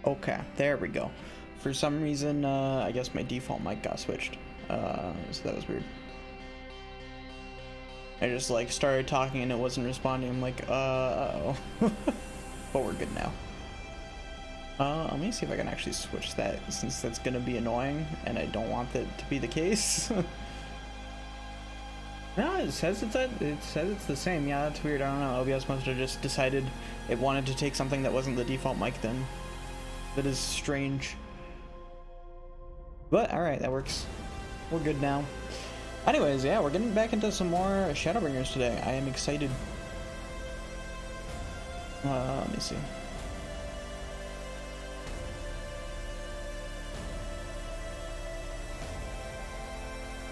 Okay, there we go. For some reason, I guess my default mic got switched. So that was weird. I just like started talking and it wasn't responding. I'm like, uh-oh. But we're good now. Let me see if I can actually switch that, since that's gonna be annoying and I don't want that to be the case. No, it says it's the same. Yeah, that's weird. I don't know. OBS must have just decided it wanted to take something that wasn't the default mic then. That is strange. But alright, that works. We're good now. Anyways, yeah, we're getting back into some more Shadowbringers today. I am excited. Let me see.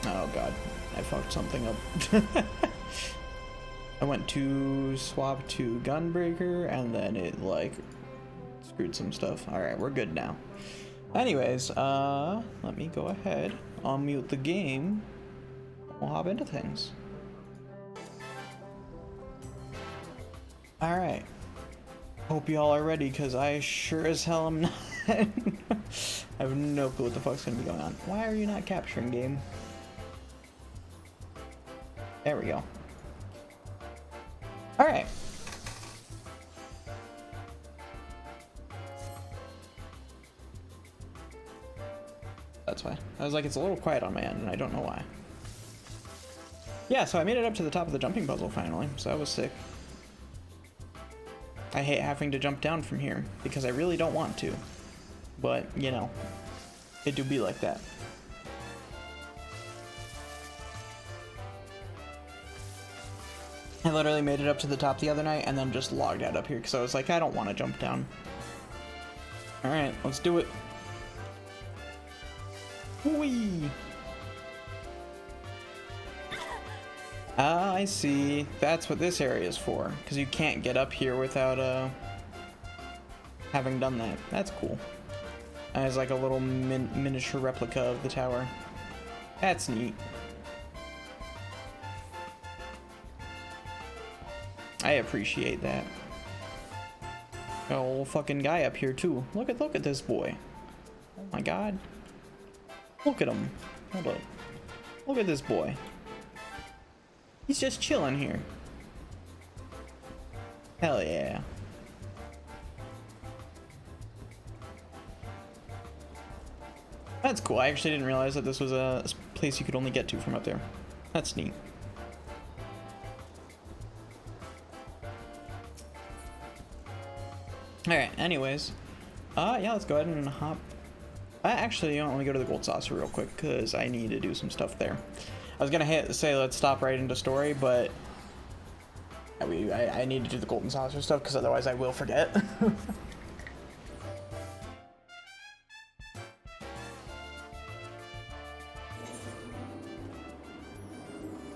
Oh god, I fucked something up. I went to swap to Gunbreaker and then it like screwed some stuff. Alright, we're good now. Anyways, let me go ahead, unmute the game. We'll hop into things. Alright. Hope y'all are ready, because I sure as hell am not. I have no clue what the fuck's gonna be going on. Why are you not capturing, game? There we go. Alright. That's why. I was like, it's a little quiet on my end, and I don't know why. Yeah, so I made it up to the top of the jumping puzzle finally, so that was sick. I hate having to jump down from here, because I really don't want to. But, you know, it do be like that. I literally made it up to the top the other night, and then just logged out up here, because I was like, I don't want to jump down. Alright, let's do it. Whee! Ah, I see. That's what this area is for, because you can't get up here without having done that. That's cool. And it's like a little miniature replica of the tower. That's neat. I appreciate that. Got a whole fucking guy up here too. Look at this boy. Oh my god. Look at him. Hold up. Look at this boy. He's just chilling here. Hell yeah. That's cool. I actually didn't realize that this was a place you could only get to from up there. That's neat. Alright, anyways. Yeah, let's go ahead and hop. Actually, you know, let me go to the gold saucer real quick, because I need to do some stuff there. I was gonna say let's stop right into story, but I need to do the golden saucer stuff, because otherwise I will forget.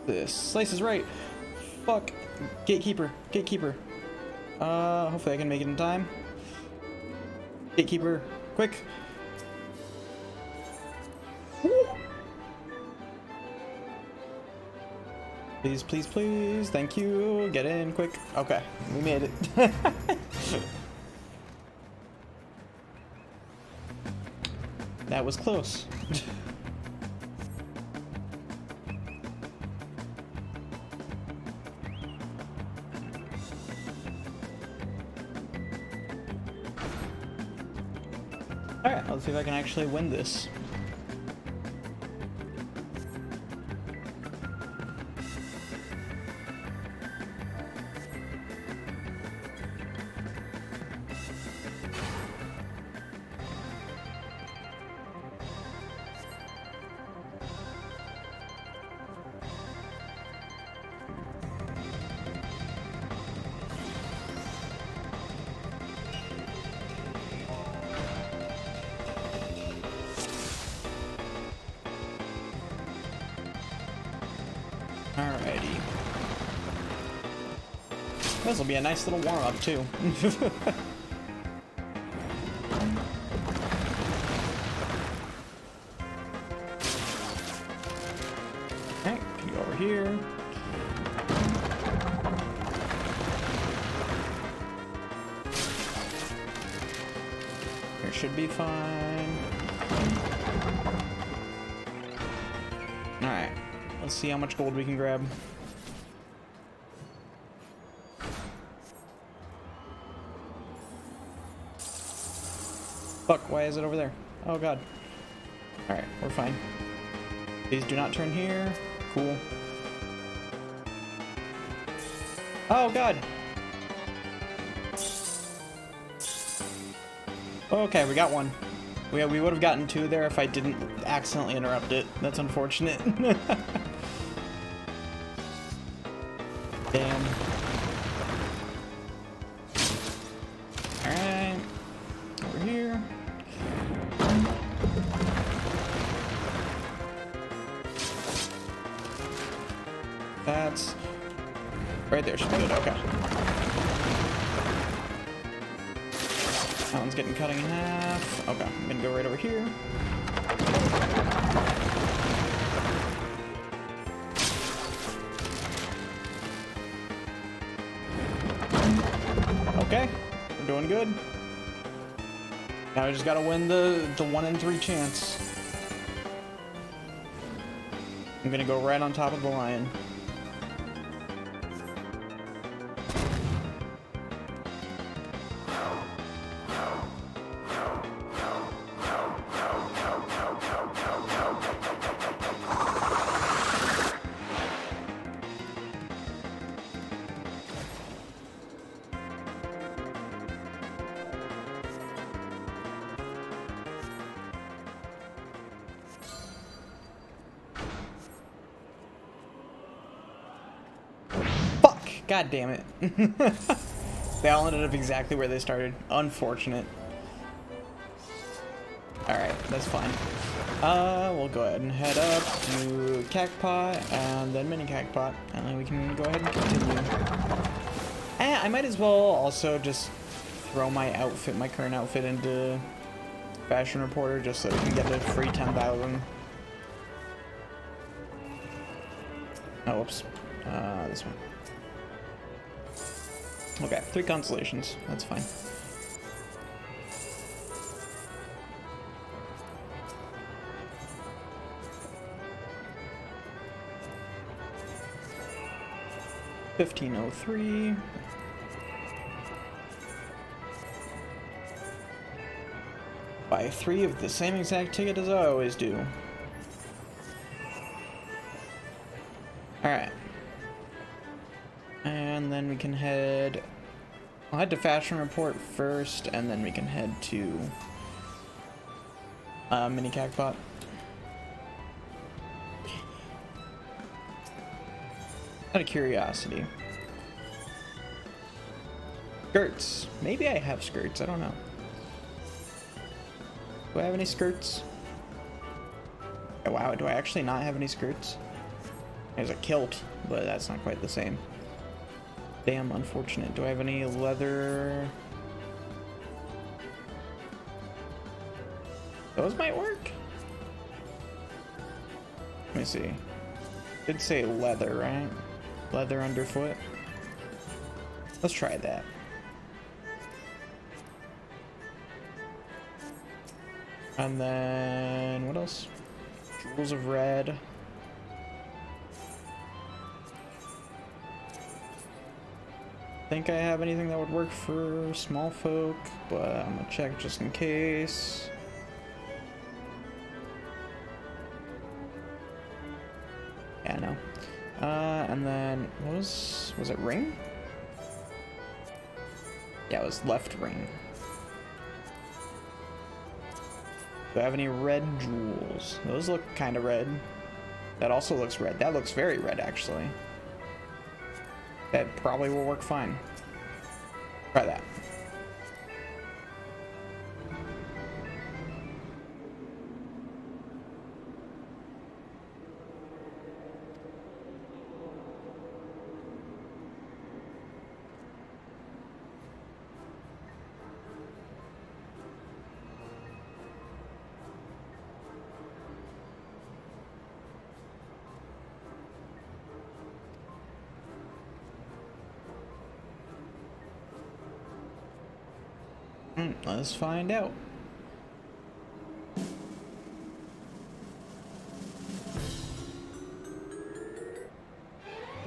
This slice is right. Fuck. Gatekeeper. Gatekeeper. Hopefully I can make it in time. Gatekeeper. Quick. Woo. Please, please, please. Thank you. Get in quick. Okay. We made it. That was close. Alright, let's see if I can actually win this. Alrighty. This will be a nice little warm-up, too. Okay, can you go over here? Here should be fine. Alright. Let's see how much gold we can grab. Fuck, why is it over there? Oh god. Alright, we're fine. Please do not turn here. Cool. Oh god! Okay, we got one. We would have gotten two there if I didn't accidentally interrupt it. That's unfortunate. Damn. Alright. Over here. That's right there. Should be good. Okay. That one's getting cut in half. Okay, I'm gonna go right over here. Okay, we're doing good. Now we just gotta win the 1 in 3 chance. I'm gonna go right on top of the lion. God damn it. They all ended up exactly where they started. Unfortunate. Alright, that's fine. We'll go ahead and head up to Cactpot and then Mini Cactpot, and then we can go ahead and continue. I might as well also just throw my outfit, my current outfit, into Fashion Reporter just so we can get a free 10,000. Oh, whoops. This one. Okay, 3 constellations. That's fine. $15.03. Buy 3 of the same exact ticket as I always do. Alright. And then we can head... I'll head to Fashion Report first, and then we can head to Mini Cactpot. Out of curiosity. Skirts. Maybe I have skirts, I don't know. Do I have any skirts? Oh, wow, do I actually not have any skirts? There's a kilt, but that's not quite the same. Damn, unfortunate. Do I have any leather? Those might work. Let me see. Did say leather, right? Leather underfoot. Let's try that. And then what else? Jewels of red. I think I have anything that would work for small folk, but I'm gonna check just in case. Yeah, no. And then what was it ring? Yeah, it was left ring. Do I have any red jewels? Those look kind of red. That also looks red. That looks very red, actually. That probably will work fine. Try that. Let's find out.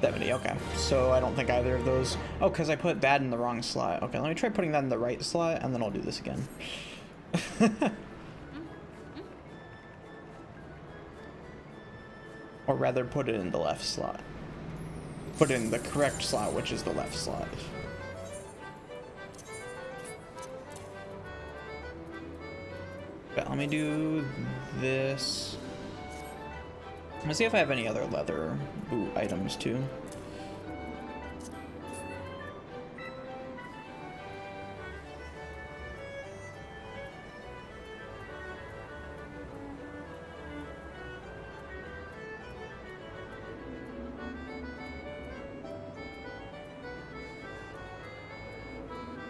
70, okay. So I don't think either of those... Oh, because I put that in the wrong slot. Okay, let me try putting that in the right slot, and then I'll do this again. Or rather, put it in the left slot. Put it in the correct slot, which is the left slot. Okay, let me do this. Let's see if I have any other leather boot items too.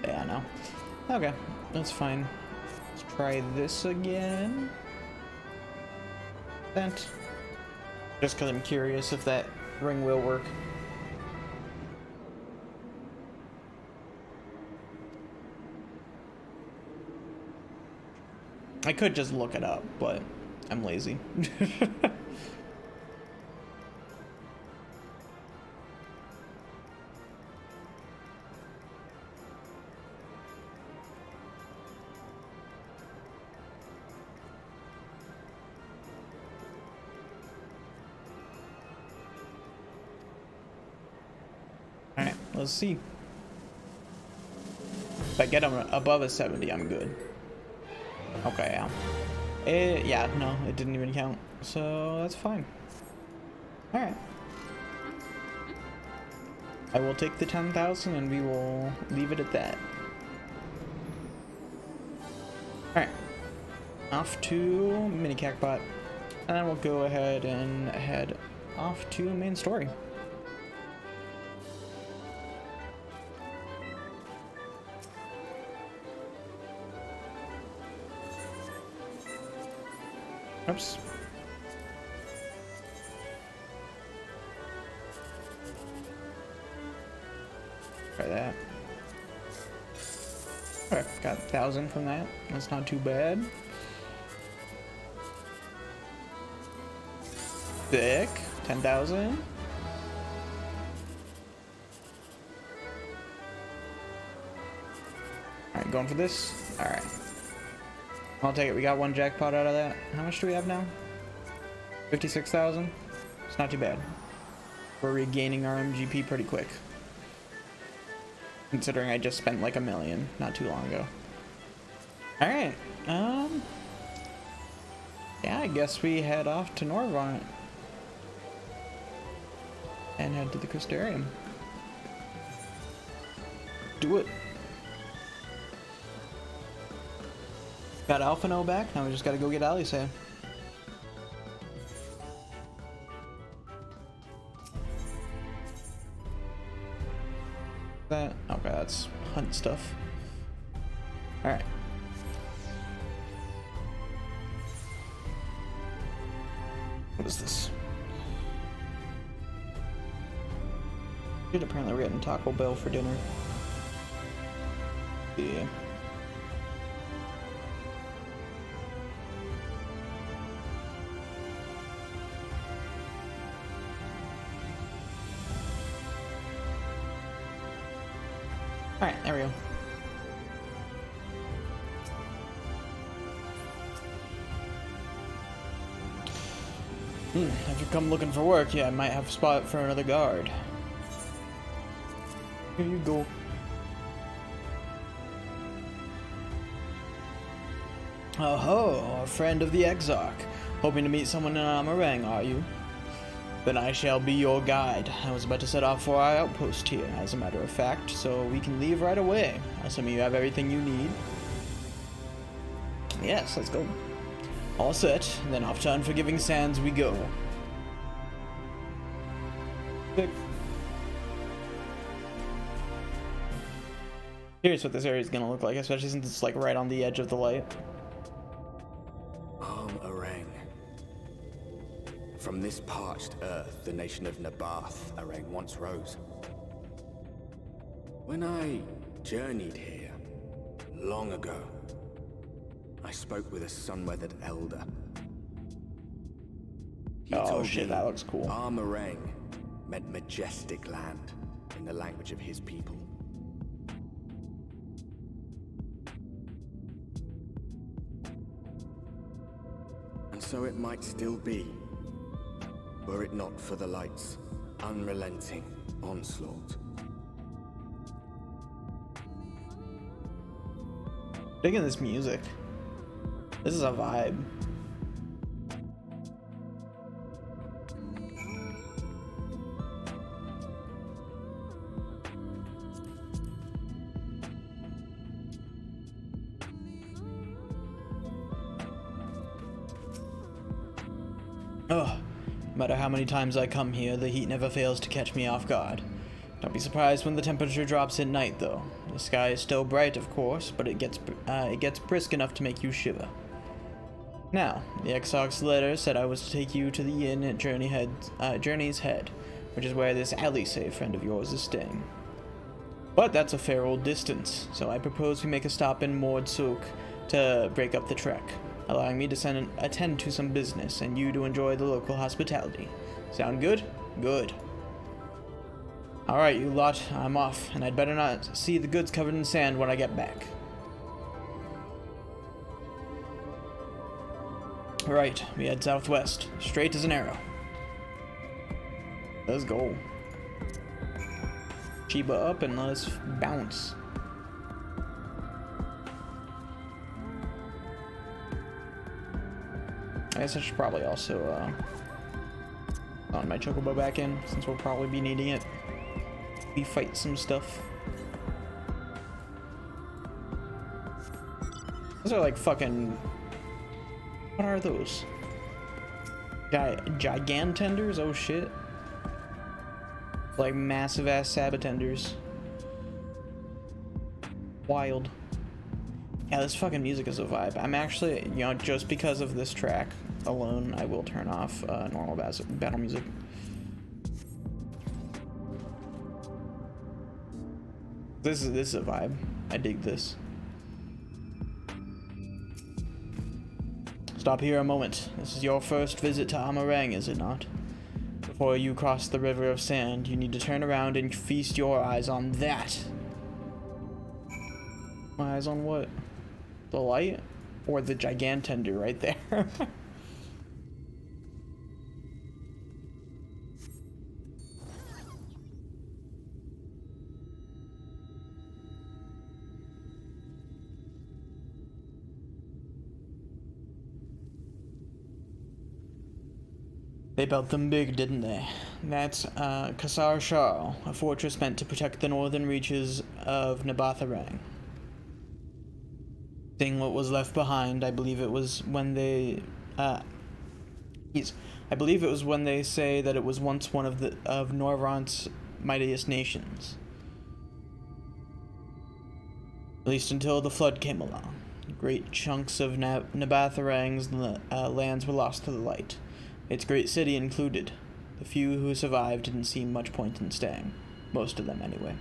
Yeah, no. Okay, that's fine. Let's try this again. That. Just because I'm curious if that ring will work. I could just look it up, but I'm lazy. Alright, let's see. If I get them above a 70, I'm good. Okay, yeah. Yeah, no, it didn't even count. So that's fine. Alright. I will take the 10,000 and we will leave it at that. Alright. Off to Mini Cactbot. And then we'll go ahead and head off to main story. Oops. Try that. Okay, got 1,000 from that. That's not too bad. Sick. 10,000. Alright, going for this. Alright. I'll take it. We got one jackpot out of that. How much do we have now? 56,000. It's not too bad. We're regaining our MGP pretty quick. Considering I just spent like $1 million not too long ago. Alright. Yeah, I guess we head off to Norvant. And head to the Crystarium. Do it. Got Alphino back, now we just gotta go get Alisaie. That, okay, that's hunt stuff. Alright. What is this? Dude, apparently we're getting Taco Bell for dinner. Yeah. Alright, there we go. If you come looking for work, yeah, I might have a spot for another guard. Here you go. Oh ho, a friend of the Exarch. Hoping to meet someone in Amarang, are you? Then I shall be your guide. I was about to set off for our outpost here, as a matter of fact, so we can leave right away. Assuming you have everything you need. Yes, let's go. All set, then off to Unforgiving Sands we go. Sick. Curious what this area is gonna look like, especially since it's like right on the edge of the light. From this parched earth, the nation of Nabath, Arang, once rose. When I journeyed here, long ago, I spoke with a sun-weathered elder. He oh told shit, me that looks cool. Armarang meant majestic land in the language of his people. And so it might still be, were it not for the light's unrelenting onslaught. Digging this music. This is a vibe. Ugh. No matter how many times I come here, the heat never fails to catch me off guard. Don't be surprised when the temperature drops at night, though. The sky is still bright, of course, but it gets brisk enough to make you shiver. Now, the Exarch's letter said I was to take you to the inn at Journey's Head, which is where this Alice, friend of yours, is staying. But that's a fair old distance, so I propose we make a stop in Mordsuk to break up the trek, allowing me to attend to some business and you to enjoy the local hospitality. Sound good? Good. Alright, you lot, I'm off, and I'd better not see the goods covered in sand when I get back. Right, we head southwest, straight as an arrow. Let's go. Chiba up and let us bounce. I guess I should probably also on my chocobo back in, since we'll probably be needing it. We fight some stuff. Those are like fucking... What are those? Gigantenders? Oh shit. Like massive ass sabatenders. Wild. Yeah, this fucking music is a vibe. I'm actually, you know, just because of this track alone, I will turn off normal battle music. This is a vibe. I dig this. Stop here a moment. This is your first visit to Amarang, is it not? Before you cross the river of sand, you need to turn around and feast your eyes on that. My eyes on what? The light? Or the gigantender right there? They built them big, didn't they? That's Kasar Shah, a fortress meant to protect the northern reaches of Nabatharang. Seeing what was left behind, I believe it was when they say that it was once one of Norvrant's mightiest nations. At least until the flood came along. Great chunks of Nabatharang's lands were lost to the light. Its great city included. The few who survived didn't see much point in staying. Most of them, anyway.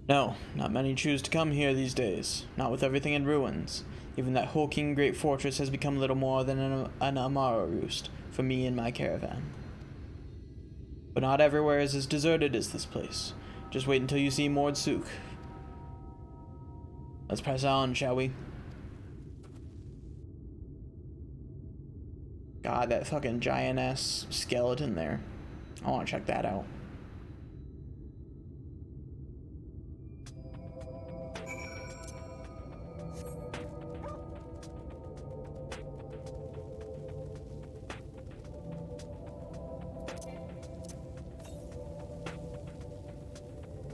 No, not many choose to come here these days. Not with everything in ruins. Even that hulking great fortress has become little more than an Amara roost for me and my caravan. But not everywhere is as deserted as this place. Just wait until you see Mordsuk. Let's press on, shall we? God, that fucking giant-ass skeleton there. I want to check that out.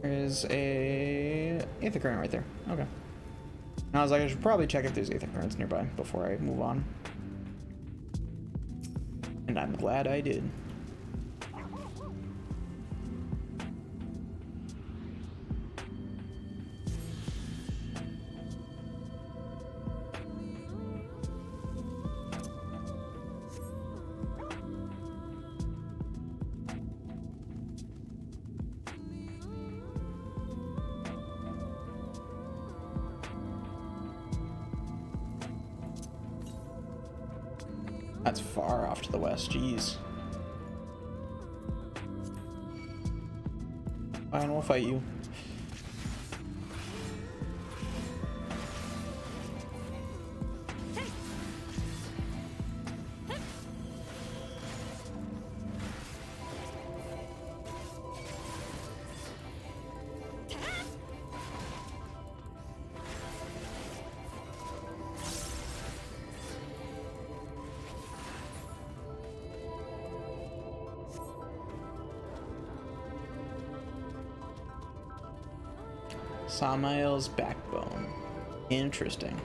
There's a aether current right there. Okay. And I was like, I should probably check if there's aether currents nearby before I move on. And I'm glad I did. That's far off to the west, jeez. Fine, we'll fight you. Samael's backbone. Interesting.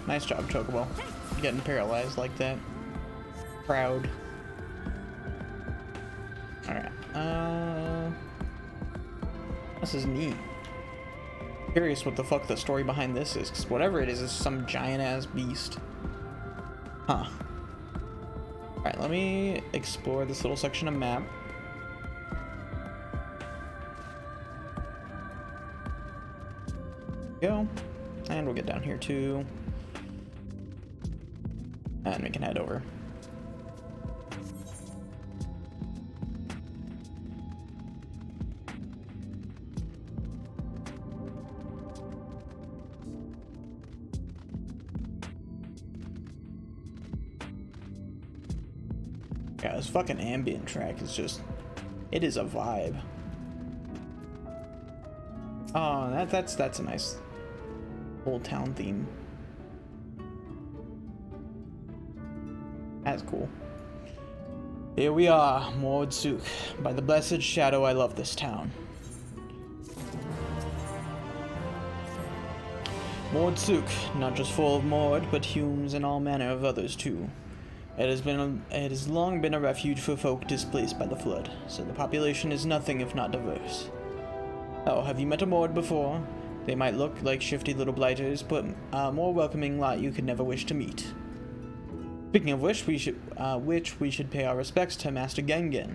Nice job, Chocobo. Getting paralyzed like that. Proud. Alright. This is neat. Curious what the fuck the story behind this is, because whatever it is some giant ass beast. Huh. Alright, let me explore this little section of map. Go. And we'll get down here too. And we can head over. Yeah, this fucking ambient track is just, it is a vibe. Oh, that's a nice old town theme. That's cool. Here we are, Mordsuk. By the blessed shadow, I love this town. Mordsuk, not just full of Mord, but Humes and all manner of others too. It has long been a refuge for folk displaced by the flood, so the population is nothing if not diverse. Oh, have you met a Mord before? They might look like shifty little blighters, but a more welcoming lot you could never wish to meet. Speaking of which, we should pay our respects to Master Gengen.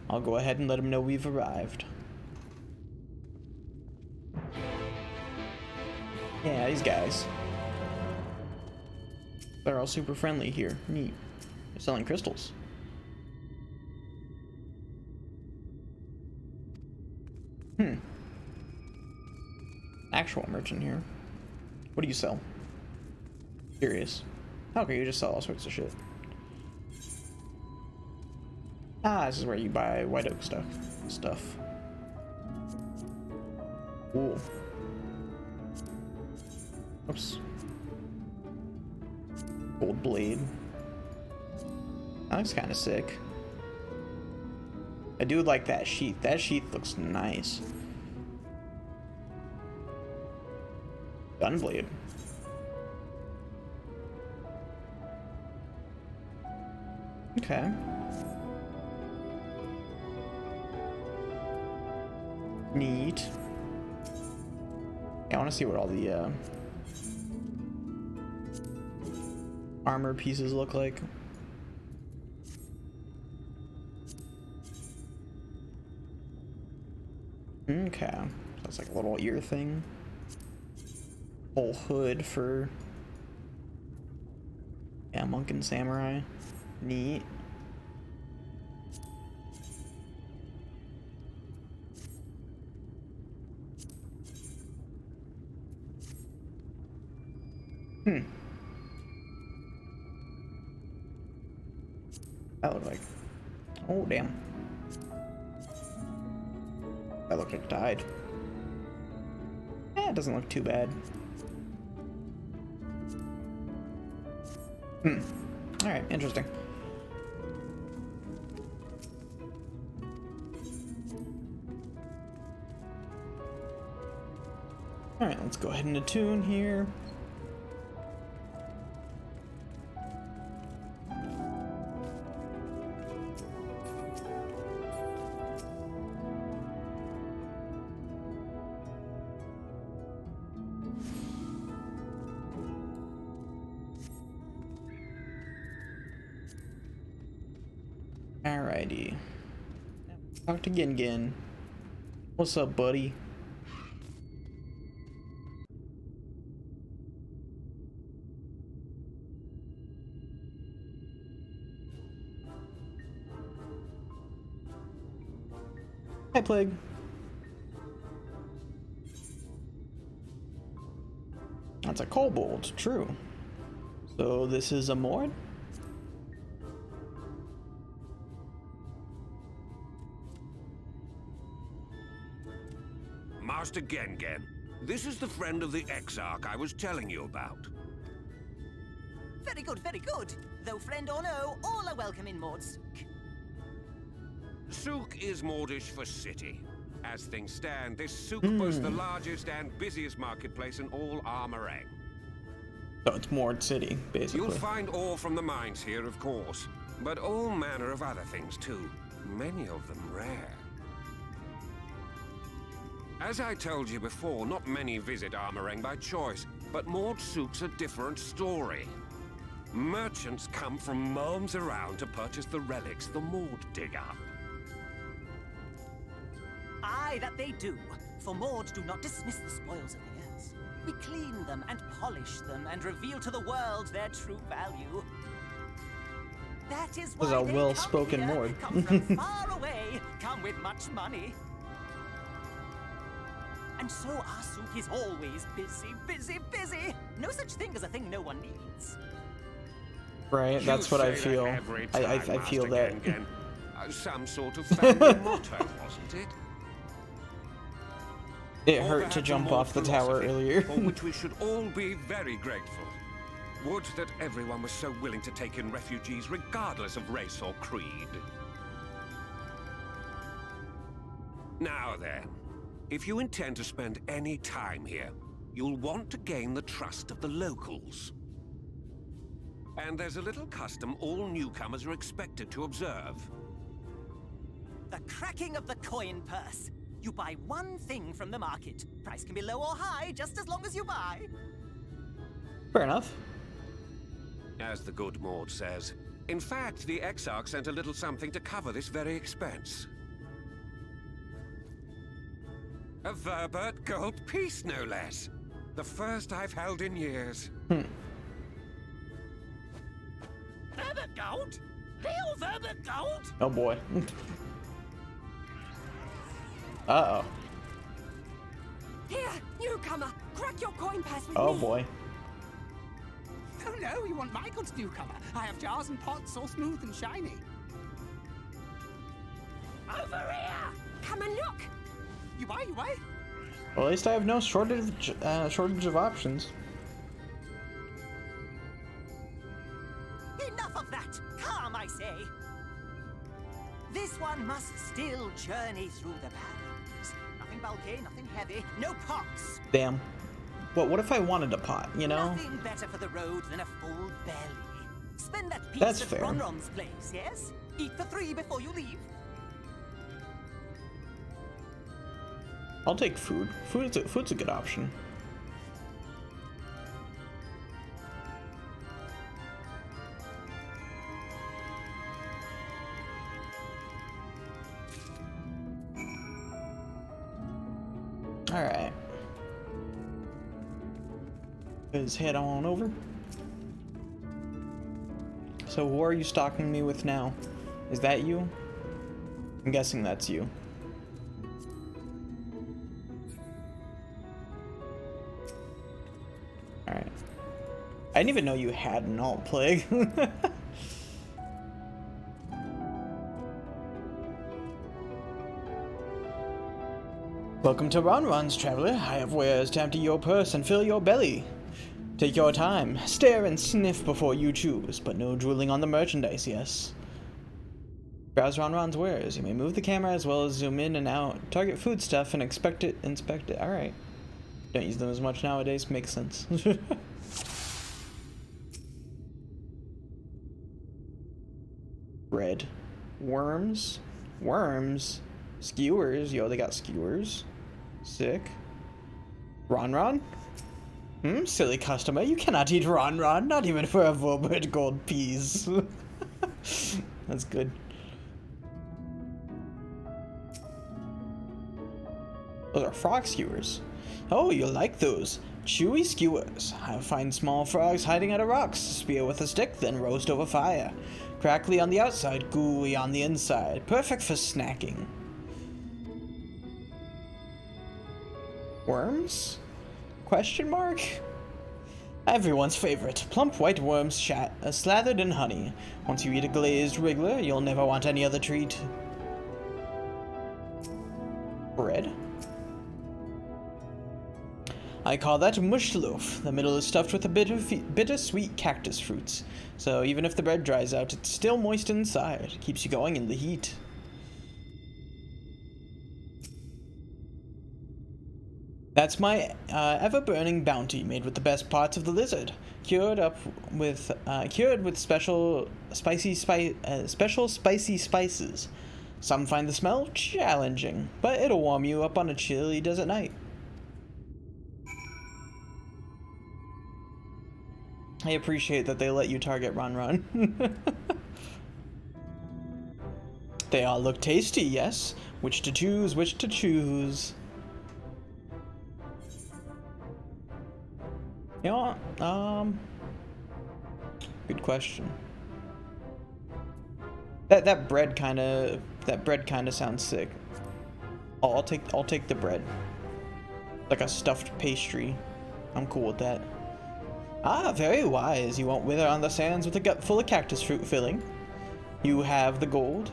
I'll go ahead and let him know we've arrived. Yeah, these guys. They're all super friendly here. Neat. They're selling crystals. Actual merchant here. What do you sell? Curious. Okay, you just sell all sorts of shit. Ah, this is where you buy white oak stuff. Cool. Oops. Gold blade. That looks kind of sick. I do like that sheath. That sheath looks nice. Gunblade. Okay. Neat. Yeah, I want to see what all the armor pieces look like. Okay. That's like a little ear thing. Whole hood for, yeah, monk and samurai. Neat. That looked like, oh damn. That looked like it died. Eh, it doesn't look too bad. Alright, interesting. Alright, let's go ahead and attune here. Alrighty. Talk to Gin. What's up, buddy? Hi, Plague. That's a kobold, true. So this is a Mord? Master Gengen, this is the friend of the Exarch I was telling you about. Very good, very good. Though friend or no, all are welcome in Mord's. Souk is Mordish for city. As things stand, this souk boasts the largest and busiest marketplace in all Armorang. So it's Mord City, basically. You'll find ore from the mines here, of course, but all manner of other things too. Many of them rare. As I told you before, not many visit Armorang by choice, but Mord Souk's a different story. Merchants come from realms around to purchase the relics the Mord dig up. Aye, that they do. For Mord do not dismiss the spoils of the earth. We clean them and polish them and reveal to the world their true value. That is why a they well-spoken come here, Mord. come from far away, come with much money. And so our souk is always busy, busy, busy. No such thing as a thing no one needs. Right, that's what I feel. I feel that. Some sort of family motto, wasn't it? It hurt to jump off the tower earlier. For which we should all be very grateful. Would that everyone was so willing to take in refugees regardless of race or creed. Now then, if you intend to spend any time here, you'll want to gain the trust of the locals. And there's a little custom all newcomers are expected to observe. The cracking of the coin purse. You buy one thing from the market. Price can be low or high, just as long as you buy. Fair enough. As the good Mord says. In fact, the Exarch sent a little something to cover this very expense. A Verbert gold piece, no less. The first I've held in years. Verbert gold? Real Verbert gold? Oh boy. Uh-oh. Here, newcomer, crack your coin purse with Oh me. boy. Oh no, you want my goods, newcomer? I have jars and pots all smooth and shiny. Over here! Come and look! You buy, you buy? Well, at least I have no shortage of options. Enough of that! Calm, I say! This one must still journey through the barrens. Nothing bulky, nothing heavy, no pots. Damn. What if I wanted a pot, you know? Nothing better for the road than a full belly. Spend that piece That's at fair. Ronron's place, yes? Eat for 3 before you leave. I'll take food. Food's a good option. All right. Let's head on over. So who are you stalking me with now? Is that you? I'm guessing that's you. Alright. I didn't even know you had an alt plague. Welcome to Ronron's, traveler. I have wares to empty your purse and fill your belly. Take your time, stare and sniff before you choose, but no drooling on the merchandise, yes. Browse Ronron's wares. You may move the camera as well as zoom in and out, target food stuff, and inspect it. Alright. Don't use them as much nowadays, makes sense. Red. Worms? Worms? Skewers? Yo, they got skewers. Sick. Ronron? Silly customer, you cannot eat Ronron, not even for a Verbert gold piece. That's good. Those are frog skewers. Oh, you like those. Chewy skewers. I find small frogs hiding under rocks. Spear with a stick, then roast over fire. Crackly on the outside, gooey on the inside. Perfect for snacking. Worms? Question mark? Everyone's favorite. Plump white worms slathered in honey. Once you eat a glazed wriggler, you'll never want any other treat. Bread? I call that mush loaf. The middle is stuffed with a bittersweet cactus fruits. So even if the bread dries out, it's still moist inside. It keeps you going in the heat. That's my ever-burning bounty, made with the best parts of the lizard, cured with special spicy spices. Some find the smell challenging, but it'll warm you up on a chilly desert night. I appreciate that they let you target Ron. They all look tasty, yes. Which to choose, which to choose. You know what? Good question. That bread kind of sounds sick. Oh, I'll take the bread. Like a stuffed pastry. I'm cool with that. Ah, very wise. You won't wither on the sands with a gut full of cactus fruit filling. You have the gold.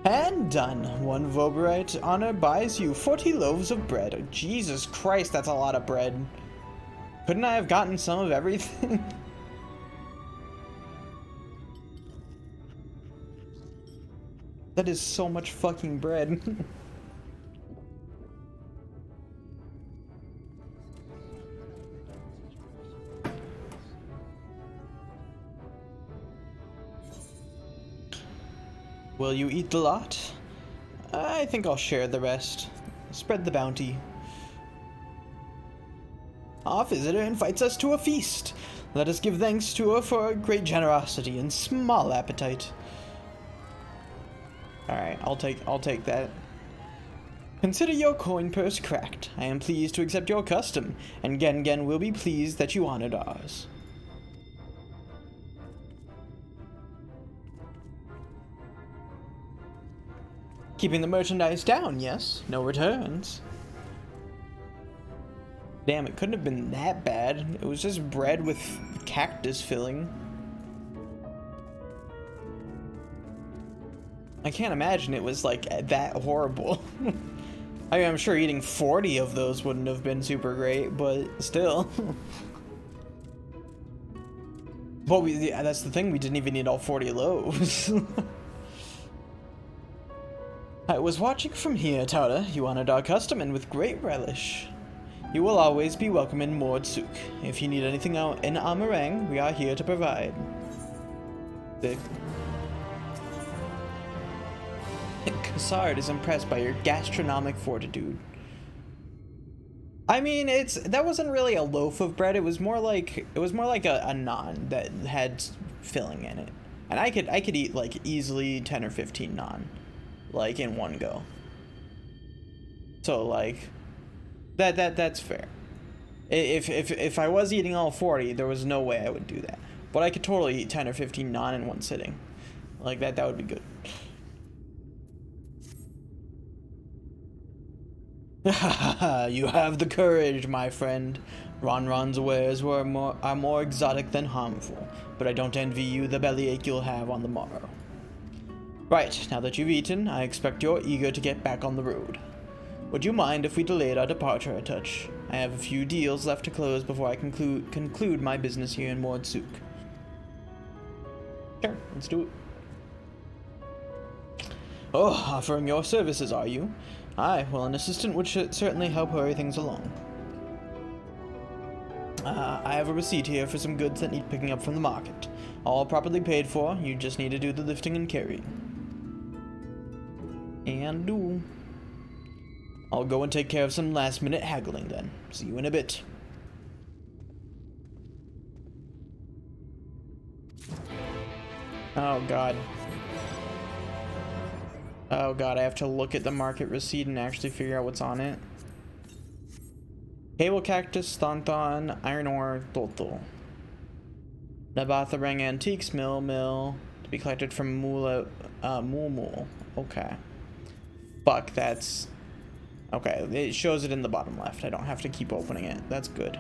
And done. One Voberite honor buys you 40 loaves of bread. Oh, Jesus Christ, that's a lot of bread. Couldn't I have gotten some of everything? That is so much fucking bread. Will you eat the lot? I think I'll share the rest. Spread the bounty. Our visitor invites us to a feast. Let us give thanks to her for her great generosity and small appetite. Alright, I'll take that. Consider your coin purse cracked. I am pleased to accept your custom, and Gengen will be pleased that you honored ours. Keeping the merchandise down, yes? No returns. Damn, it couldn't have been that bad. It was just bread with cactus filling. I can't imagine it was like that horrible. I mean, I'm sure eating 40 of those wouldn't have been super great, but still. But that's the thing, we didn't even eat all 40 loaves. I was watching from here, Tara. You honored our custom and with great relish. You will always be welcome in Mordsuk. If you need anything out in Amarang, we are here to provide. Sick. Cassard is impressed by your gastronomic fortitude. I mean, that wasn't really a loaf of bread. It was more like a naan that had filling in it, and I could eat like easily 10 or 15 naan, like in one go. So like, that's fair. If I was eating all 40, there was no way I would do that. But I could totally eat 10 or 15 naan in one sitting, like that would be good. You have the courage, my friend. Ronron's wares are more exotic than harmful, but I don't envy you the bellyache you'll have on the morrow. Right, now that you've eaten, I expect you're eager to get back on the road. Would you mind if we delayed our departure a touch? I have a few deals left to close before I conclude my business here in Mordsuk. Sure, let's do it. Oh, offering your services, are you? Aye, well, an assistant would certainly help hurry things along. I have a receipt here for some goods that need picking up from the market. All properly paid for, you just need to do the lifting and carrying. And do. I'll go and take care of some last-minute haggling then. See you in a bit. Oh, God. Oh god, I have to look at the market receipt and actually figure out what's on it. Cable cactus, Thonthon, iron ore, Toltol. Nabatharang antiques, mill, to be collected from Mool. Okay. Fuck, that's... Okay, it shows it in the bottom left. I don't have to keep opening it. That's good.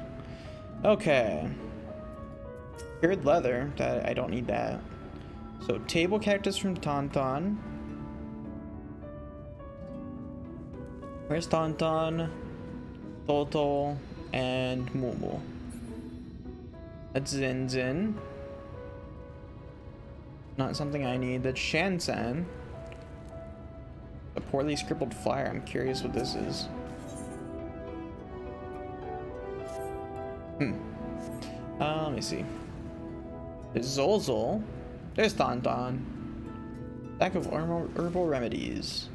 Okay. Cured leather. I don't need that. So, table cactus from Thonthon. Where's Thonthon? Toltol and Mool. That's Zin. Not something I need. That's Shansan. A poorly scribbled flyer. I'm curious what this is. Let me see. There's Zolzol. There's Thonthon. Stack of herbal remedies.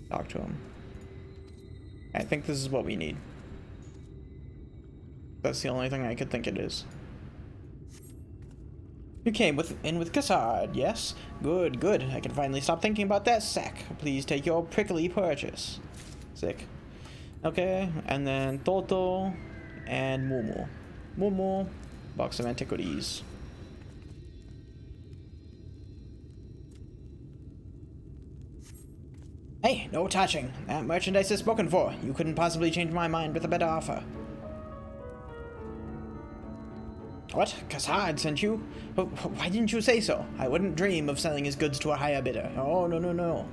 Talk to him. I think this is what we need. That's the only thing I could think it is. You came in with Cassard, yes? Good. I can finally stop thinking about that sack. Please take your prickly purchase. Sick. Okay, and then Toto and Mumu. Box of antiquities. Hey, no touching. That merchandise is spoken for. You couldn't possibly change my mind with a better offer. What? Cassard sent you? Why didn't you say so? I wouldn't dream of selling his goods to a higher bidder. Oh, no.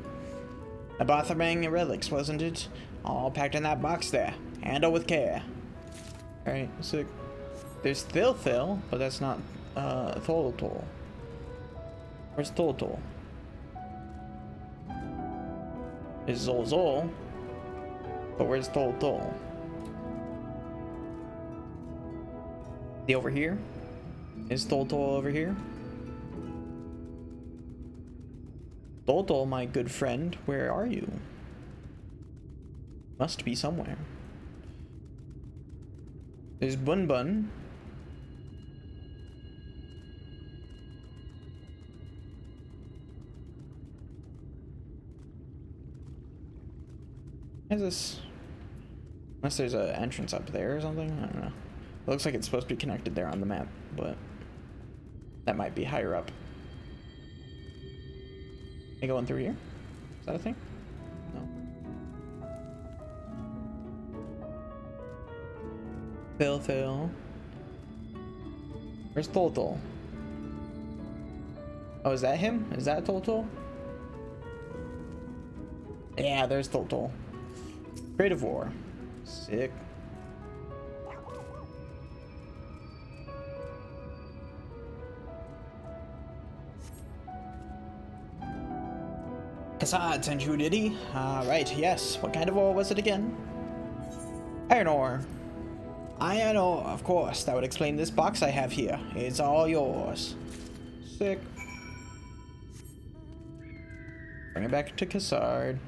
Nabatharang relics, wasn't it? All packed in that box there. Handle with care. Alright, so there's Thil, but that's not Tholtol. Where's Tholtol? There's Zolzol, but where's Tholtol? The over here? Is Tholtol over here? Tholtol, my good friend, where are you? Must be somewhere. There's Bun. Is this? Unless there's an entrance up there or something? I don't know. It looks like it's supposed to be connected there on the map, but that might be higher up. Can I go in through here? Is that a thing? No. Phil. Where's Tholtol? Oh, is that him? Is that Tholtol? Yeah, there's Tholtol. Creative War. Sick. Cassard sent you, did he? Right, yes. What kind of ore was it again? Iron ore. Iron ore, of course. That would explain this box I have here. It's all yours. Sick. Bring it back to Cassard.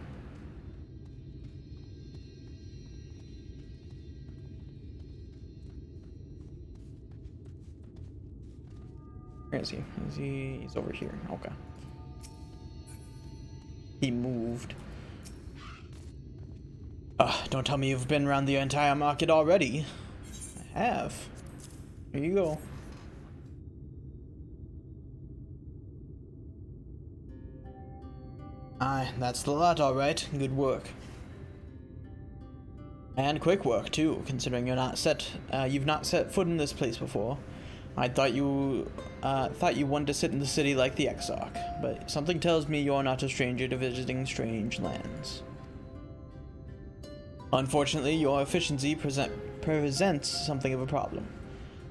Where is he? He's over here. Okay. He moved. Don't tell me you've been around the entire market already. I have. Here you go. Aye, that's the lot, all right. Good work. And quick work too, considering you've not set foot in this place before. I thought you wanted to sit in the city like the Exarch, but something tells me you're not a stranger to visiting strange lands. Unfortunately, your efficiency presents something of a problem.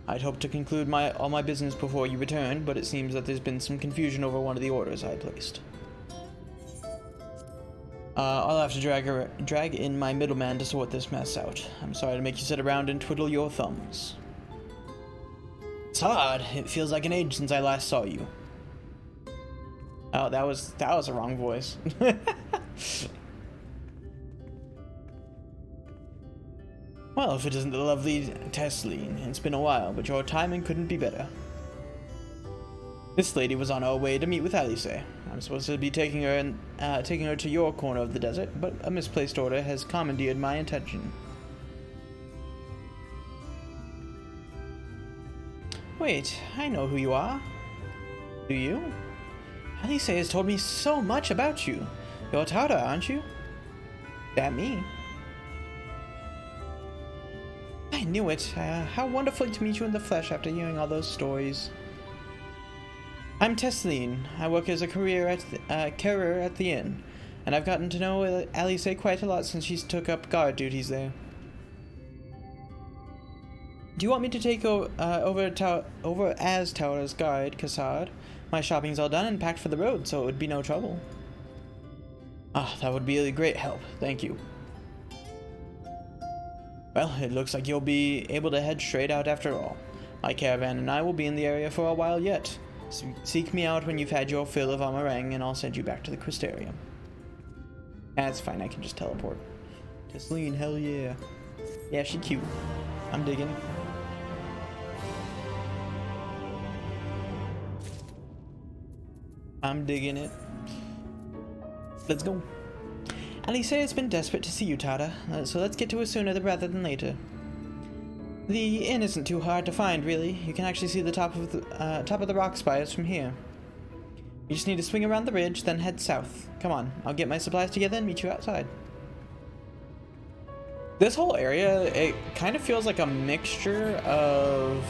I'd hoped to conclude all my business before you returned, but it seems that there's been some confusion over one of the orders I placed. I'll have to drag in my middleman to sort this mess out. I'm sorry to make you sit around and twiddle your thumbs. It's hard. It feels like an age since I last saw you. Oh, that was a wrong voice. Well, if it isn't the lovely Tesleen, it's been a while, but your timing couldn't be better. This lady was on her way to meet with Alice. I'm supposed to be taking her to your corner of the desert, but a misplaced order has commandeered my attention. Wait, I know who you are. Do you? Alice has told me so much about you. You're Tata, aren't you? That me? I knew it. How wonderful to meet you in the flesh after hearing all those stories. I'm Tesleen. I work as a career at the inn, and I've gotten to know Alice quite a lot since she's took up guard duties there. Do you want me to take over as Tower's guide, Cassard? My shopping's all done and packed for the road, so it would be no trouble. Ah, that would be a great help. Thank you. Well, it looks like you'll be able to head straight out after all. My caravan and I will be in the area for a while yet. Seek me out when you've had your fill of Amarang, and I'll send you back to the Crystarium. That's fine, I can just teleport. Tesleen, hell yeah. Yeah, she cute. I'm digging. I'm digging it. Let's go. Alice has been desperate to see you, Tata, so let's get to her sooner rather than later. The inn isn't too hard to find, really. You can actually see the top of the rock spires from here. You just need to swing around the ridge, then head south. Come on, I'll get my supplies together and meet you outside. This whole area, it kind of feels like a mixture of...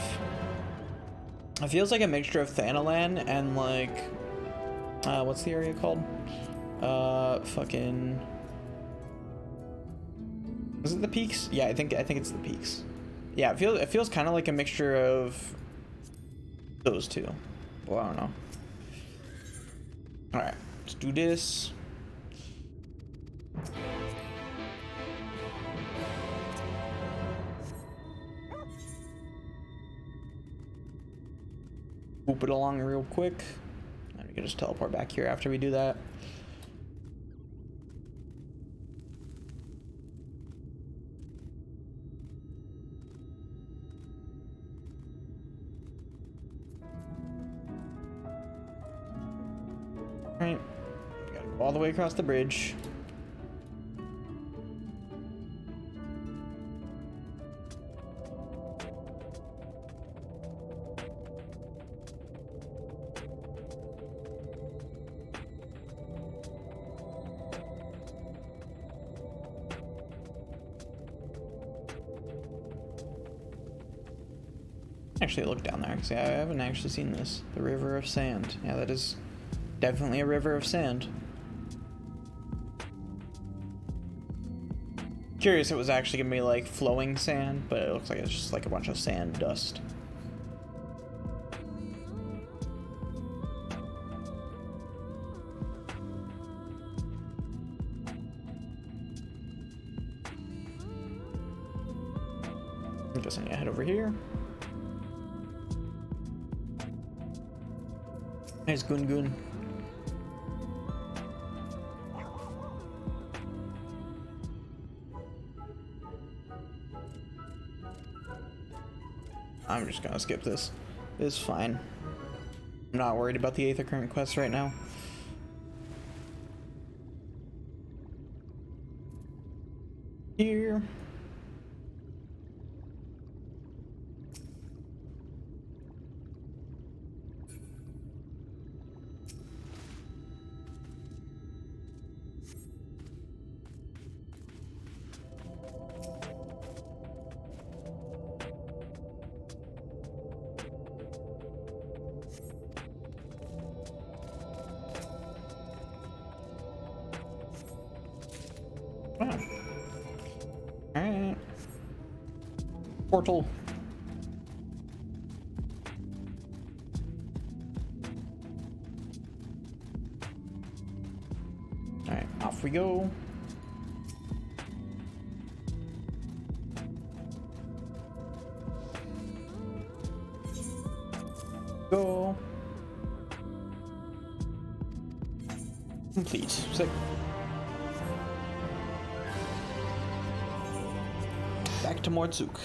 It feels like a mixture of Thanalan and like... what's the area called? Fucking... Is it the Peaks? Yeah, I think it's the Peaks. Yeah, it feels kind of like a mixture of those two. Well, I don't know. All right, let's do this. Boop it along real quick. And we can just teleport back here after we do that. Alright, gotta go all the way across the bridge. Actually, look down there, because I haven't actually seen this. The River of Sand. Yeah, that is definitely a river of sand. Curious if it was actually gonna be like flowing sand, but it looks like it's just like a bunch of sand dust. I'm guessing I head over here. There's Gun. I'm just gonna skip this. It's fine. I'm not worried about the Aether Current quest right now. Here. Wow. Alright. Portal. Alright, off we go. Go. Complete. Sick. Back to Mortzuk.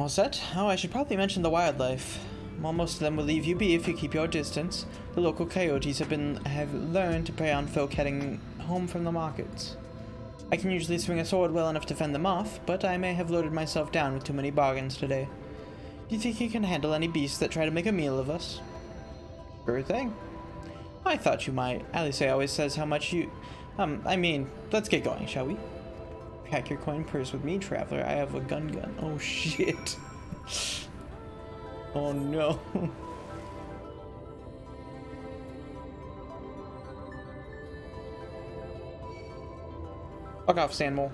All set? Oh, I should probably mention the wildlife. While most of them will leave you be if you keep your distance, the local coyotes have learned to prey on folk heading home from the markets. I can usually swing a sword well enough to fend them off, but I may have loaded myself down with too many bargains today. Do you think you can handle any beasts that try to make a meal of us? Sure thing. I thought you might. Alice always says how much you... let's get going, shall we? Pack your coin purse with me, traveler. I have a gun. Oh, shit. Oh, no. Fuck off, Sandmole.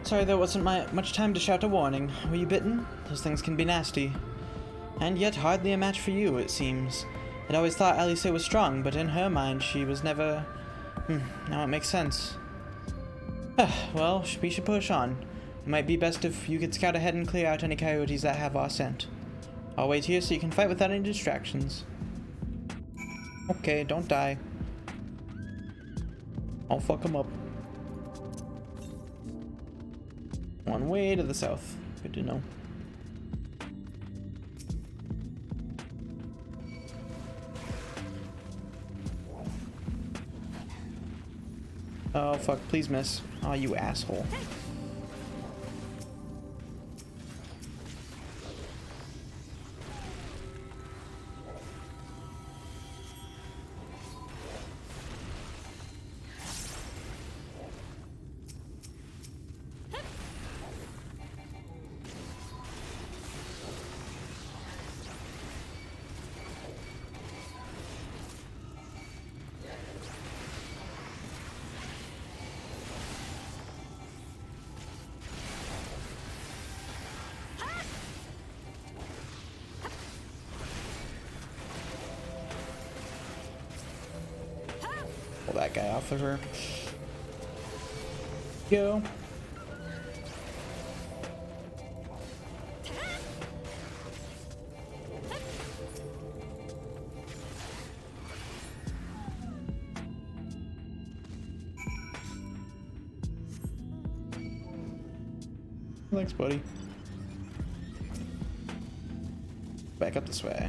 Sorry, there wasn't much time to shout a warning. Were you bitten? Those things can be nasty. And yet hardly a match for you, it seems. I'd always thought Alice was strong, but in her mind she was never... now it makes sense. Well, we should push on. It might be best if you could scout ahead and clear out any coyotes that have our scent. I'll wait here so you can fight without any distractions. Okay, don't die. I'll fuck them up. One way to the south. Good to know. Oh, fuck. Please miss. Oh, you asshole. Pull that guy off of her. Go. Thanks, buddy. Back up this way.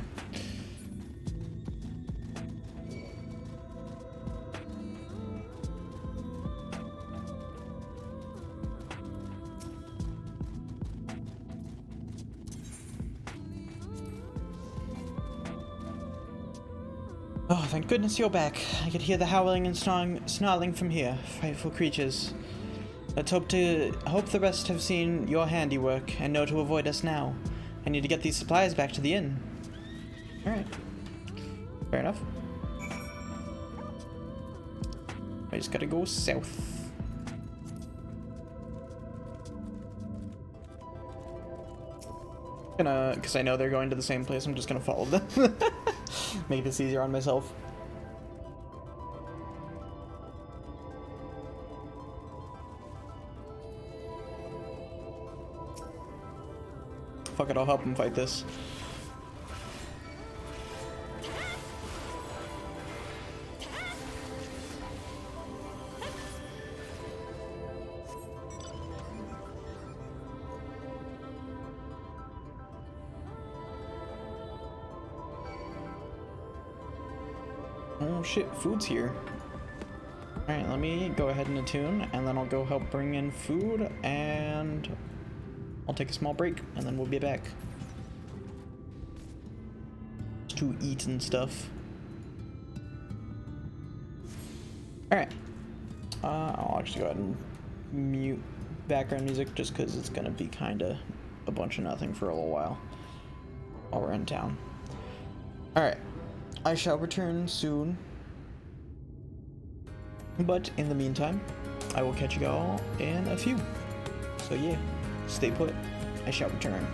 Oh, thank goodness you're back. I could hear the howling and snarling from here. Frightful creatures. Let's hope the rest have seen your handiwork and know to avoid us now. I need to get these supplies back to the inn. Alright. Fair enough. I just gotta go south. Because I know they're going to the same place, I'm just gonna follow them. Make this easier on myself. Fuck it, I'll help him fight this. Oh shit, food's here. Alright, let me go ahead and attune, and then I'll go help bring in food, and I'll take a small break, and then we'll be back. To eat and stuff. Alright. I'll actually go ahead and mute background music, just because it's going to be kind of a bunch of nothing for a little while we're in town. Alright. I shall return soon. But in the meantime, I will catch you all in a few. So yeah. Stay put. I shall return.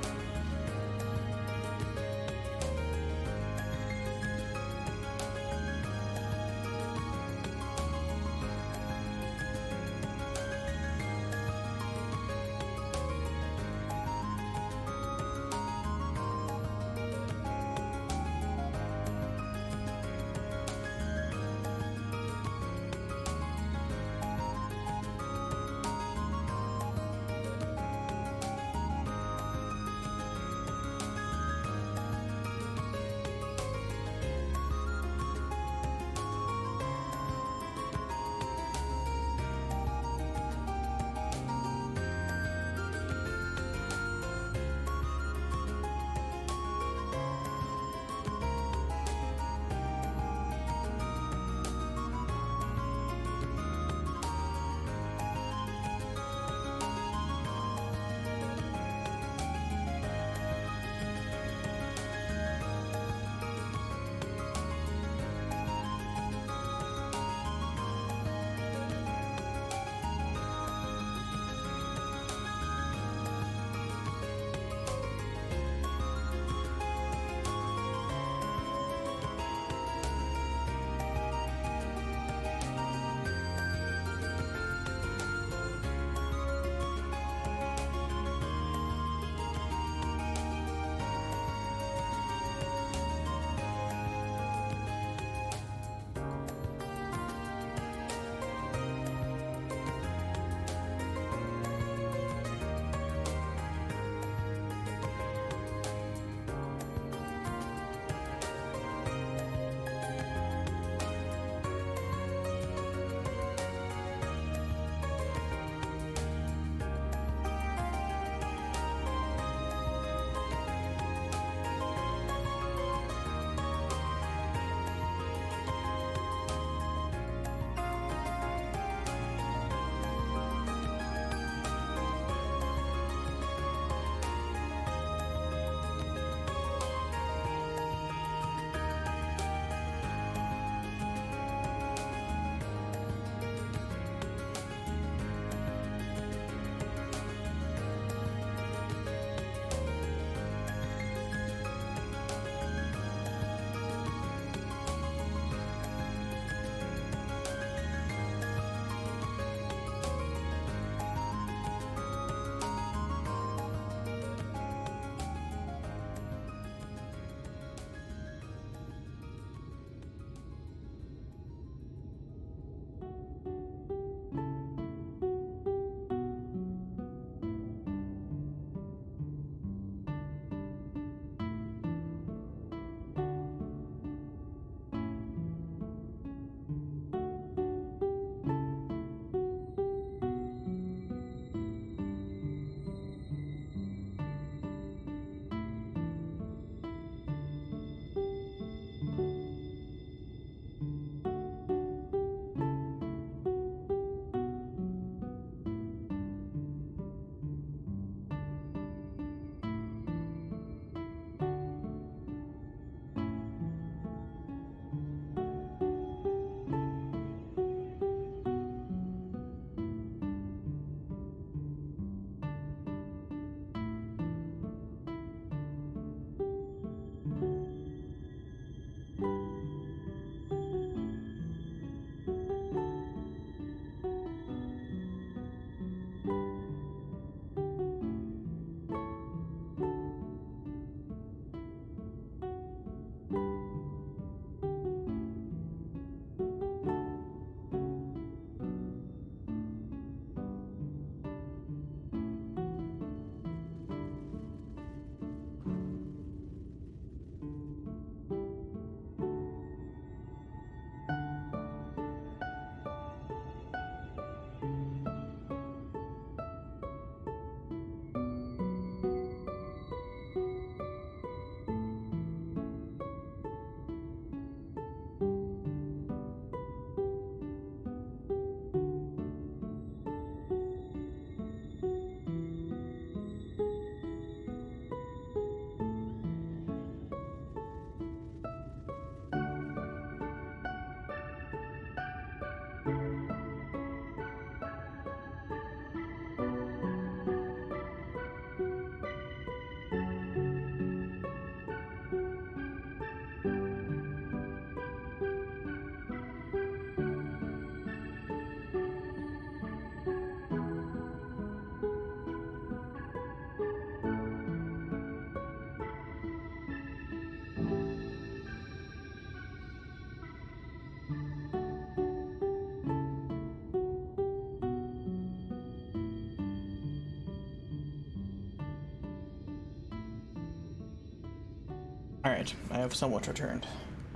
Alright, I have somewhat returned.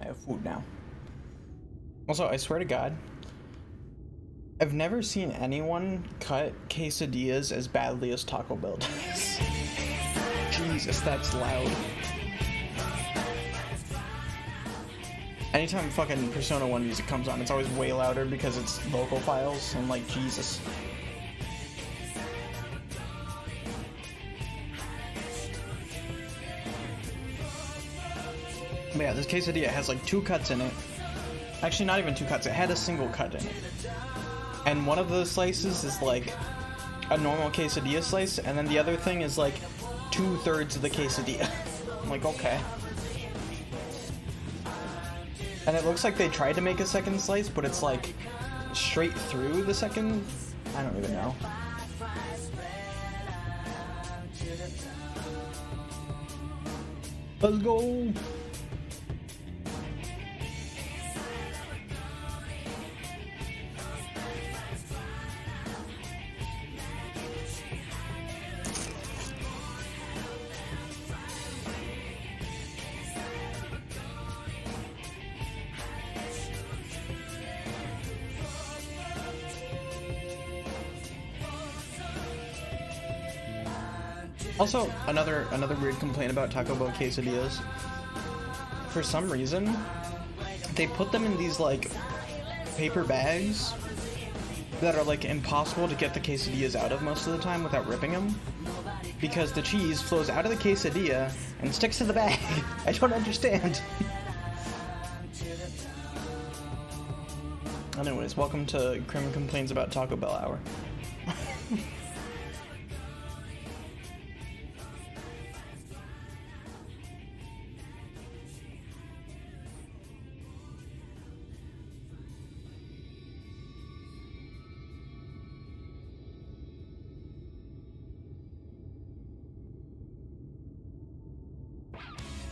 I have food now. Also, I swear to God, I've never seen anyone cut quesadillas as badly as Taco Bell does. Jesus, that's loud. Anytime fucking Persona 1 music comes on, it's always way louder because it's vocal files. I'm like, Jesus. But yeah, this quesadilla has like 2 cuts in it. Actually, not even 2 cuts. It had a single cut in it. And one of the slices is like a normal quesadilla slice, and then the other thing is like 2/3 of the quesadilla. I'm like, okay. And it looks like they tried to make a second slice, but it's like straight through the second. I don't even know. Let's go. Also, another weird complaint about Taco Bell quesadillas. For some reason, they put them in these like paper bags that are like impossible to get the quesadillas out of most of the time without ripping them, because the cheese flows out of the quesadilla and sticks to the bag. I don't understand. Anyways, welcome to Crim Complains About Taco Bell Hour.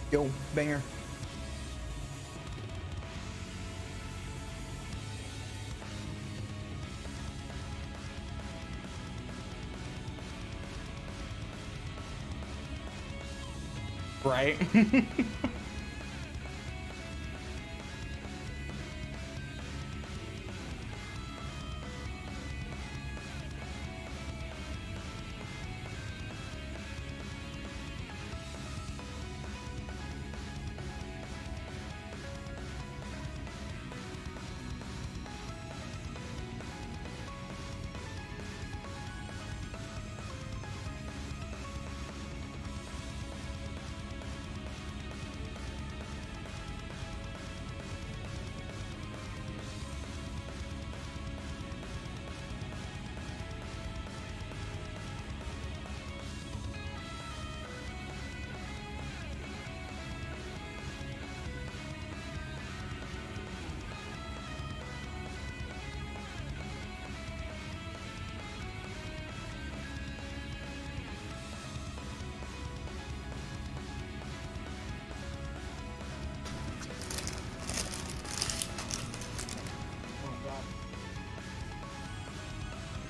Yo, banger. Right?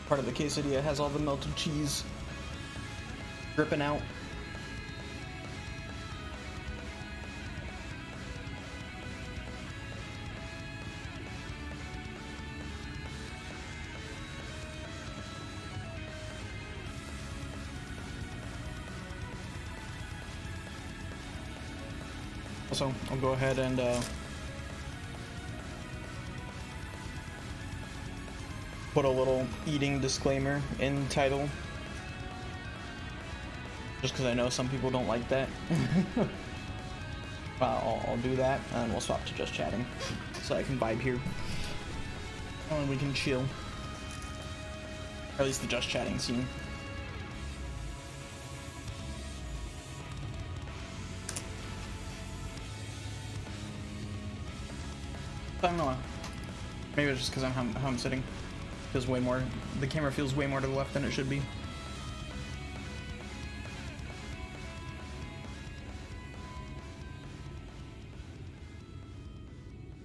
Part of the quesadilla has all the melted cheese dripping out. Also, I'll go ahead and put a little eating disclaimer in title, just because I know some people don't like that. I'll do that, and we'll swap to just chatting, so I can vibe here, and we can chill, or at least the just chatting scene. I don't know. Maybe it's just because I'm how I'm sitting. Feels way more. The camera feels way more to the left than it should be.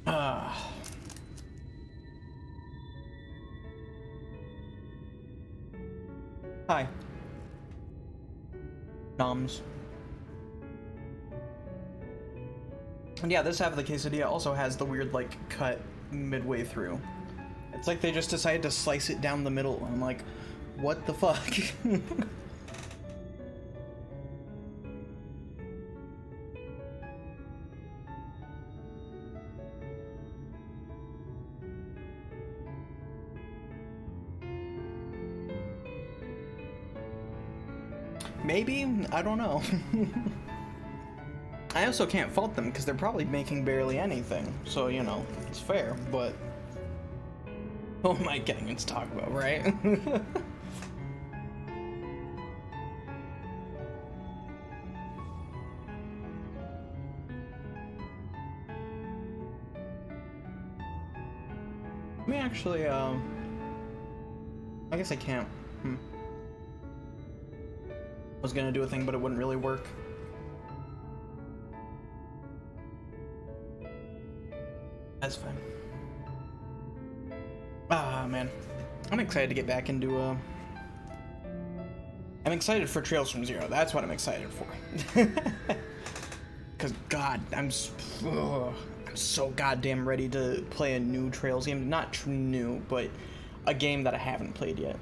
Hi. Noms. And yeah, this half of the quesadilla also has the weird, like, cut midway through. It's like they just decided to slice it down the middle. I'm like, what the fuck? Maybe? I don't know. I also can't fault them because they're probably making barely anything. So, you know, it's fair, but... What am I getting into talk about, right? Let me actually, I guess I can't. I was gonna do a thing, but it wouldn't really work. That's fine. Ah, man. I'm excited to get back into, I'm excited for Trails from Zero. That's what I'm excited for. Because, God, I'm so goddamn ready to play a new Trails game. Not new, but a game that I haven't played yet.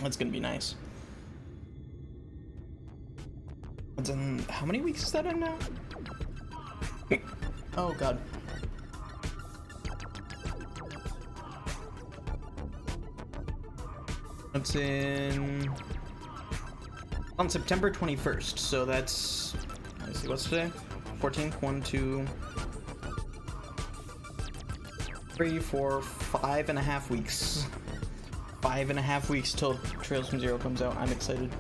That's gonna be nice. It's in, how many weeks is that in now? Oh, God. It's on September 21st, so that's, let me see, what's today? 14th, 1, 2, 3, 4, 5.5 weeks. 5.5 weeks till Trails from Zero comes out. I'm excited.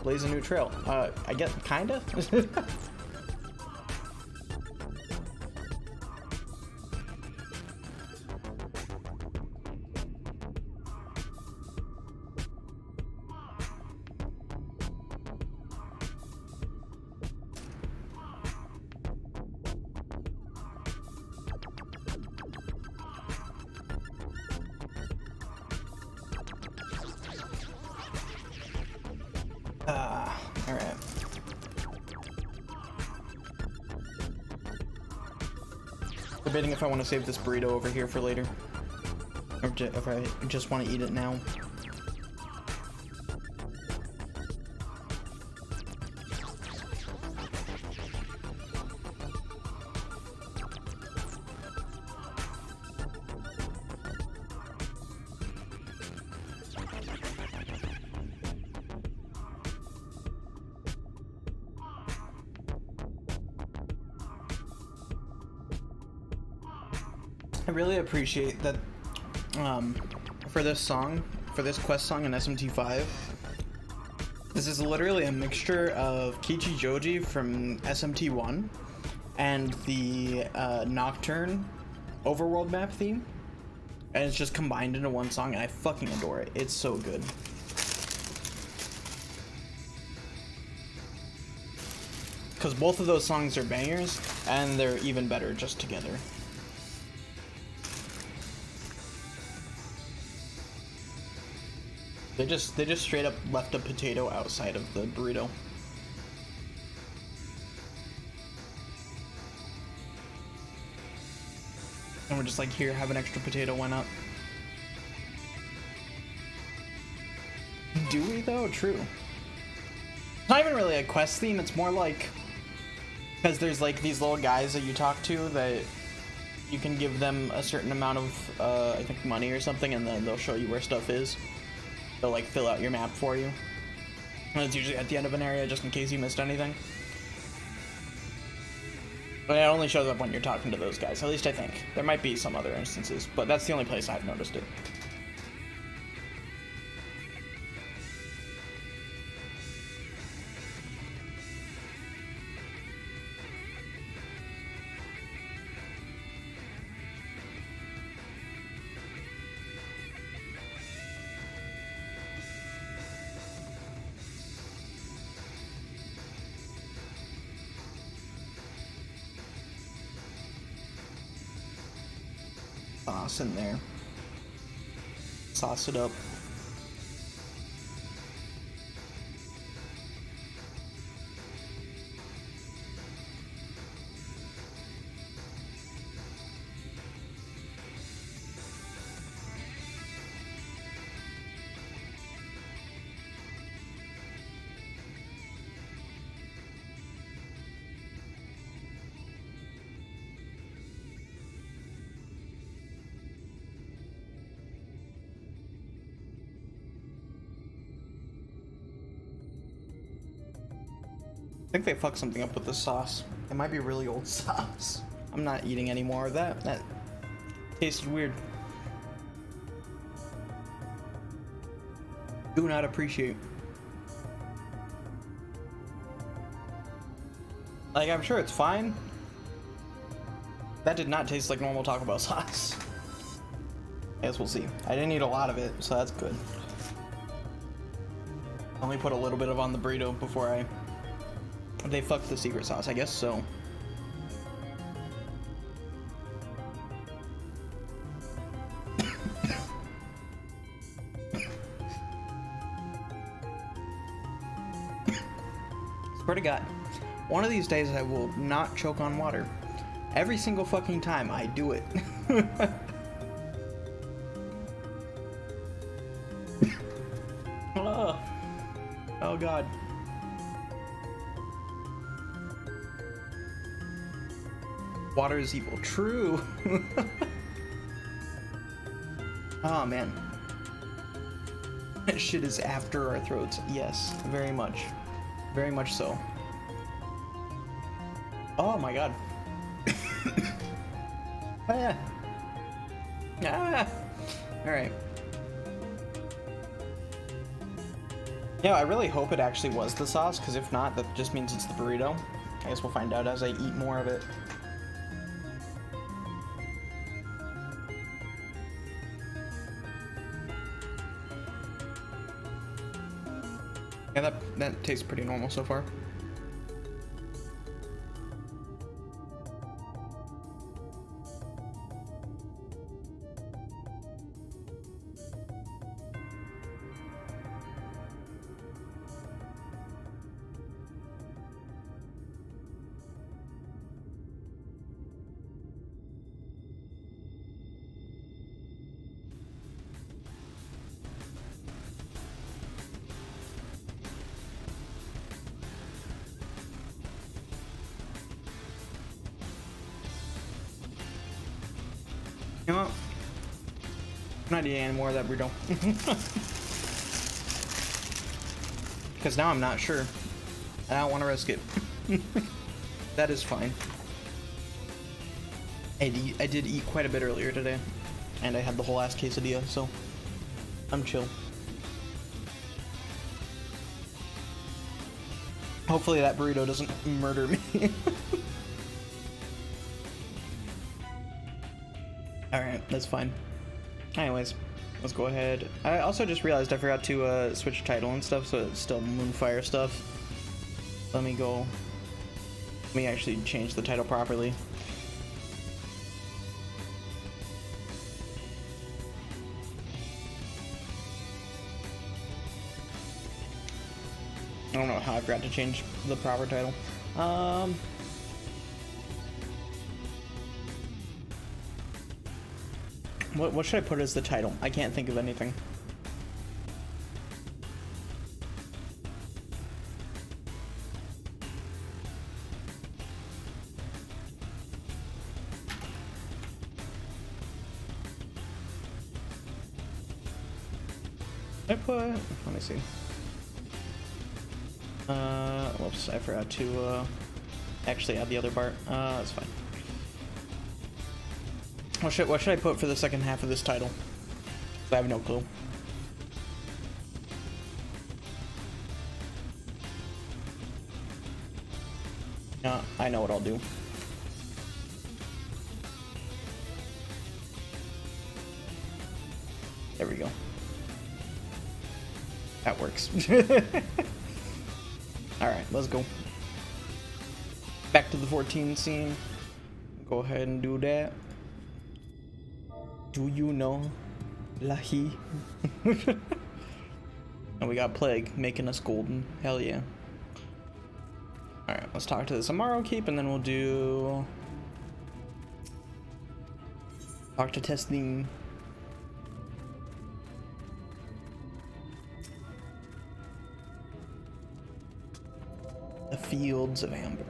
Blaze a new trail. I guess, kinda? Alright. Debating if I want to save this burrito over here for later. Or if I just want to eat it now. I really appreciate that for this quest song in SMT5, this is literally a mixture of Kichi Joji from SMT1 and the Nocturne overworld map theme, and it's just combined into one song, and I fucking adore it. It's so good. Because both of those songs are bangers, and they're even better just together. They just straight up left a potato outside of the burrito. And we're just like, here, have an extra potato, why not? Do we though? True. It's not even really a quest theme, it's more like, because there's like these little guys that you talk to that you can give them a certain amount of, I think money or something, and then they'll show you where stuff is. They'll like fill out your map for you. And it's usually at the end of an area just in case you missed anything. But it only shows up when you're talking to those guys, at least I think. There might be some other instances, but that's the only place I've noticed it. Sauce in there. Sauce it up. think they fucked something up with the sauce. It might be really old sauce. I'm not eating any more of that. That tasted weird. Do not appreciate. Like, I'm sure it's fine. That did not taste like normal Taco Bell sauce. I guess we'll see. I didn't eat a lot of it, so that's good. Only put a little bit of on the burrito before they fucked the secret sauce, I guess so. Swear to God, one of these days I will not choke on water. Every single fucking time I do it. Oh God. Water is evil. True. Oh man. That shit is after our throats. Yes, very much. Very much so. Oh my God. Ah. Ah. Alright. Yeah, I really hope it actually was the sauce, because if not, that just means it's the burrito. I guess we'll find out as I eat more of it. Yeah, that tastes pretty normal so far. You know what? I'm not eating any more of that burrito. Because now I'm not sure. And I don't want to risk it. That is fine. I did eat quite a bit earlier today. And I had the whole ass quesadilla, so I'm chill. Hopefully that burrito doesn't murder me. Alright, that's fine. Anyways, let's go ahead. I also just realized I forgot to switch title and stuff, so it's still Moonfire stuff. Let me actually change the title properly. I don't know how I forgot to change the proper title. What should I put as the title? I can't think of anything. Let me see. Whoops, I forgot to actually add the other part. That's fine. What should I put for the second half of this title? I have no clue. I know what I'll do. There we go. That works. Alright, let's go. Back to the 14 scene. Go ahead and do that. Do you know Lahi? And we got Plague making us golden. Hell yeah. Alright, let's talk to the Samaro Keep and then we'll do... talk to Testing. The Fields of Amber.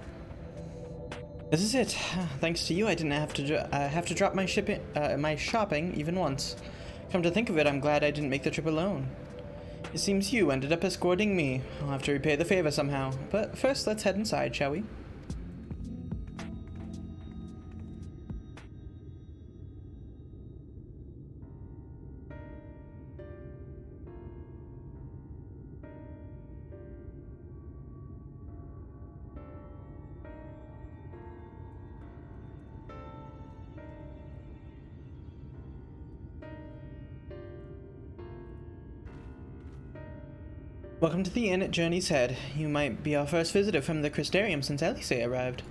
This is it. Thanks to you, I didn't have to drop my shopping even once. Come to think of it, I'm glad I didn't make the trip alone. It seems you ended up escorting me. I'll have to repay the favor somehow. But first, let's head inside, shall we? Welcome to the inn at Journey's Head. You might be our first visitor from the Crystarium since Elise arrived.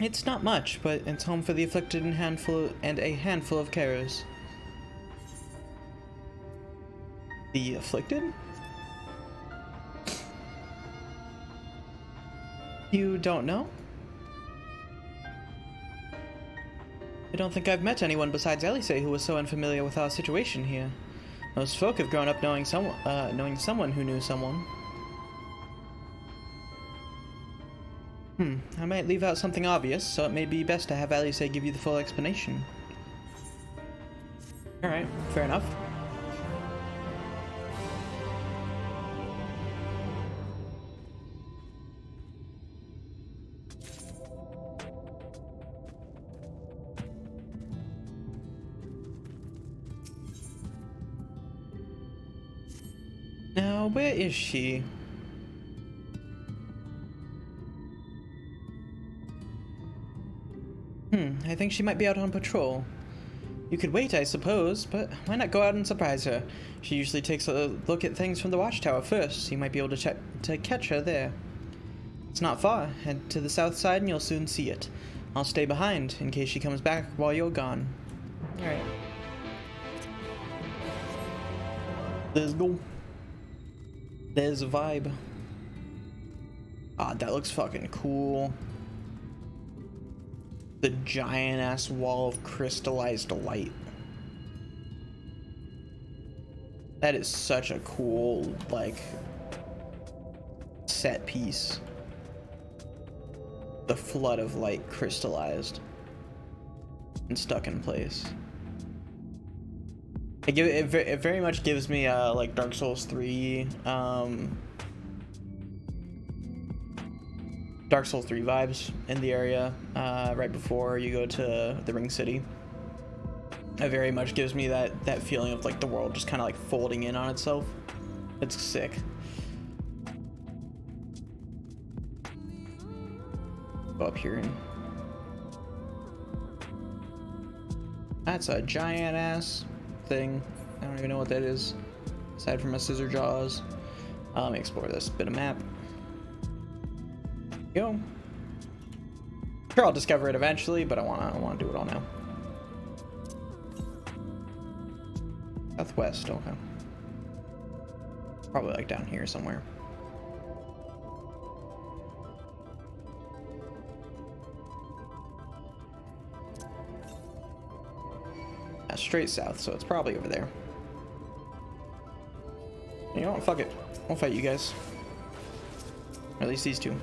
It's not much, but it's home for the afflicted and a handful of carers. The afflicted? You don't know? I don't think I've met anyone besides Elise who was so unfamiliar with our situation here. Most folk have grown up knowing someone who knew someone. I might leave out something obvious, so it may be best to have Elise give you the full explanation. Alright, fair enough. Now, where is she? I think she might be out on patrol. You could wait, I suppose, but why not go out and surprise her? She usually takes a look at things from the watchtower first, so you might be able to catch her there. It's not far. Head to the south side and you'll soon see it. I'll stay behind in case she comes back while you're gone. Alright. Let's go. There's a vibe. Ah, that looks fucking cool. The giant ass wall of crystallized light. That is such a cool, like, set piece. The flood of light crystallized and stuck in place. It very much gives me like Dark Souls 3 Dark Souls 3 vibes in the area right before you go to the Ring City. It very much gives me that feeling of like the world just kind of like folding in on itself. It's sick. Go up here and that's a giant ass thing. I don't even know what that is aside from a scissor jaws. Let me explore this bit of map. Go. Sure, I'll discover it eventually, but I want to do it all now. Southwest, okay. Probably like down here somewhere. Straight south, so it's probably over there. You know what? Fuck it. I'll fight you guys. Or at least these two.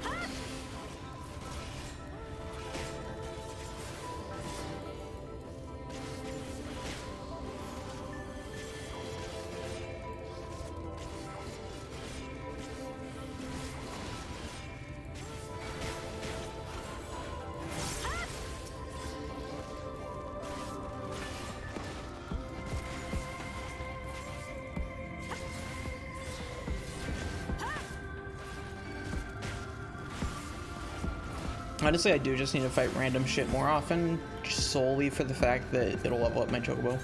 Honestly, I do just need to fight random shit more often, just solely for the fact that it'll level up my chocobo.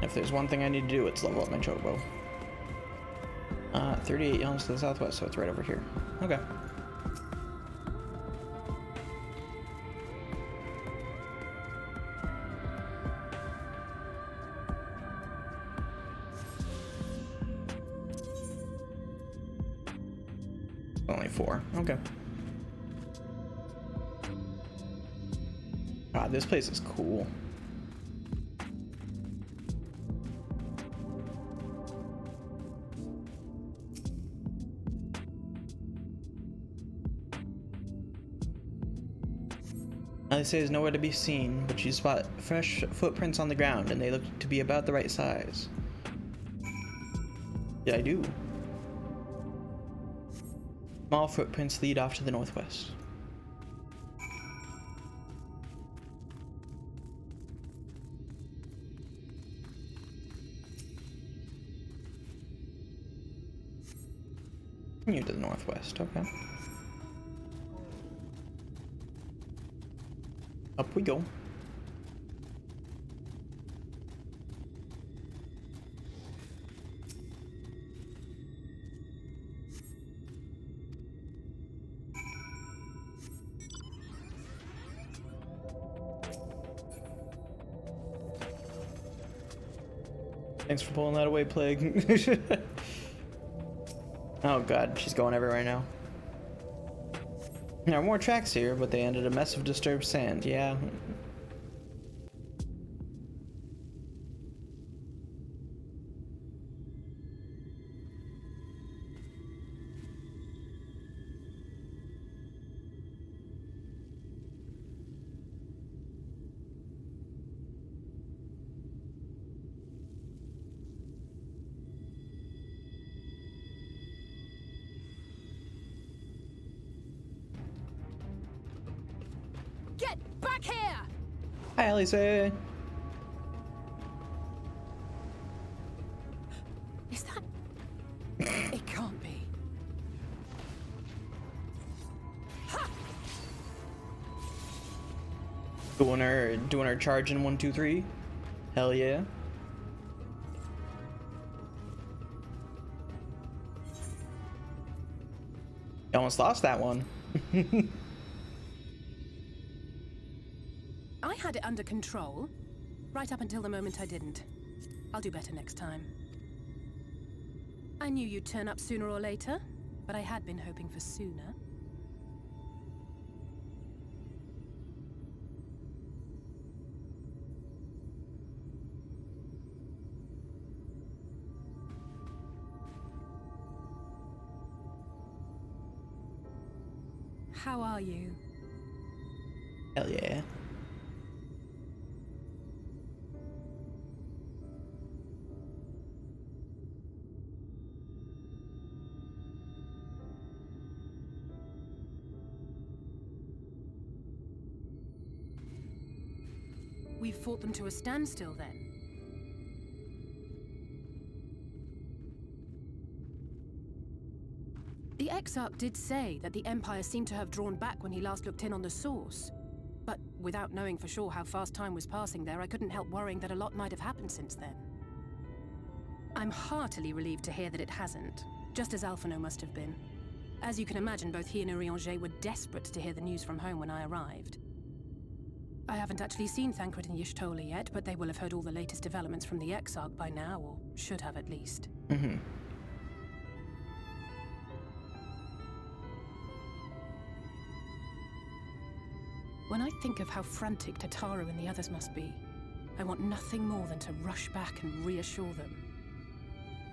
If there's one thing I need to do, it's level up my chocobo. 38 yelms to the southwest, so it's right over here. Okay. Only 4. Okay. God, this place is cool. Alice is nowhere to be seen, but you spot fresh footprints on the ground, and they look to be about the right size. Yeah, I do. Small footprints lead off to the northwest. Continue to the northwest, okay. Up we go. Thanks for pulling that away, Plague. Oh god, she's going everywhere now. There are more tracks here, but they ended a mess of disturbed sand. Yeah. Get back here! Hi, Alice. Is that... It can't be. Ha! Doing her charge in 1, 2, 3. Hell yeah. Almost lost that one. I had it under control, right up until the moment I didn't. I'll do better next time. I knew you'd turn up sooner or later, but I had been hoping for sooner. How are you? Hell yeah. We've fought them to a standstill then. The Exarch did say that the Empire seemed to have drawn back when he last looked in on the source. But without knowing for sure how fast time was passing there, I couldn't help worrying that a lot might have happened since then. I'm heartily relieved to hear that it hasn't, just as Alphino must have been. As you can imagine, both he and Urianger were desperate to hear the news from home when I arrived. I haven't actually seen Thancred and Y'shtola yet, but they will have heard all the latest developments from the Exarch by now, or should have at least. Mm-hmm. When I think of how frantic Tataru and the others must be, I want nothing more than to rush back and reassure them.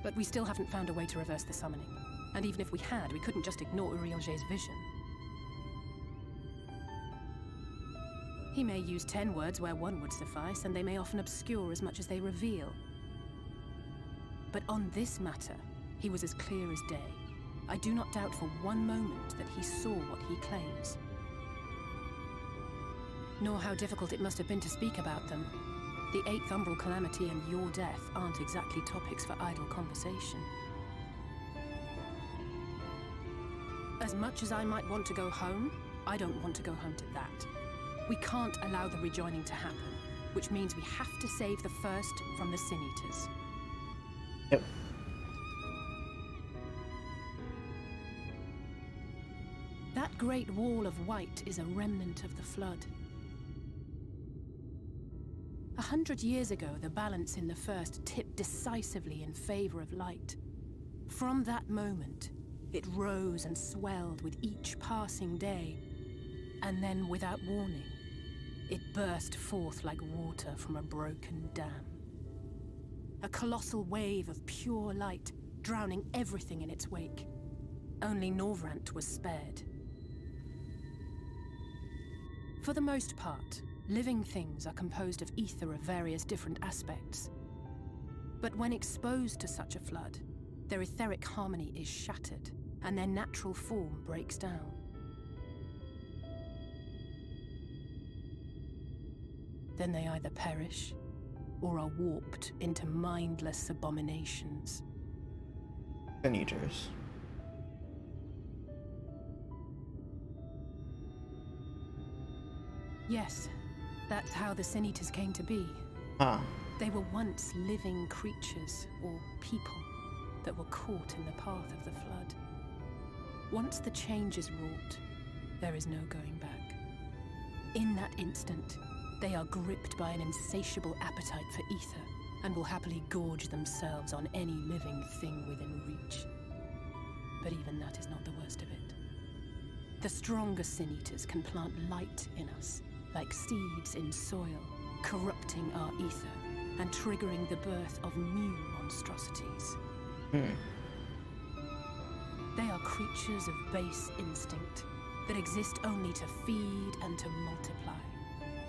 But we still haven't found a way to reverse the summoning. And even if we had, we couldn't just ignore Urianger's vision. He may use 10 words where 1 would suffice, and they may often obscure as much as they reveal. But on this matter, he was as clear as day. I do not doubt for one moment that he saw what he claims. Nor how difficult it must have been to speak about them. The 8th Umbral Calamity and your death aren't exactly topics for idle conversation. As much as I might want to go home, I don't want to go home to that. We can't allow the rejoining to happen, which means we have to save the first from the Sin Eaters. Yep. That great wall of white is a remnant of the Flood. 100 years ago, the balance in the first tipped decisively in favor of light. From that moment, it rose and swelled with each passing day, and then, without warning, it burst forth like water from a broken dam. A colossal wave of pure light, drowning everything in its wake. Only Norvrant was spared. For the most part, living things are composed of ether of various different aspects. But when exposed to such a flood, their etheric harmony is shattered, and their natural form breaks down. Then they either perish, or are warped into mindless abominations. Sin Eaters. Yes, that's how the Sin Eaters came to be. Huh. They were once living creatures, or people, that were caught in the path of the flood. Once the change is wrought, there is no going back. In that instant, they are gripped by an insatiable appetite for ether, and will happily gorge themselves on any living thing within reach. But even that is not the worst of it. The stronger Sin Eaters can plant light in us, like seeds in soil, corrupting our ether and triggering the birth of new monstrosities. They are creatures of base instinct that exist only to feed and to multiply.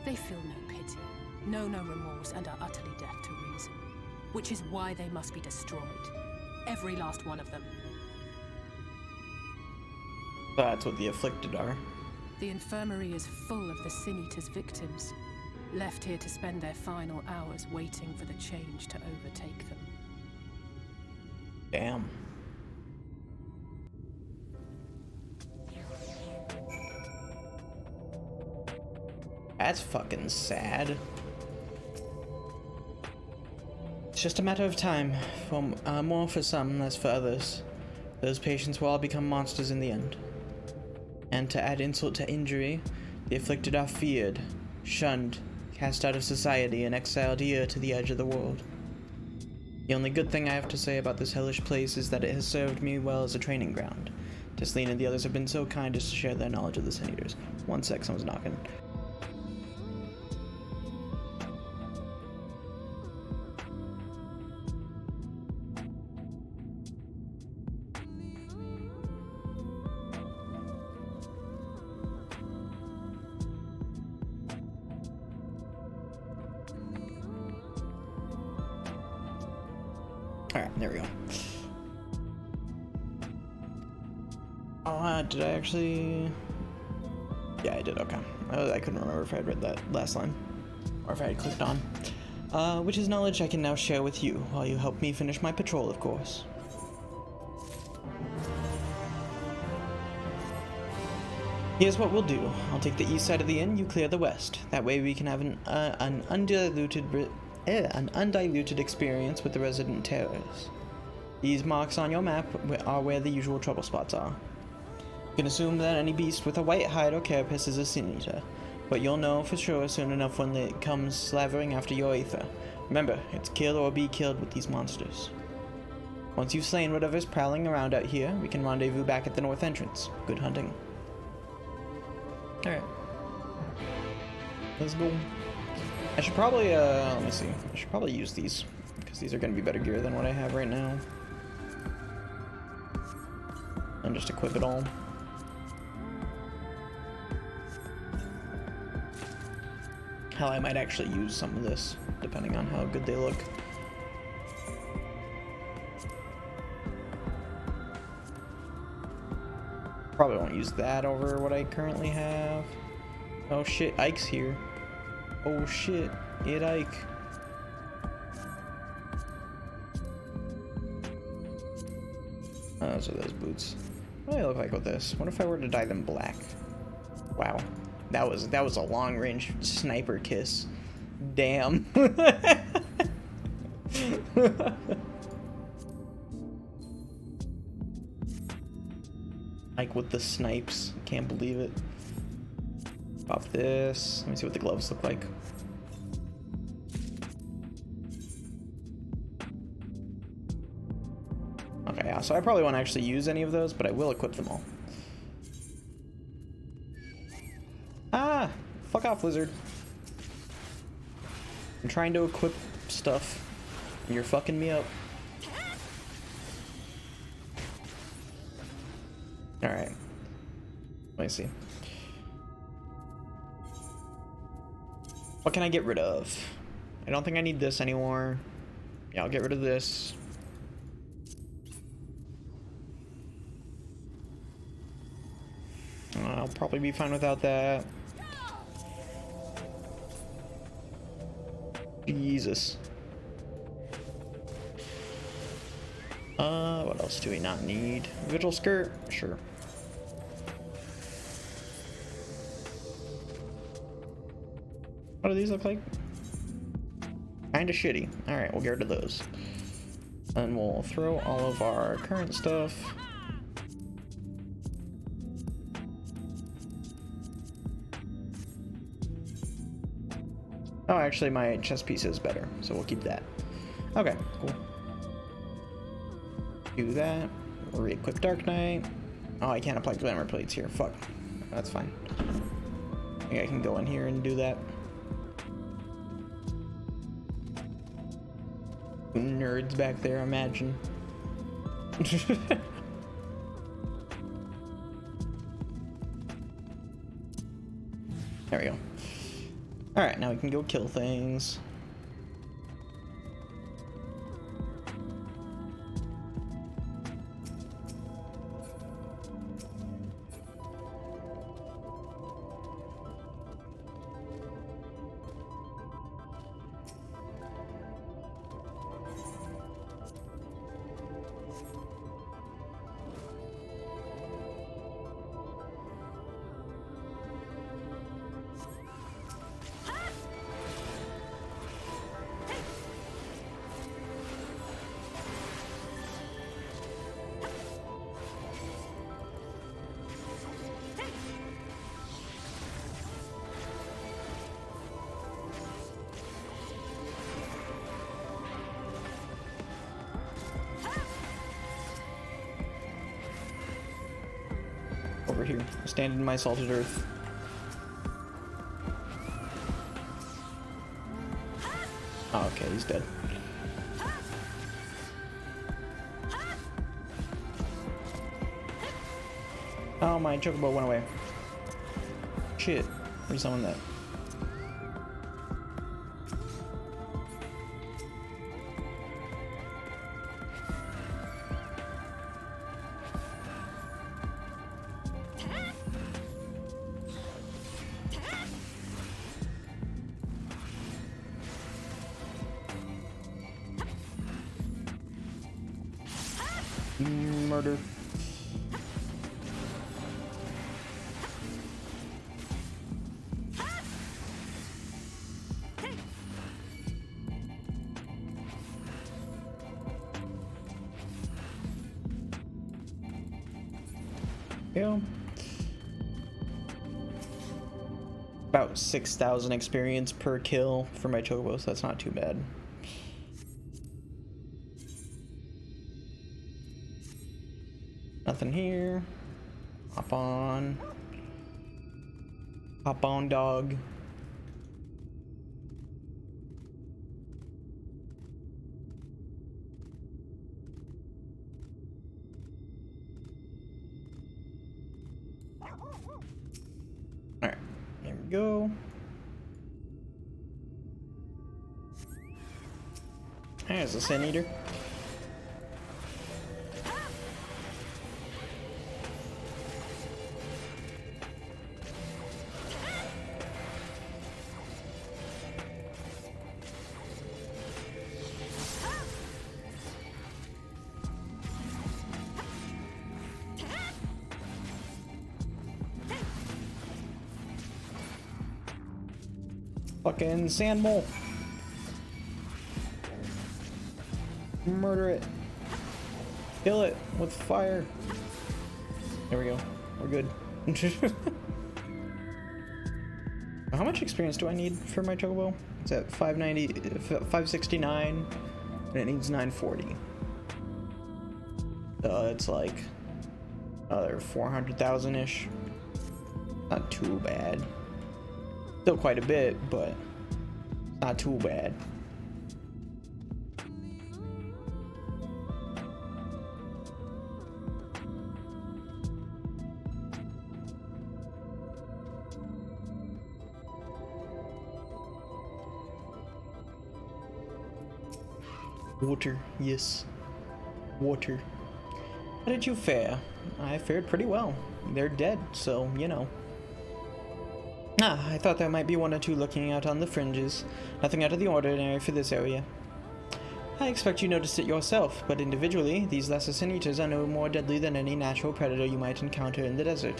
They feel no pity, know no remorse, and are utterly deaf to reason, which is why they must be destroyed. Every last one of them. That's what the Afflicted are. The infirmary is full of the Sin Eaters' victims, left here to spend their final hours waiting for the change to overtake them. Damn. That's fucking sad. It's just a matter of time. More for some, less for others. Those patients will all become monsters in the end. And to add insult to injury, the Afflicted are feared, shunned, cast out of society, and exiled here to the edge of the world. The only good thing I have to say about this hellish place is that it has served me well as a training ground. Tesleen and the others have been so kind as to share their knowledge of the Sin Eaters. One sec, someone's knocking. Alright, there we go. Did I actually... Yeah, I did, okay. I couldn't remember if I had read that last line. Or if I had clicked on. Which is knowledge I can now share with you, while you help me finish my patrol, of course. Here's what we'll do. I'll take the east side of the inn, you clear the west. That way we can have an undiluted experience with the resident terrors. These marks on your map are where the usual trouble spots are. You can assume that any beast with a white hide or carapace is a Sin Eater, but you'll know for sure soon enough when it comes slavering after your ether. Remember, it's kill or be killed with these monsters. Once you've slain whatever's prowling around out here, we can rendezvous back at the north entrance. Good hunting. Alright. Let's go. I should probably, let me see. I should probably use these, because these are going to be better gear than what I have right now. And just equip it all. Hell, I might actually use some of this, depending on how good they look. Probably won't use that over what I currently have. Oh shit, Ike's here. Oh shit, it Ike. Oh, those are those boots. What do they look like with this? What if I were to dye them black? Wow. That was a long range sniper kiss. Damn. Like with the snipes. Can't believe it. Pop this. Let me see what the gloves look like. Okay, yeah, so I probably won't actually use any of those, but I will equip them all. Ah! Fuck off, lizard. I'm trying to equip stuff, and you're fucking me up. Alright. Let me see. What can I get rid of? I don't think I need this anymore. Yeah, I'll get rid of this. I'll probably be fine without that. Jesus. What else do we not need? Vigil skirt? Sure. What do these look like? Kinda shitty. Alright, we'll get rid of those. And we'll throw all of our current stuff. Oh, actually my chest piece is better, so we'll keep that. Okay, cool. Do that. Re-equip Dark Knight. Oh, I can't apply glamour plates here. Fuck. That's fine. I think I can go in here and do that. Nerds back there, imagine. There we go. Alright, now we can go kill things. Over here, stand in my salted earth. Oh, okay, he's dead. Oh, my chocobo went away. Shit, resummon that. Murder. Yeah. About 6,000 experience per kill for my chocobo, so that's not too bad. Nothing here. Hop on. Hop on, dog. Alright, there we go. There's a Sin Eater. Fucking sand mole. Murder it. Kill it with fire. There we go. We're good. How much experience do I need for my chocobo? It's at 590, 569, and it needs 940. It's like another 400,000-ish. Not too bad. Still quite a bit, but not too bad. Water, yes. Water. How did you fare? I fared pretty well. They're dead, so, you know. I thought there might be one or two looking out on the fringes. Nothing out of the ordinary for this area. I expect you noticed it yourself, but individually, these lesser sin eaters are no more deadly than any natural predator you might encounter in the desert.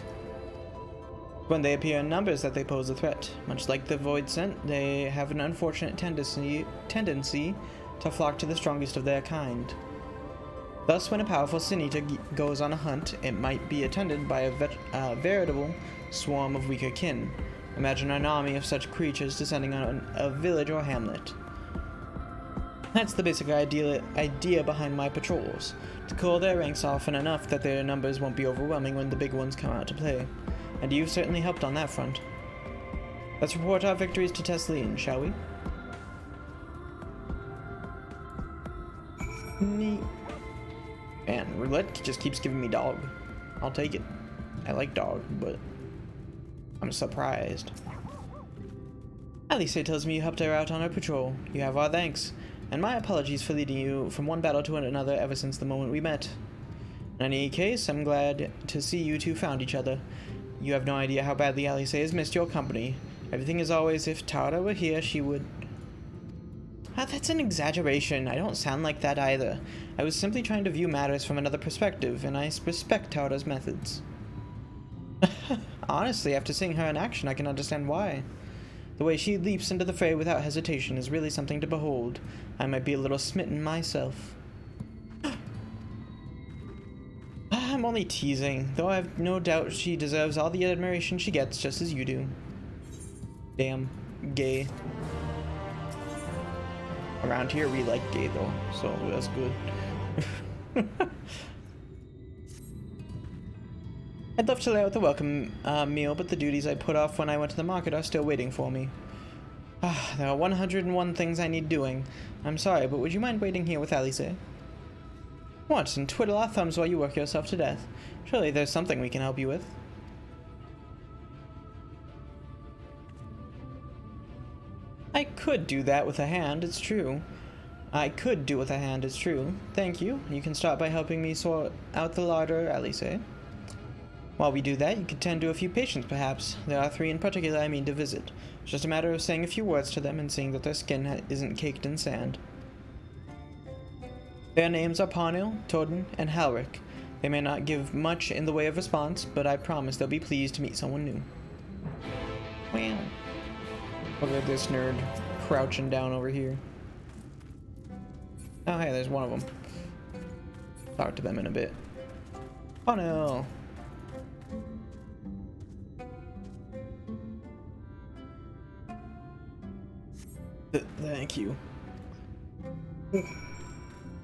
When they appear in numbers that they pose a threat. Much like the void scent, they have an unfortunate tendency to flock to the strongest of their kind. Thus, when a powerful sin eater goes on a hunt, it might be attended by a veritable swarm of weaker kin. Imagine an army of such creatures descending on a village or hamlet. That's the basic idea behind my patrols, to cool their ranks often enough that their numbers won't be overwhelming when the big ones come out to play. And you've certainly helped on that front. Let's report our victories to Tesleen, shall we? Neat. Man, roulette just keeps giving me dog. I'll take it. I like dog, but I'm surprised. Alice tells me you helped her out on her patrol. You have our thanks, and my apologies for leading you from one battle to another ever since the moment we met. In any case, I'm glad to see you two found each other. You have no idea how badly Alice has missed your company. Everything is always if Tara were here, she would... that's an exaggeration. I don't sound like that either. I was simply trying to view matters from another perspective, and I respect Tara's methods. Honestly, after seeing her in action, I can understand why. The way she leaps into the fray without hesitation is really something to behold. I might be a little smitten myself. I'm only teasing, though I have no doubt she deserves all the admiration she gets, just as you do. Damn. Gay. Around here we like gay though, so that's good. I'd love to lay out the welcome meal, but the duties I put off when I went to the market are still waiting for me. There are 101 things I need doing. I'm sorry, but would you mind waiting here with Alice? What, and twiddle our thumbs while you work yourself to death? Surely there's something we can help you with. I could do that with a hand, it's true. Thank you. You can start by helping me sort out the larder, Alice. While we do that, you could tend to a few patients, perhaps. There are 3 in particular I mean to visit. It's just a matter of saying a few words to them and seeing that their skin isn't caked in sand. Their names are Parnell, Toden, and Halric. They may not give much in the way of response, but I promise they'll be pleased to meet someone new. Wow. Look at this nerd crouching down over here. Oh, hey, there's one of them. Talk to them in a bit. Parnell! Thank you.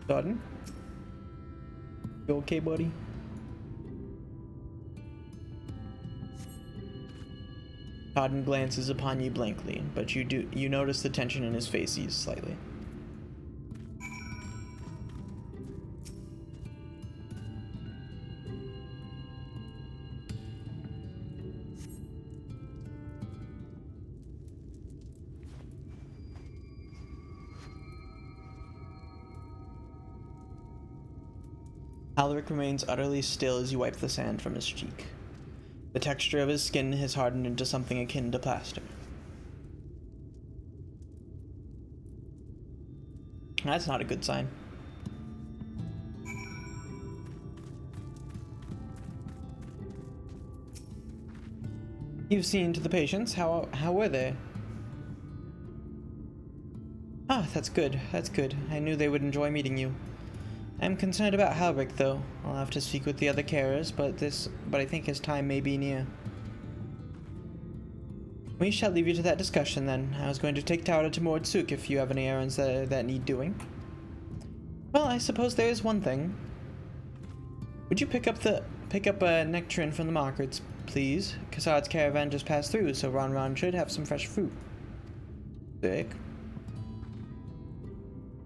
Toden? You okay, buddy? Toden glances upon you blankly, but you notice the tension in his face ease slightly. Alaric remains utterly still as you wipe the sand from his cheek. The texture of his skin has hardened into something akin to plaster. That's not a good sign. You've seen to the patients. How were they? Ah, that's good. That's good. I knew they would enjoy meeting you. I'm concerned about Halric, though. I'll have to speak with the other carers, but I think his time may be near. We shall leave you to that discussion, then. I was going to take Tara to Mordsuk if you have any errands that need doing. Well, I suppose there is one thing. Would you pick up a nectarine from the markets, please? Kassad's caravan just passed through, so Ron should have some fresh fruit. Sick.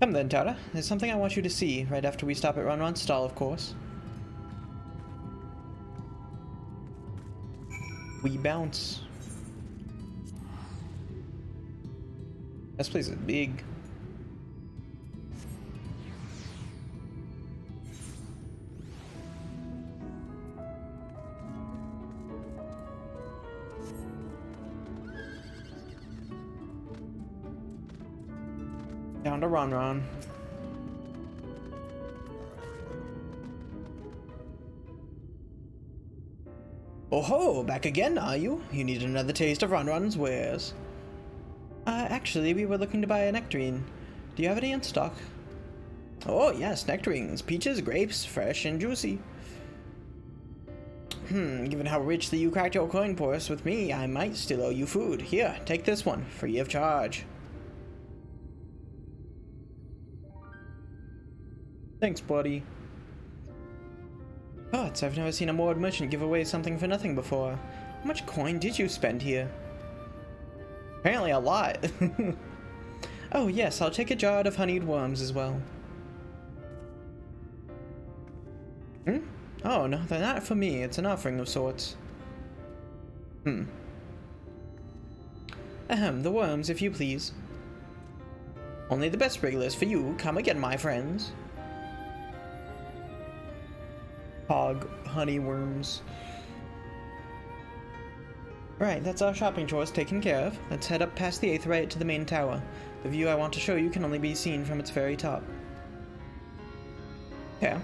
Come then, Tara. There's something I want you to see, right after we stop at Ronron's stall, of course. We bounce. This place is big. Down to Ron. Oh ho, back again, are you? You need another taste of Ron's wares. Actually, we were looking to buy a nectarine. Do you have any in stock? Oh yes, nectarines, peaches, grapes, fresh and juicy. Given how richly you cracked your coin purse with me, I might still owe you food. Here, take this one, free of charge. Thanks, buddy. But I've never seen a moored merchant give away something for nothing before. How much coin did you spend here? Apparently a lot. Oh yes, I'll take a jar of honeyed worms as well. Oh no, they're not for me. It's an offering of sorts. The worms, if you please. Only the best wrigglers for you. Come again, my friends. Hog honey worms. Right, that's our shopping chores taken care of. Let's head up past the Aetheryte to the main tower. The view I want to show you can only be seen from its very top. Yeah.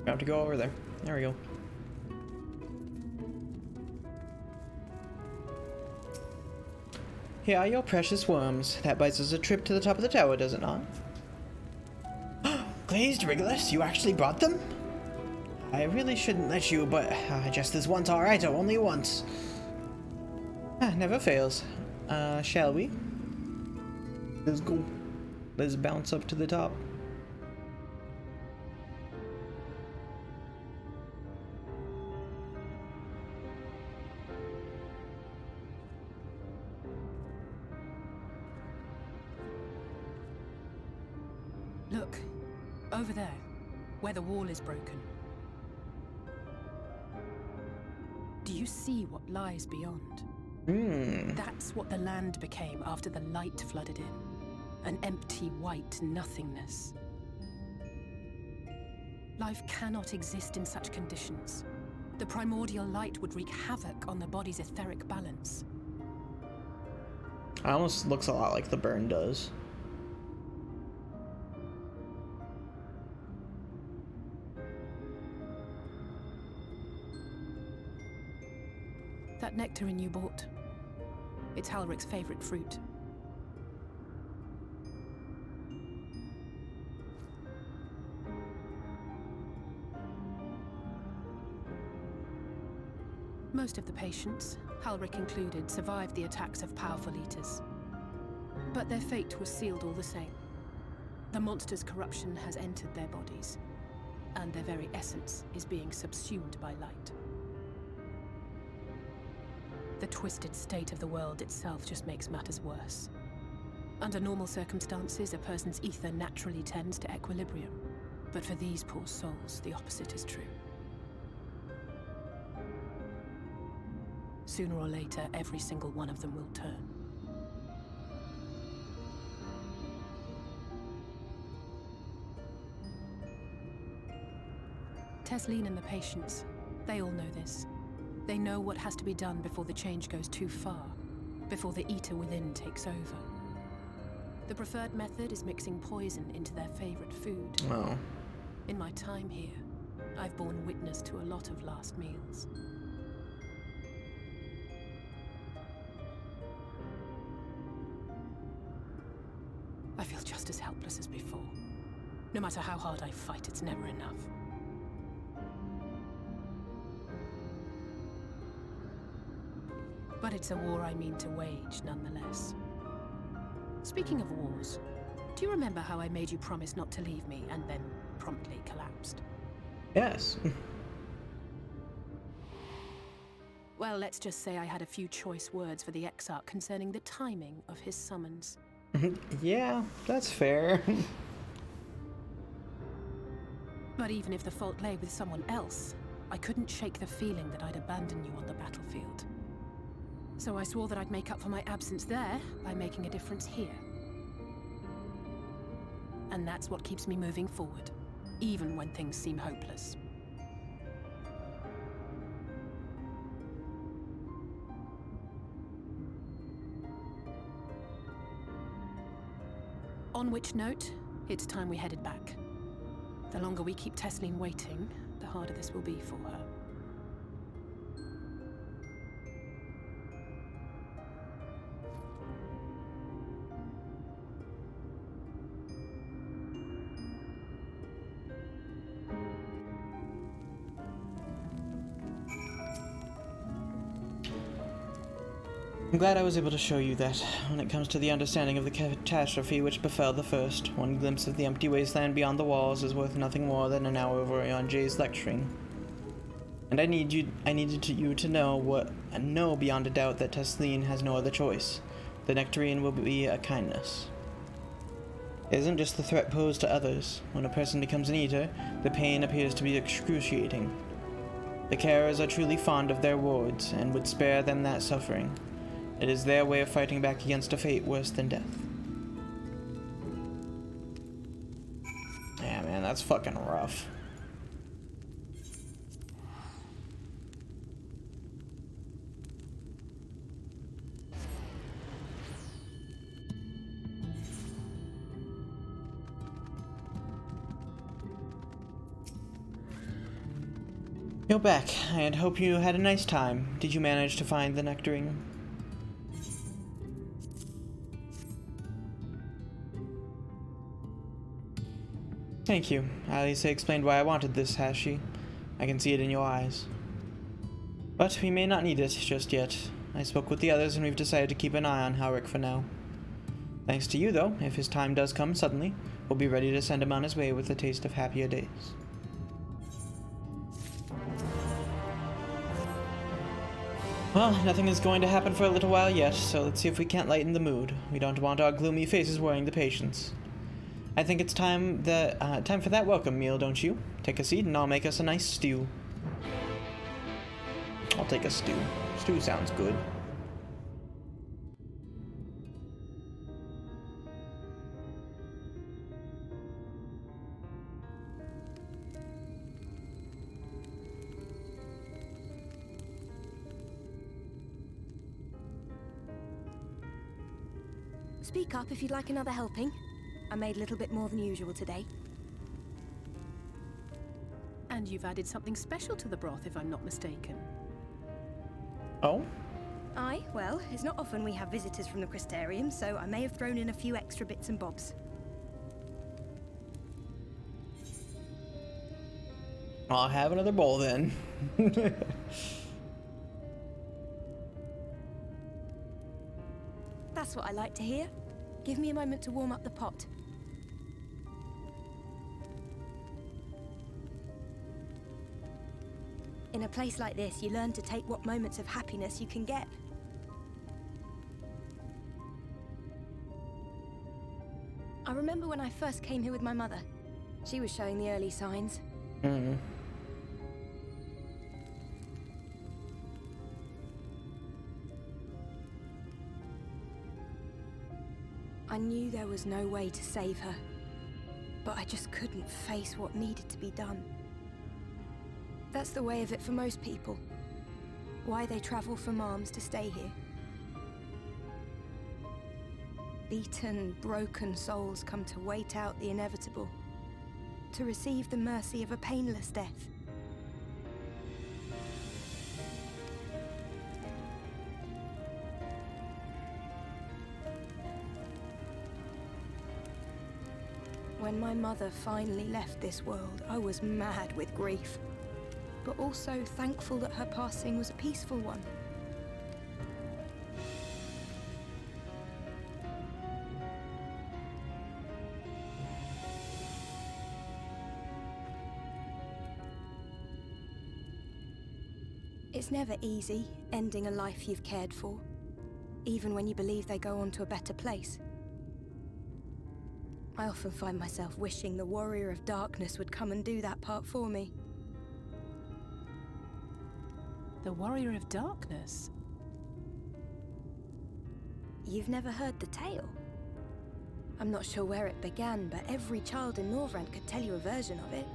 I have to go over there. There we go. Here are your precious worms. That buys us a trip to the top of the tower, does it not? Glazed wrigglers, you actually brought them? I really shouldn't let you, but just this once, alright, or only once. Never fails. Shall we? Let's go. Let's bounce up to the top. Look, over there, where the wall is broken. Do you see what lies beyond? That's what the land became after the light flooded in. An empty white nothingness. Life cannot exist in such conditions. The primordial light would wreak havoc on the body's etheric balance. It almost looks a lot like the burn does. That nectarine you bought. It's Halric's favorite fruit. Most of the patients, Halric included, survived the attacks of powerful eaters. But their fate was sealed all the same. The monster's corruption has entered their bodies, and their very essence is being subsumed by light. The twisted state of the world itself just makes matters worse. Under normal circumstances, a person's ether naturally tends to equilibrium. But for these poor souls, the opposite is true. Sooner or later, every single one of them will turn. Tesleen and the patients, they all know this. They know what has to be done before the change goes too far, before the eater within takes over. The preferred method is mixing poison into their favorite food. Oh. In my time here, I've borne witness to a lot of last meals. I feel just as helpless as before. No matter how hard I fight, it's never enough. But it's a war I mean to wage, nonetheless. Speaking of wars, do you remember how I made you promise not to leave me and then promptly collapsed? Yes. Well, let's just say I had a few choice words for the Exarch concerning the timing of his summons. Yeah, that's fair. But even if the fault lay with someone else, I couldn't shake the feeling that I'd abandon you on the battlefield. So I swore that I'd make up for my absence there by making a difference here. And that's what keeps me moving forward, even when things seem hopeless. On which note, it's time we headed back. The longer we keep Tesleen waiting, the harder this will be for her. I'm glad I was able to show you that, when it comes to the understanding of the catastrophe which befell the first, one glimpse of the empty wasteland beyond the walls is worth nothing more than an hour of Orion J's lecturing. And I needed you to know beyond a doubt that Tesleen has no other choice. The Nectarine will be a kindness. It isn't just the threat posed to others. When a person becomes an eater, the pain appears to be excruciating. The carers are truly fond of their wards, and would spare them that suffering. It is their way of fighting back against a fate worse than death. Yeah, man, that's fucking rough. You're back, and hope you had a nice time. Did you manage to find the Nectarine? Thank you. Alisa explained why I wanted this, has she? I can see it in your eyes. But we may not need it just yet. I spoke with the others and we've decided to keep an eye on Howrick for now. Thanks to you, though, if his time does come suddenly, we'll be ready to send him on his way with a taste of happier days. Well, nothing is going to happen for a little while yet, so let's see if we can't lighten the mood. We don't want our gloomy faces worrying the patients. I think it's time for that welcome meal, don't you? Take a seat and I'll make us a nice stew. I'll take a stew. Stew sounds good. Speak up if you'd like another helping. I made a little bit more than usual today. And you've added something special to the broth, if I'm not mistaken. Oh? Aye, well, it's not often we have visitors from the Crystarium, so I may have thrown in a few extra bits and bobs. I'll have another bowl then. That's what I like to hear. Give me a moment to warm up the pot. In a place like this, you learn to take what moments of happiness you can get. I remember when I first came here with my mother. She was showing the early signs. I knew there was no way to save her, but I just couldn't face what needed to be done. That's the way of it for most people. Why they travel from arms to stay here. Beaten, broken souls come to wait out the inevitable, to receive the mercy of a painless death. When my mother finally left this world, I was mad with grief, but also thankful that her passing was a peaceful one. It's never easy, ending a life you've cared for, even when you believe they go on to a better place. I often find myself wishing the Warrior of Darkness would come and do that part for me. The Warrior of Darkness? You've never heard the tale? I'm not sure where it began, but every child in Norvrent could tell you a version of it.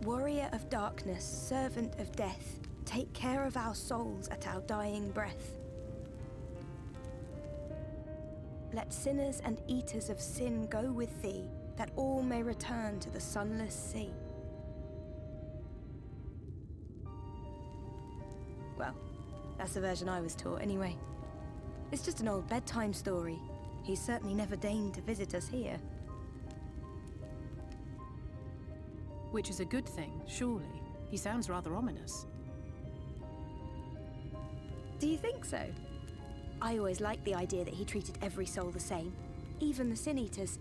Warrior of darkness, servant of death, take care of our souls at our dying breath. Let sinners and eaters of sin go with thee, that all may return to the sunless sea. Well, that's the version I was taught anyway. It's just an old bedtime story. He's certainly never deigned to visit us here. Which is a good thing, surely. He sounds rather ominous. Do you think so? I always liked the idea that he treated every soul the same, even the Sin Eaters.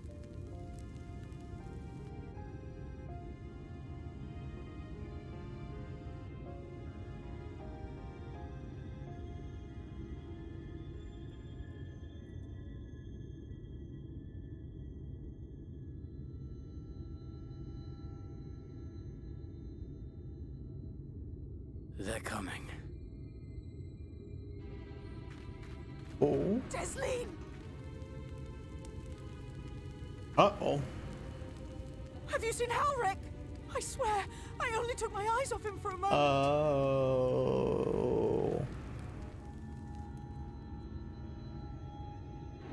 They're coming. Oh. Desleen! Uh-oh. Have you seen Halric? I swear, I only took my eyes off him for a moment. Oh.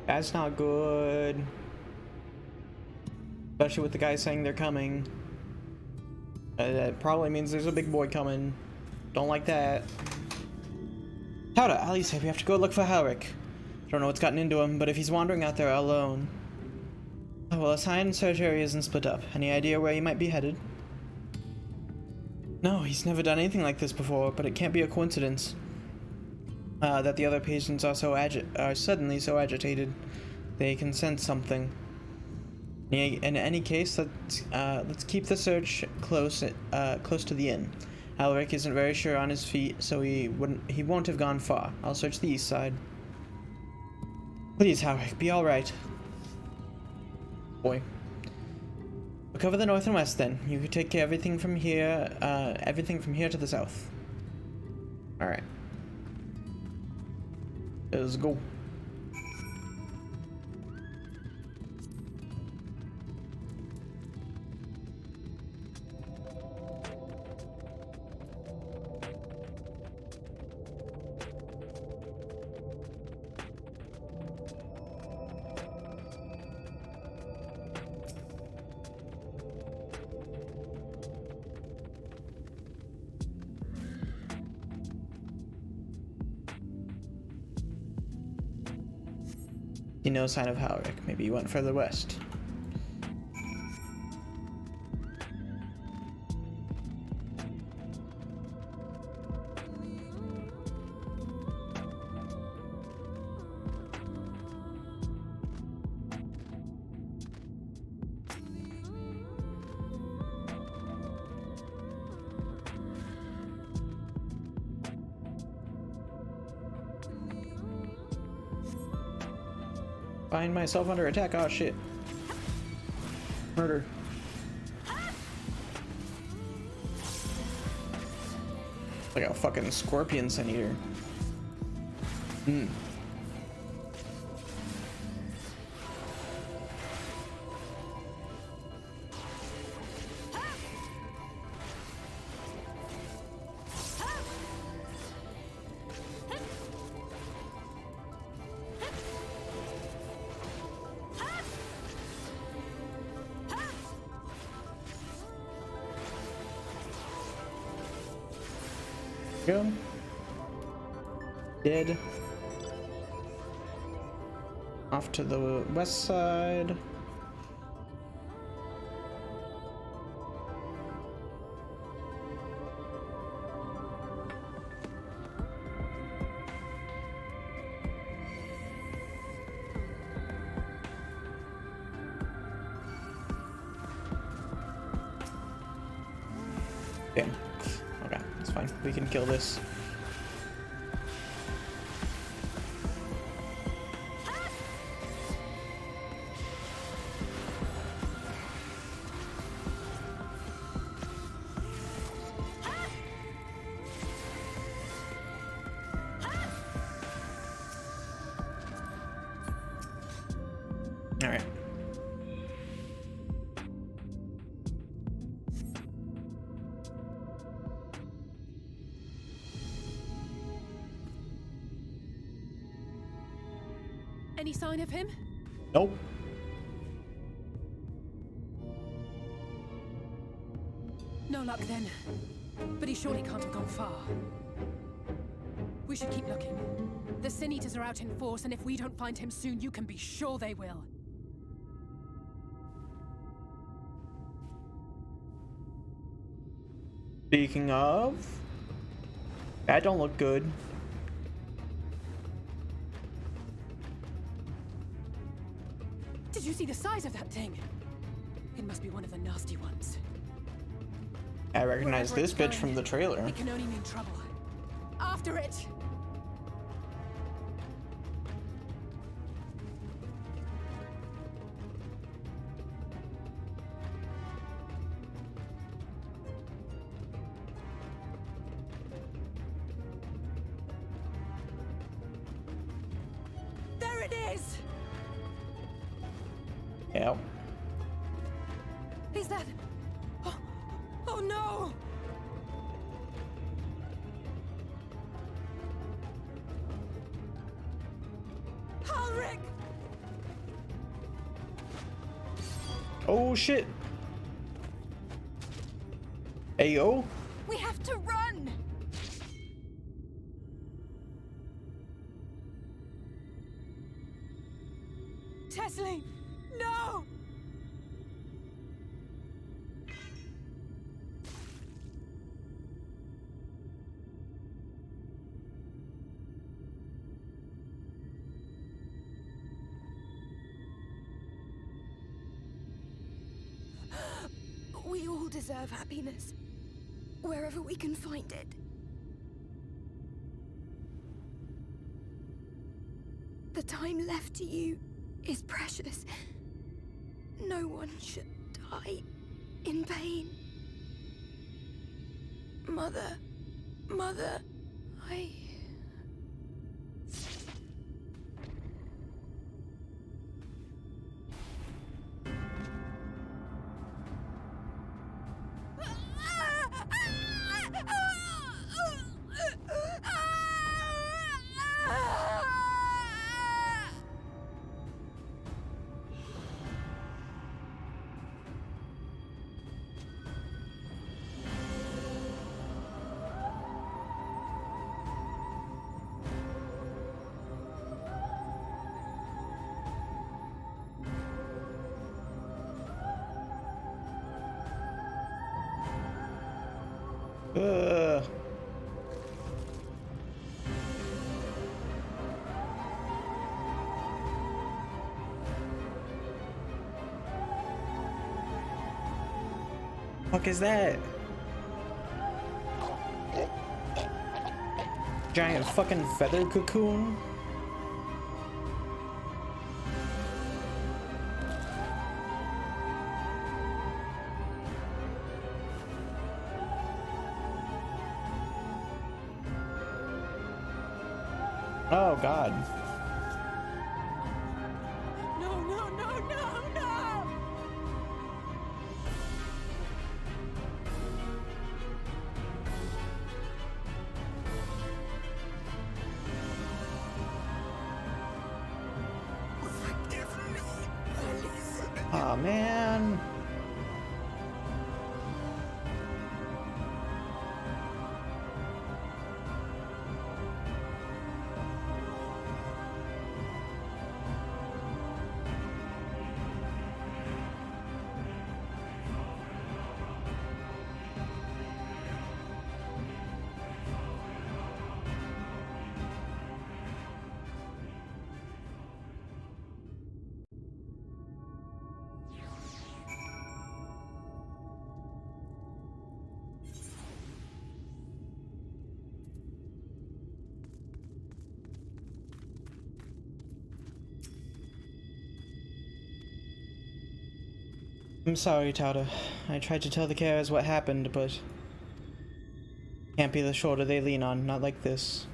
That's not good. Especially with the guy saying they're coming. That probably means there's a big boy coming. Don't like that. Tauda, Ali said we have to go look for Halric. Don't know what's gotten into him, but if he's wandering out there alone... Oh, well, assign and search areas and split up. Any idea where he might be headed? No, he's never done anything like this before, but it can't be a coincidence. That the other patients are suddenly so agitated. They can sense something. In any case, let's keep the search close to the inn. Halric isn't very sure on his feet, so he won't have gone far. I'll search the east side. Please, Halric, be all right. Boy. We'll cover the north and west then. You can take care of everything from here to the south. All right. Let's go. No sign of Halric. Maybe he went further west. Find myself under attack. Oh shit. Murder. Like a fucking scorpion sin eater. Go. Dead. Off to the west side. Okay. Okay, that's fine. We can kill this. All right. Any sign of him? Nope. No luck then. But he surely can't have gone far. We should keep looking. The Sin Eaters are out in force, and if we don't find him soon, you can be sure they will. Speaking of, that don't look good. Did you see the size of that thing? It must be one of the nasty ones. I recognize Wherever this it's bitch going, from the trailer. it can only mean trouble. After it! There it is! Yeah. Is that... Oh, oh no! Ulrich! Oh shit. Ayo. We have to run! Tessie! No! We all deserve happiness, wherever we can find it. The time left to you is precious. No one should die in pain. Mother, I... Uh. Fuck is that? Giant fucking feather cocoon? Oh god. No, no, no, no, no! Aw, man. I'm sorry, Tauta. I tried to tell the carers what happened, but... Can't be the shoulder they lean on, not like this.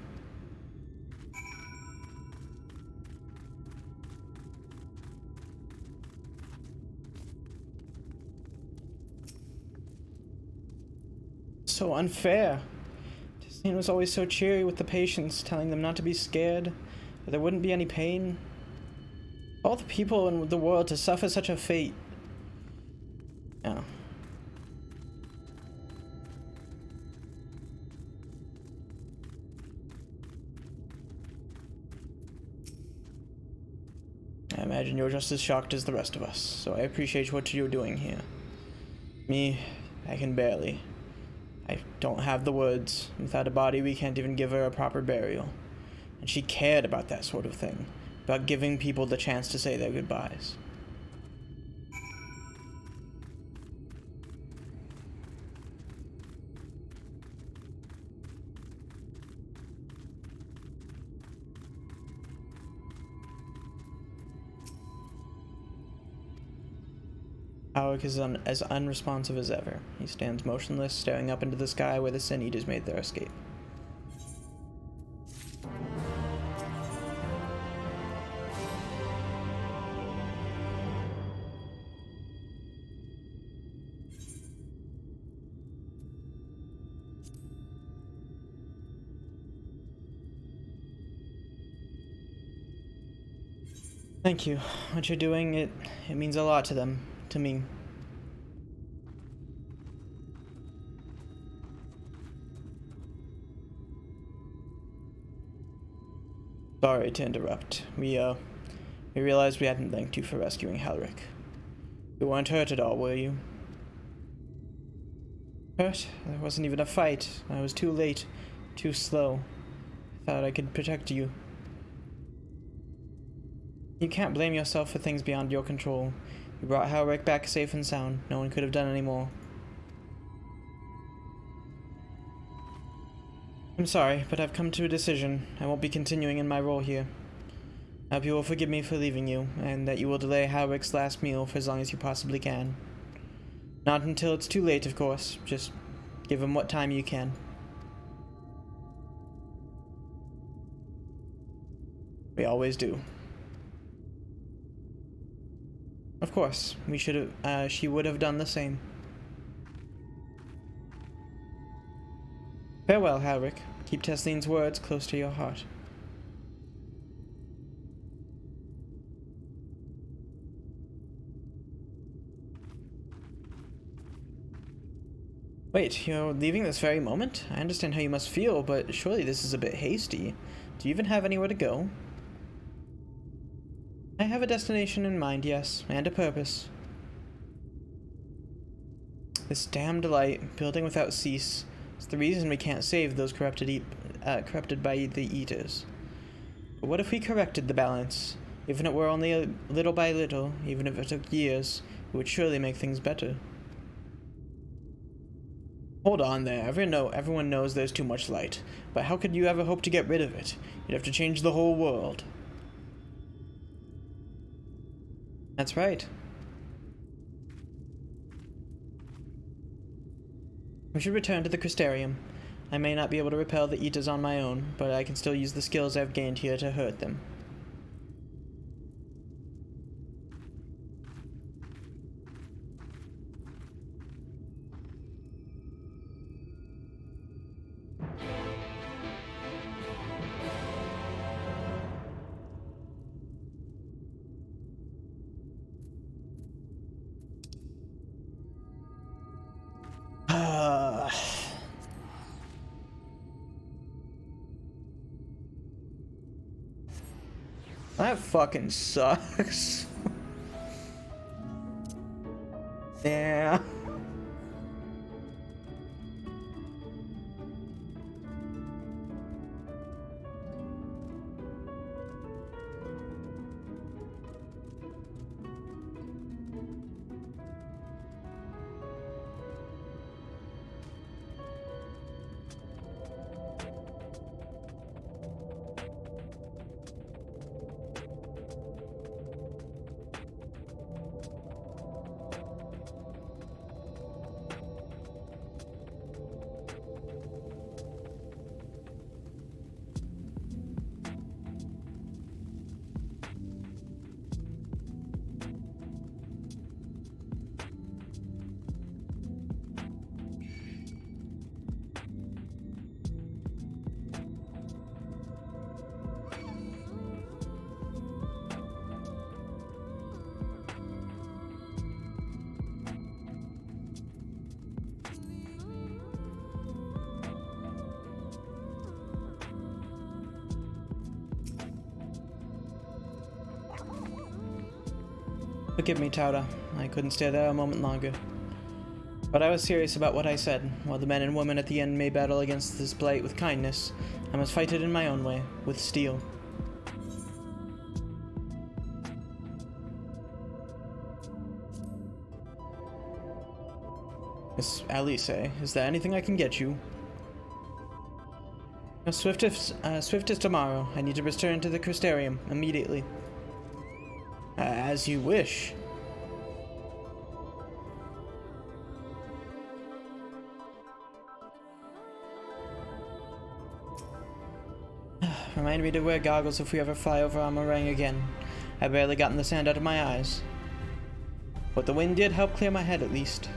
so unfair. Justine was always so cheery with the patients, telling them not to be scared, that there wouldn't be any pain. All the people in the world to suffer such a fate. Yeah. I imagine you're just as shocked as the rest of us, so I appreciate what you're doing here. Me, I can barely. I don't have the words. Without a body, we can't even give her a proper burial. And she cared about that sort of thing, about giving people the chance to say their goodbyes. Alec is as unresponsive as ever. He stands motionless, staring up into the sky where the Sin Eaters made their escape. Thank you. What you're doing, it means a lot to them. To me. Sorry to interrupt. We realized we hadn't thanked you for rescuing Halric. You weren't hurt at all, were you? Hurt? There wasn't even a fight. I was too late. Too slow. I thought I could protect you. You can't blame yourself for things beyond your control. You brought Halric back safe and sound. No one could have done any more. I'm sorry, but I've come to a decision. I won't be continuing in my role here. I hope you will forgive me for leaving you, and that you will delay Halric's last meal for as long as you possibly can. Not until it's too late, of course. Just give him what time you can. We always do. Of course, we should have, she would have done the same. Farewell, Halric. Keep Teslene's words close to your heart. Wait, you're leaving this very moment? I understand how you must feel, but surely this is a bit hasty. Do you even have anywhere to go? I have a destination in mind, yes, and a purpose. This damned light, building without cease, is the reason we can't save those corrupted by the Eaters. But what if we corrected the balance? Even if it were only a little by little, even if it took years, it would surely make things better. Hold on there, everyone knows there's too much light, but how could you ever hope to get rid of it? You'd have to change the whole world. That's right. We should return to the Crystarium. I may not be able to repel the Eaters on my own, but I can still use the skills I've gained here to hurt them. That fucking sucks. Yeah. Forgive me, Tauda. I couldn't stay there a moment longer. But I was serious about what I said. While the men and women at the end may battle against this blight with kindness, I must fight it in my own way, with steel. Miss Alice, is there anything I can get you? Swift as tomorrow. I need to return to the Crystarium immediately. As you wish. Remind me to wear goggles if we ever fly over Amarang again. I've barely gotten the sand out of my eyes. But the wind did help clear my head at least.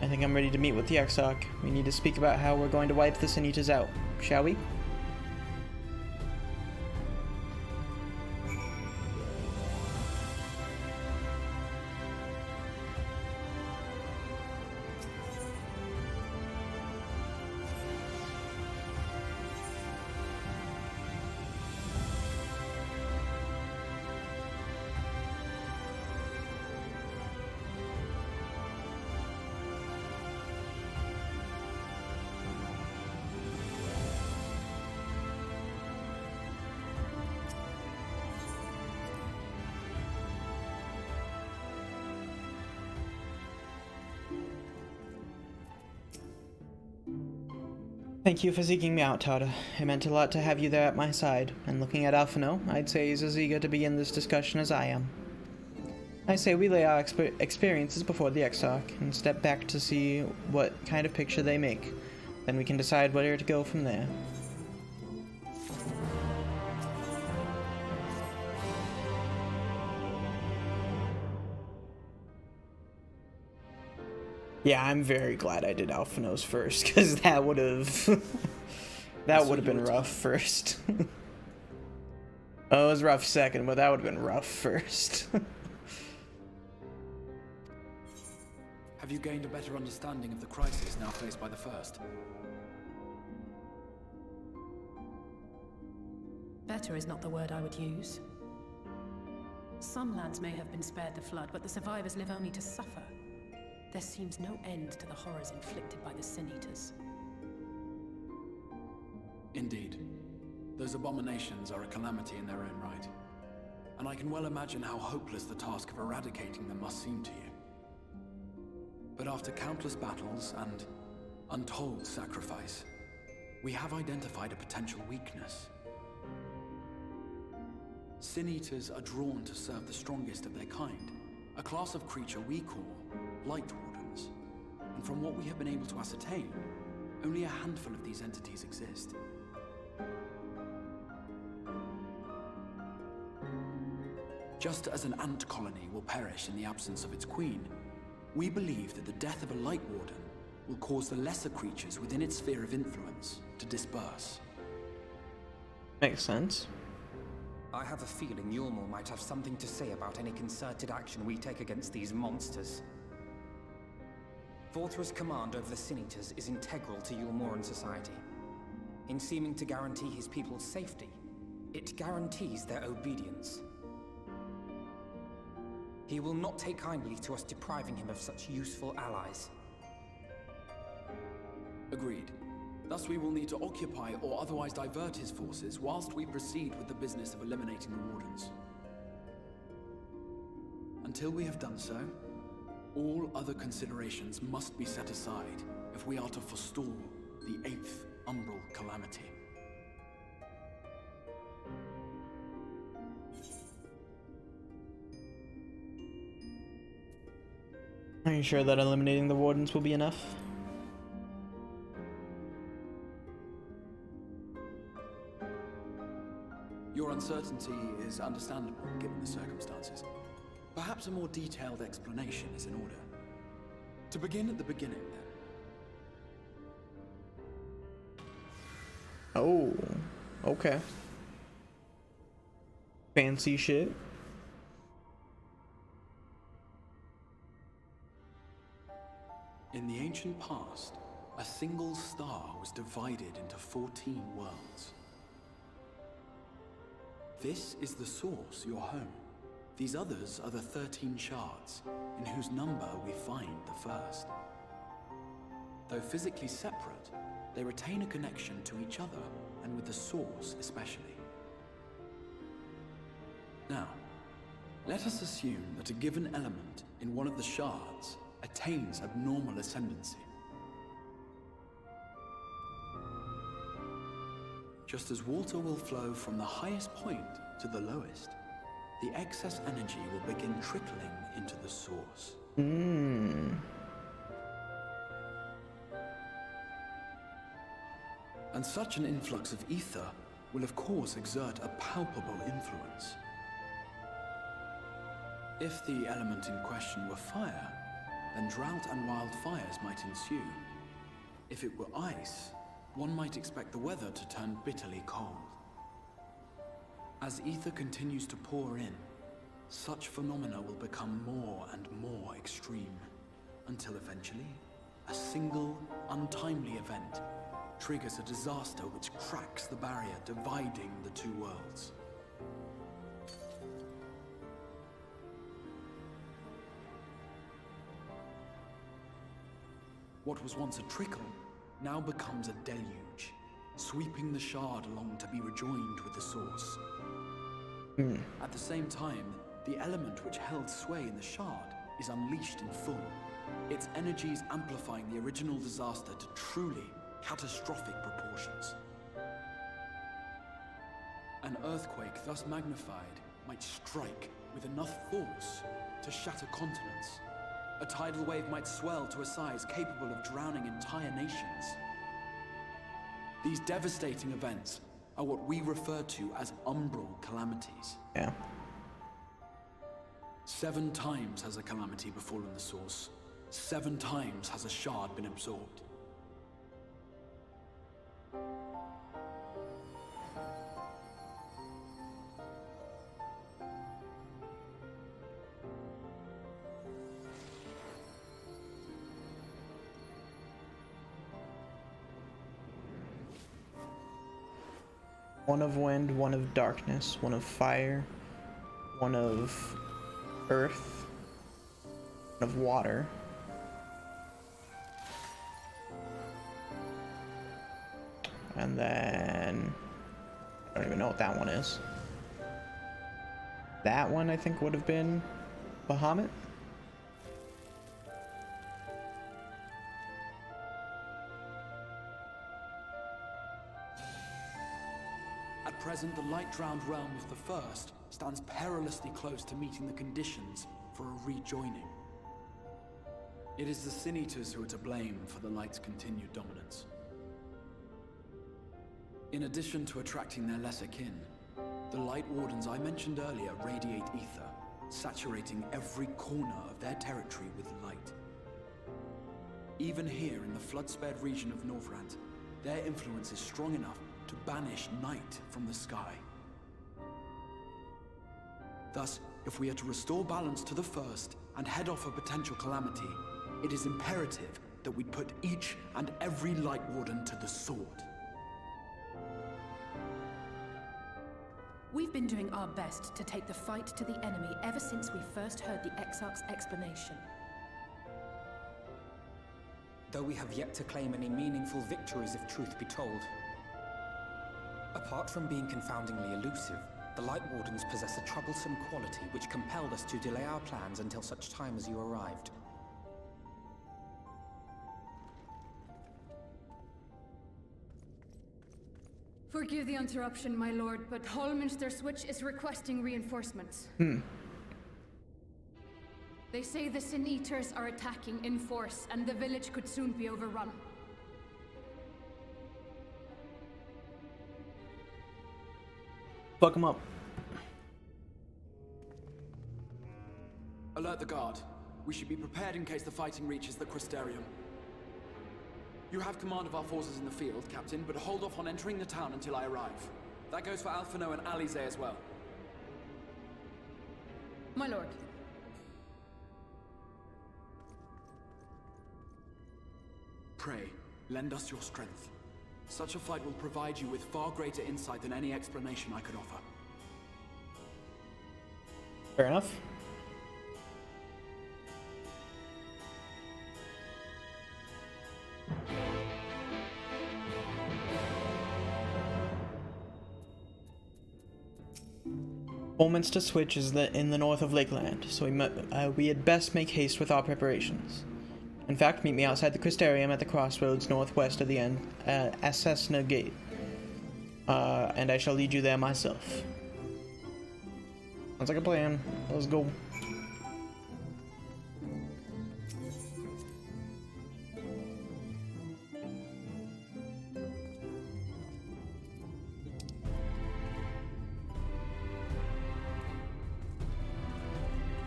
I think I'm ready to meet with the Exarch. We need to speak about how we're going to wipe the Sin Eaters out, shall we? Thank you for seeking me out, Tauda. It meant a lot to have you there at my side, and looking at Alphino, I'd say he's as eager to begin this discussion as I am. I say we lay our experiences before the Exarch, and step back to see what kind of picture they make. Then we can decide where to go from there. Yeah, I'm very glad I did Alphino's first, because that would have been rough first. Oh, it was rough second, but that would have been rough first. Have you gained a better understanding of the crisis now faced by the First? Better is not the word I would use. Some lands may have been spared the flood, but the survivors live only to suffer. There seems no end to the horrors inflicted by the Sin Eaters. Indeed. Those abominations are a calamity in their own right. And I can well imagine how hopeless the task of eradicating them must seem to you. But after countless battles and untold sacrifice, we have identified a potential weakness. Sin Eaters are drawn to serve the strongest of their kind, a class of creature we call Light Wardens. And from what we have been able to ascertain, only a handful of these entities exist. Just as an ant colony will perish in the absence of its queen, we believe that the death of a Light Warden will cause the lesser creatures within its sphere of influence to disperse. Makes sense. I have a feeling Yulmor might have something to say about any concerted action we take against these monsters. Vorthra's command over the Sin Eaters is integral to Yulmoran society. In seeming to guarantee his people's safety, it guarantees their obedience. He will not take kindly to us depriving him of such useful allies. Agreed. Thus we will need to occupy or otherwise divert his forces whilst we proceed with the business of eliminating the Wardens. Until we have done so, all other considerations must be set aside if we are to forestall the 8th Umbral Calamity. Are you sure that eliminating the Wardens will be enough? Your uncertainty is understandable, given the circumstances. Perhaps a more detailed explanation is in order. To begin at the beginning, then. Oh, okay. Fancy shit. In the ancient past, a single star was divided into 14 worlds. This is the source, your home, These others are the 13 shards, in whose number we find the first. Though physically separate, they retain a connection to each other, and with the source especially. Now, let us assume that a given element in one of the shards attains abnormal ascendancy. Just as water will flow from the highest point to the lowest, the excess energy will begin trickling into the source. And such an influx of ether will of course exert a palpable influence. If the element in question were fire, then drought and wildfires might ensue. If it were ice, one might expect the weather to turn bitterly cold. As ether continues to pour in, such phenomena will become more and more extreme, until eventually, a single, untimely event triggers a disaster which cracks the barrier dividing the two worlds. What was once a trickle now becomes a deluge, sweeping the shard along to be rejoined with the source. At the same time, the element which held sway in the shard is unleashed in full, its energies amplifying the original disaster to truly catastrophic proportions. An earthquake thus magnified might strike with enough force to shatter continents. A tidal wave might swell to a size capable of drowning entire nations. These devastating events are what we refer to as umbral calamities. Yeah. 7 times has a calamity befallen the source. 7 times has a shard been absorbed. One of wind, one of darkness, one of fire, one of earth, one of water. And then I don't even know what that one is. That one I think would have been Bahamut. At present, the light-drowned realm of the First stands perilously close to meeting the conditions for a rejoining. It is the Sin Eaters who are to blame for the Light's continued dominance. In addition to attracting their lesser kin, the Light Wardens I mentioned earlier radiate ether, saturating every corner of their territory with light. Even here in the flood-spared region of Northrant, their influence is strong enough to banish night from the sky. Thus, if we are to restore balance to the First and head off a potential calamity, it is imperative that we put each and every Light Warden to the sword. We've been doing our best to take the fight to the enemy ever since we first heard the Exarch's explanation. Though we have yet to claim any meaningful victories if truth be told. Apart from being confoundingly elusive, the Light Wardens possess a troublesome quality which compelled us to delay our plans until such time as you arrived. Forgive the interruption, my lord, but Hallminster Switch is requesting reinforcements. They say the Sin Eaters are attacking in force, and the village could soon be overrun. Fuck him up. Alert the guard. We should be prepared in case the fighting reaches the Crystarium. You have command of our forces in the field, Captain, but hold off on entering the town until I arrive. That goes for Alphino and Alize as well. My lord. Pray, lend us your strength. Such a fight will provide you with far greater insight than any explanation I could offer. Fair enough. Holminster Switch is in the north of Lakeland, so we had best make haste with our preparations. In fact, meet me outside the Crystarium at the crossroads northwest of the Assessna Gate, and I shall lead you there myself. Sounds like a plan. Let's go.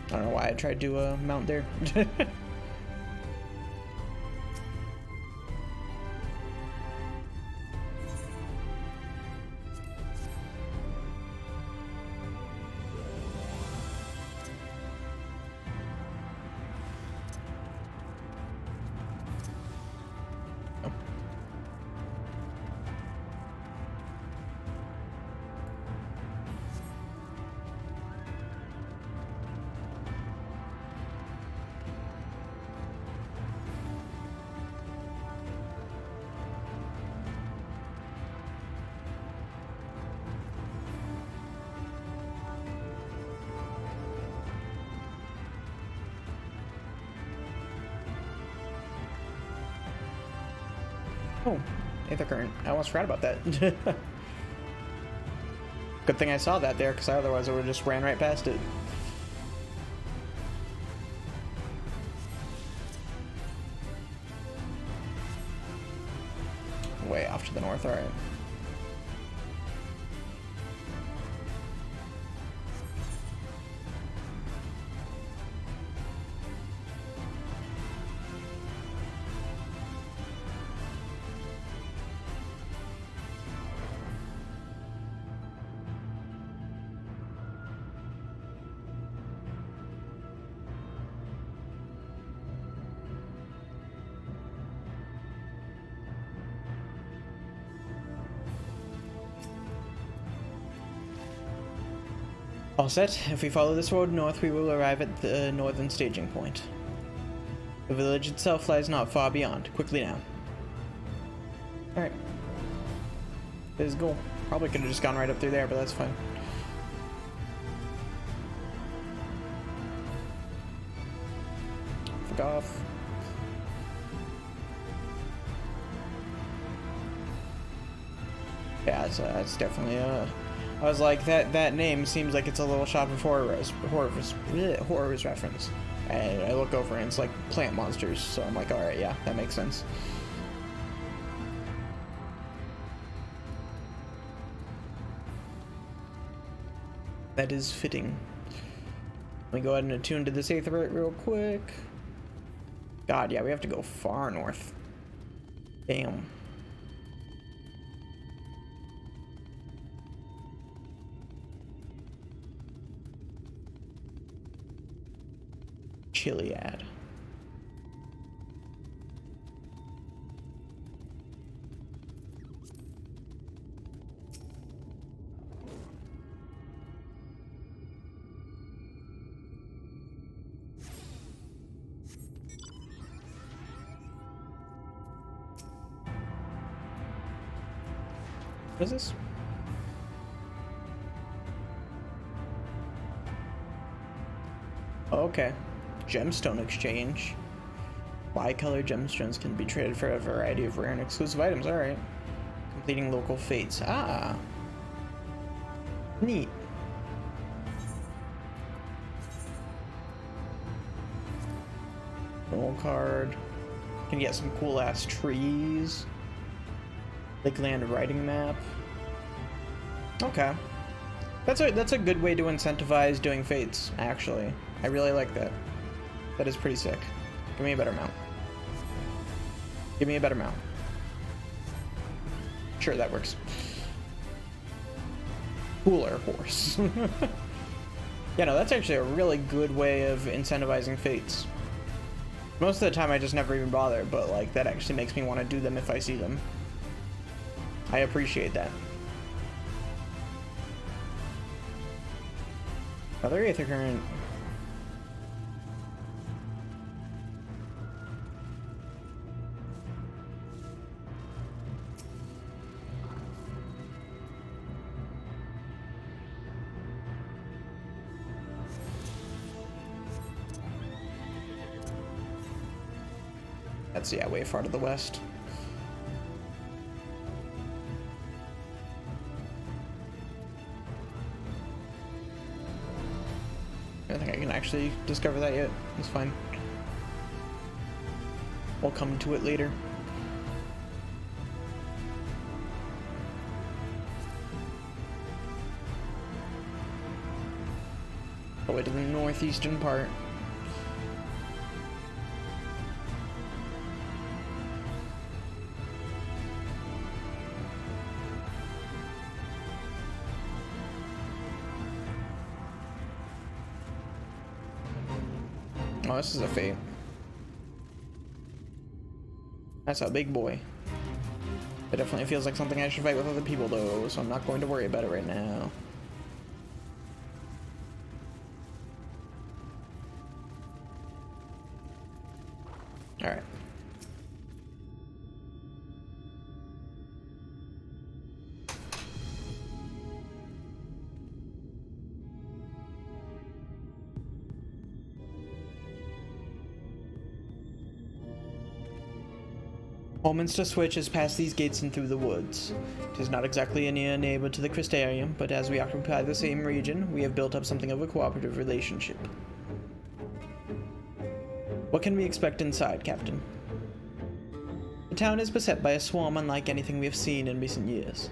I don't know why I tried to mount there. Oh, Aether Current. I almost forgot about that. Good thing I saw that there, because otherwise I would have just ran right past it. Way off to the north, alright. All set. If we follow this road north, we will arrive at the northern staging point. The village itself lies not far beyond. Quickly now. Alright. Let's go. Probably could have just gone right up through there, but that's fine. Fuck off. Yeah, it's definitely I was like, that name seems like it's a little Shop of Horrors reference. And I look over and it's like plant monsters, so I'm like, alright, yeah, that makes sense. That is fitting. Let me go ahead and attune to this Aetherite real quick. God, yeah, we have to go far north. Damn. Chiliad. What is this? Oh, okay. Gemstone exchange. Bicolor gemstones can be traded for a variety of rare and exclusive items. Alright. Completing local fates. Ah. Neat. Roll card. Can get some cool ass trees. Lakeland writing map. Okay. That's a good way to incentivize doing fates, actually. I really like that. That is pretty sick. Give me a better mount. Give me a better mount. Sure, that works. Cooler horse. Yeah, no, that's actually a really good way of incentivizing fates. Most of the time I just never even bother, but like that actually makes me want to do them if I see them. I appreciate that. Another Aether Current. That's, yeah, way far to the west. I don't think I can actually discover that yet. It's fine. We'll come to it later. All the way to the northeastern part. Oh, this is a fate. That's a big boy. It definitely feels like something I should fight with other people though, so I'm not going to worry about it right now. Alright. Holminster Switch is past these gates and through the woods. It is not exactly a near neighbor to the Crystarium, but as we occupy the same region, we have built up something of a cooperative relationship. What can we expect inside, Captain? The town is beset by a swarm unlike anything we have seen in recent years.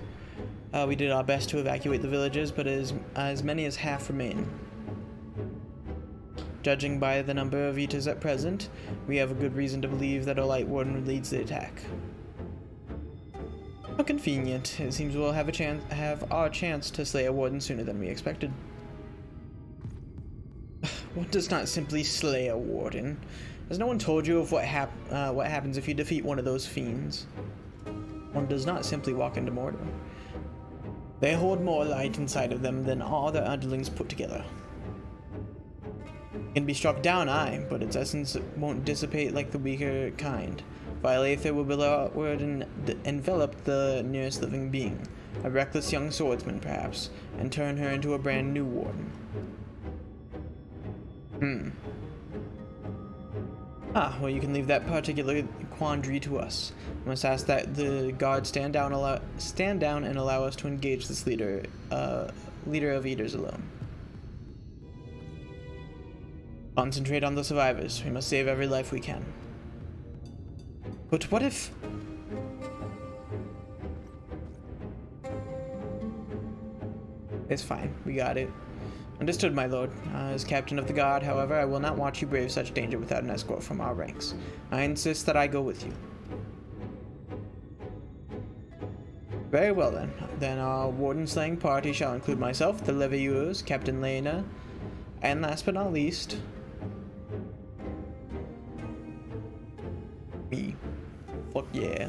We did our best to evacuate the villages, but as many as half remain. Judging by the number of eaters at present, we have a good reason to believe that a Light Warden leads the attack. How convenient. It seems we'll have our chance to slay a Warden sooner than we expected. One does not simply slay a Warden. Has no one told you of what happens if you defeat one of those fiends? One does not simply walk into Mordor. They hold more light inside of them than all their underlings put together. It can be struck down, aye, but its essence won't dissipate like the weaker kind. Vile Aether will blow outward and envelop the nearest living being, a reckless young swordsman perhaps, and turn her into a brand new Warden. Well, you can leave that particular quandary to us. I must ask that the guards stand down and allow us to engage this leader of Eaters alone. Concentrate on the survivors. We must save every life we can. But what if... It's fine. We got it. Understood, my lord. As captain of the guard, however, I will not watch you brave such danger without an escort from our ranks. I insist that I go with you. Very well, then. Then our warden-slaying party shall include myself, the Leveilleurs, Captain Lena, and last but not least... me. Fuck yeah.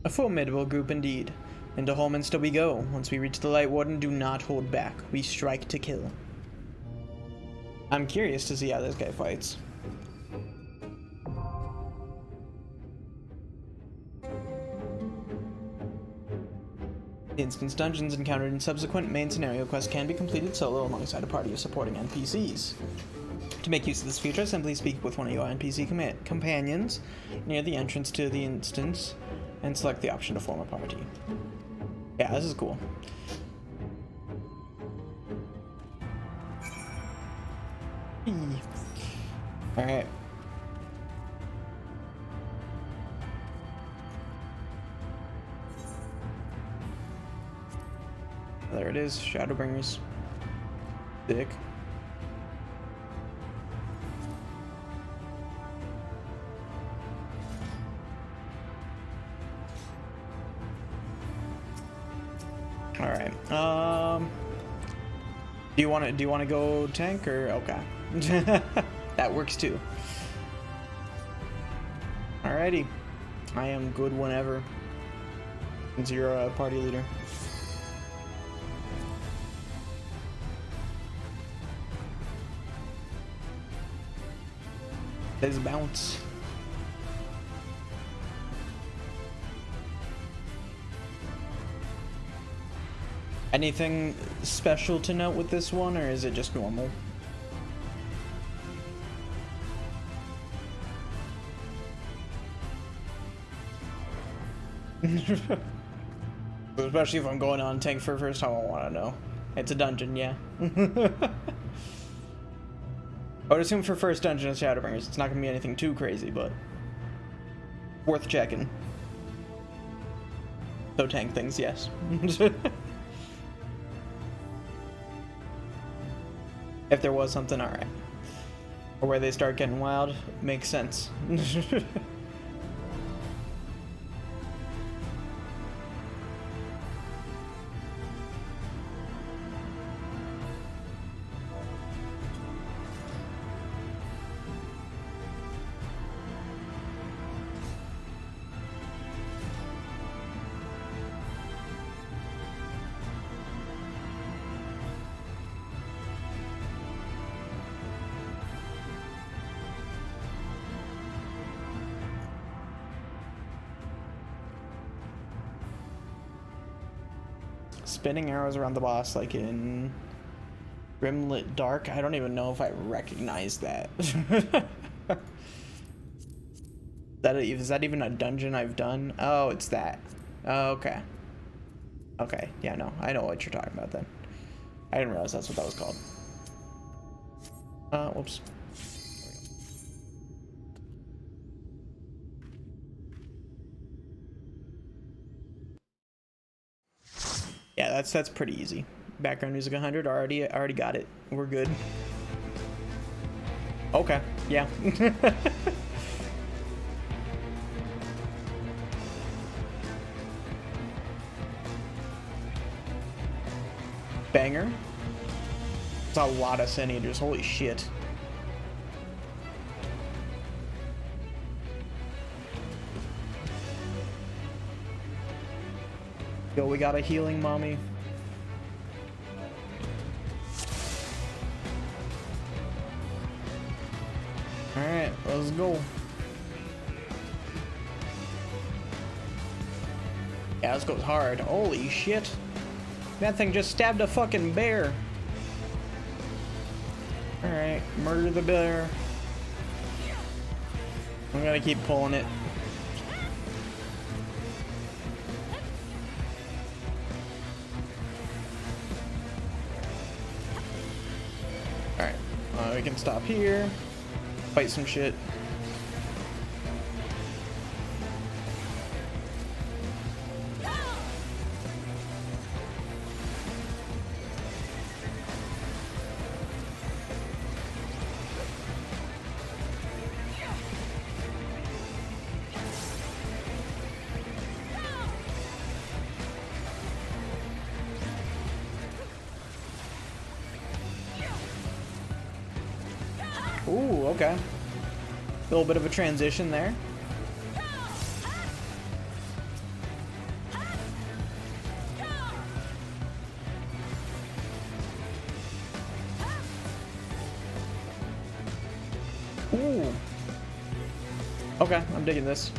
A formidable group indeed. Into Holminster we go. Once we reach the Light Warden, do not hold back. We strike to kill. I'm curious to see how this guy fights. The instance dungeons encountered in subsequent main scenario quests can be completed solo alongside a party of supporting NPCs. To make use of this feature, simply speak with one of your NPC companions near the entrance to the instance and select the option to form a party. Yeah, this is cool. Alright. There it is, Shadowbringers. Dick. All right. Do you want to go tank or okay? That works too. Alrighty. I am good whenever. Since you're a party leader. Let's bounce. Anything special to note with this one, or is it just normal? Especially if I'm going on tank for the first time, I want to know. It's a dungeon, yeah. I would assume for first dungeon of Shadowbringers, it's not going to be anything too crazy, but worth checking. So tank things, yes. If there was something, alright. Or where they start getting wild, makes sense. Spinning arrows around the boss like in Grimlit Dark. I don't even know if I recognize that. Is that even a dungeon I've done? Oh, it's that. Oh, okay. Okay, yeah, no, I know what you're talking about then. I didn't realize that's what that was called. Whoops. Yeah, that's pretty easy. Background music 100, already got it. We're good. Okay, yeah. Banger. It's a lot of Sin Eaters, holy shit. Yo, we got a healing mommy. Alright, let's go. Yeah, this goes hard. Holy shit. That thing just stabbed a fucking bear. Alright, murder the bear. I'm gonna keep pulling it. Alright, we can stop here. Fight some shit. Ooh, okay. A little bit of a transition there. Ooh. Okay, I'm digging this.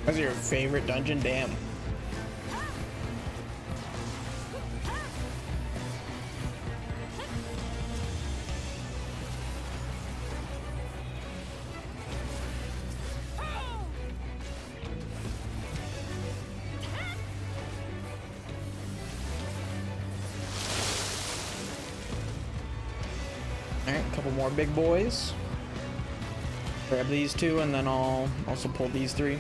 What's your favorite dungeon? Damn. Alright, a couple more big boys. Grab these two and then I'll also pull these three.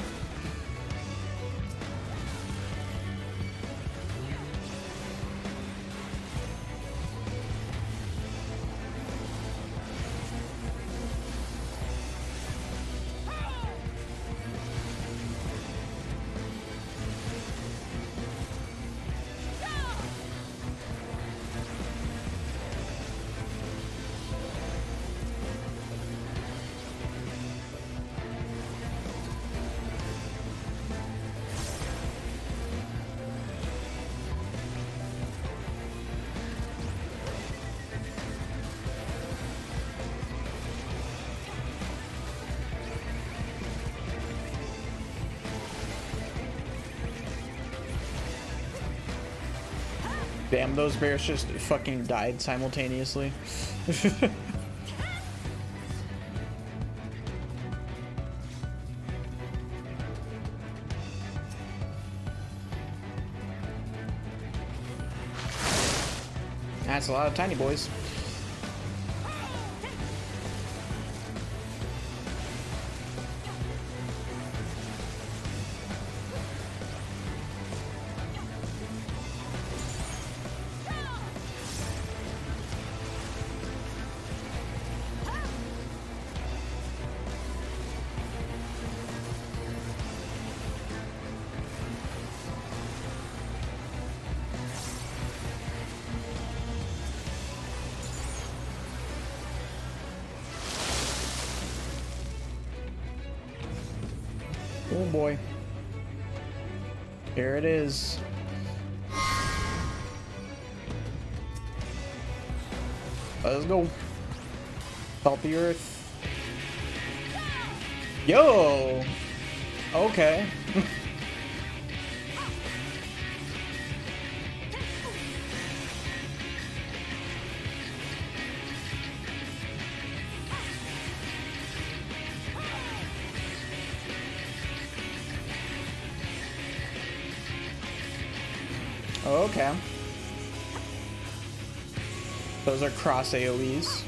Damn, those bears just fucking died simultaneously. That's a lot of tiny boys. Oh boy. Here it is. Let's go. Salt the earth. Yo! Okay. Okay. Those are cross AoEs.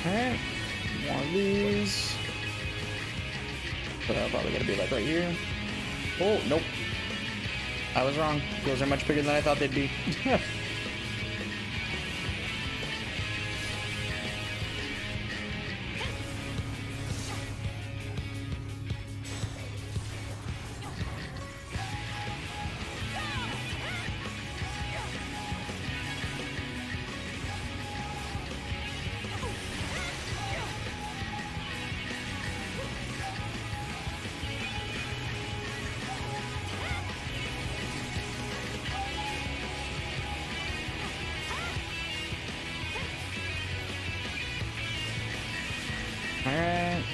Alright, one of these. But I'm probably gonna be like right here. Oh, nope. I was wrong. Those are much bigger than I thought they'd be. Alright.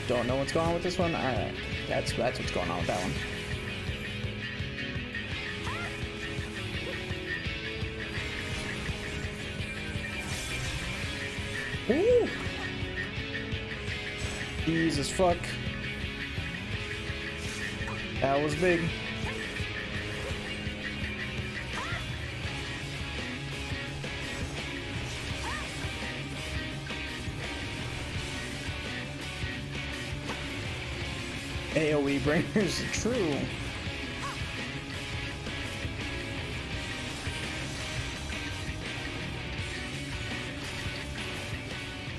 Don't know what's going on with this one. Alright. That's what's going on with that one. Ooh. Jesus fuck. That was big. AoE bringers, true.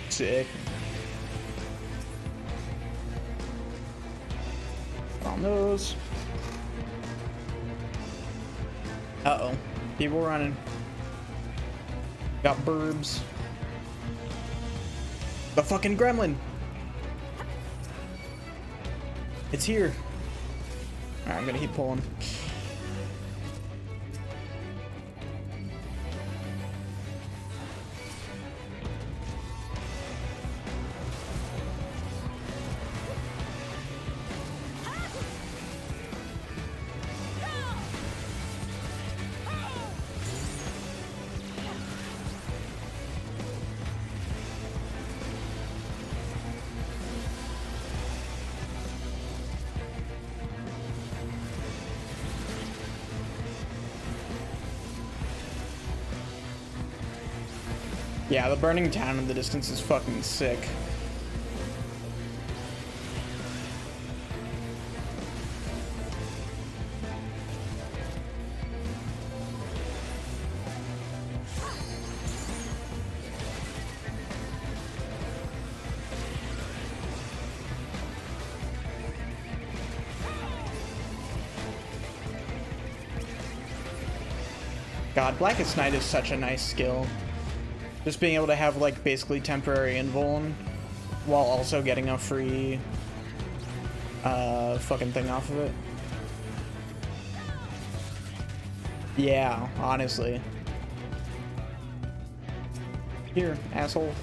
Sick. On those. Uh-oh. People running. Got burbs. The fucking gremlin! It's here. Alright, I'm gonna keep pulling. Yeah, the burning town in the distance is fucking sick. God, Blackest Night is such a nice skill. Just being able to have like basically temporary invuln while also getting a free fucking thing off of it. Yeah, honestly. Here, asshole.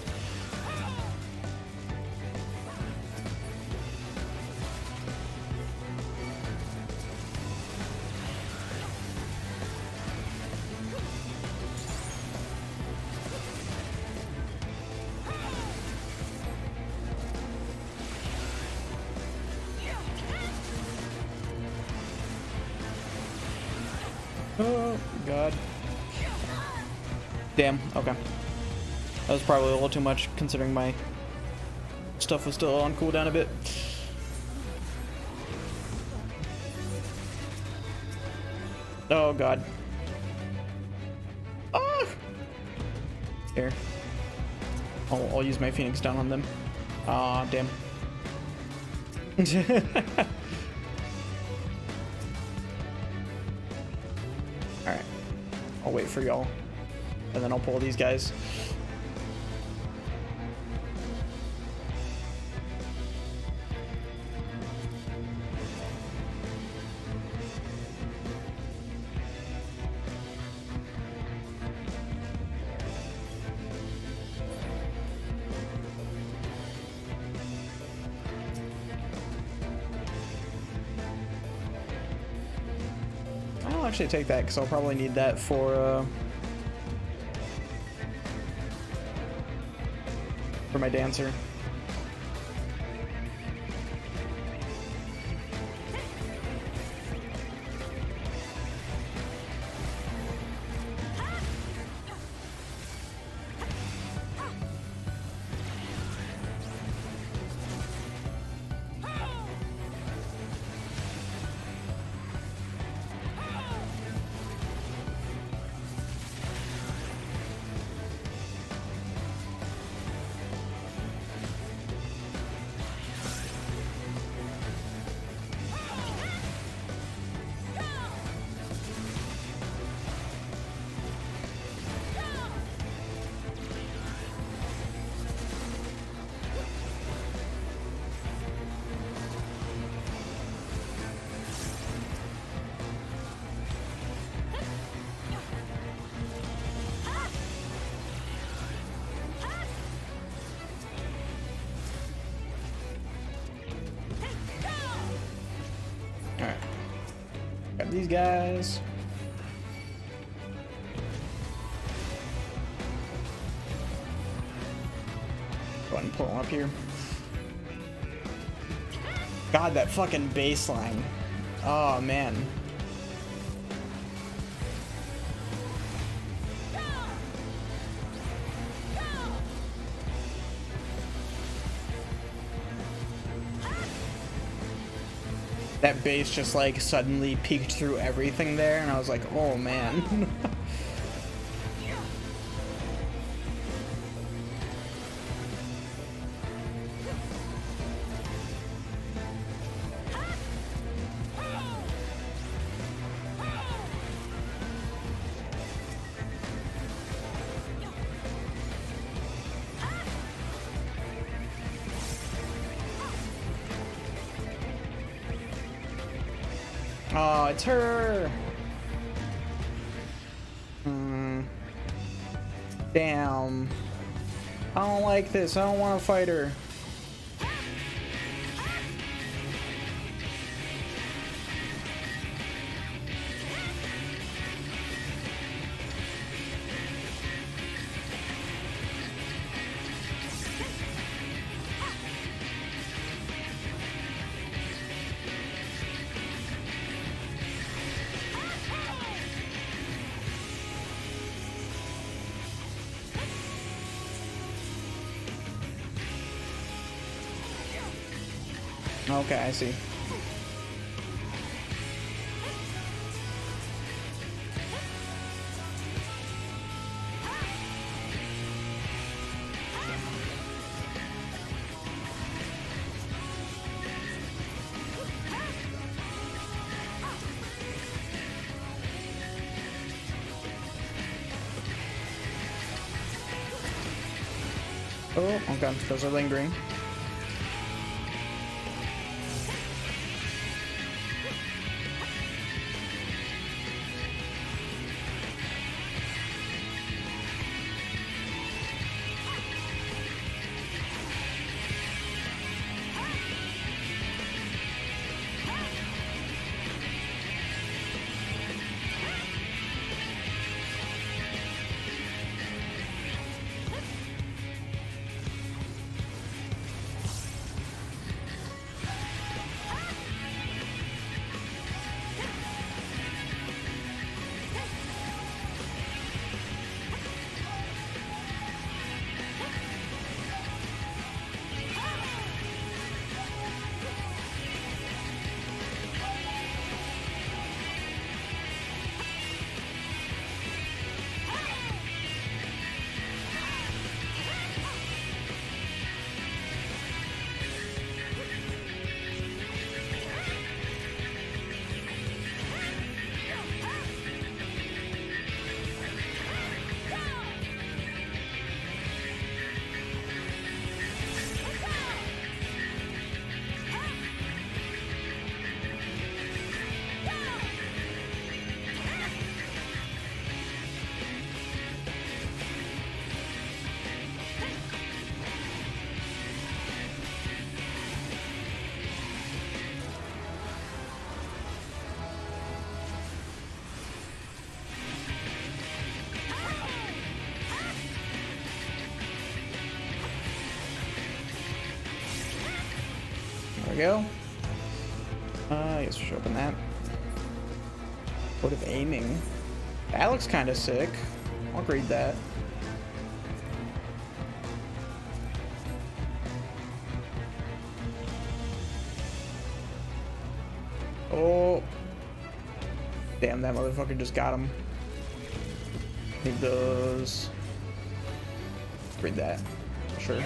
Oh, God. Damn, okay. That was probably a little too much considering my stuff was still on cooldown a bit. Oh, God. Ah! Here. I'll use my Phoenix down on them. Ah, damn. Alright. I'll wait for y'all. And then I'll pull these guys. I'll actually take that because I'll probably need that for my dancer. Alright. Got these guys. Go ahead and pull them up here. God, that fucking baseline. Oh, man. That base just like suddenly peeked through everything there, and I was like, oh man. Oh, it's her. Damn. I don't like this. I don't want to fight her. Okay, I see. Oh, okay, those are lingering. There we go. I guess we should open that. Code of aiming. That looks kind of sick. I'll read that. Oh. Damn, that motherfucker just got him. Need those. Read that. Sure.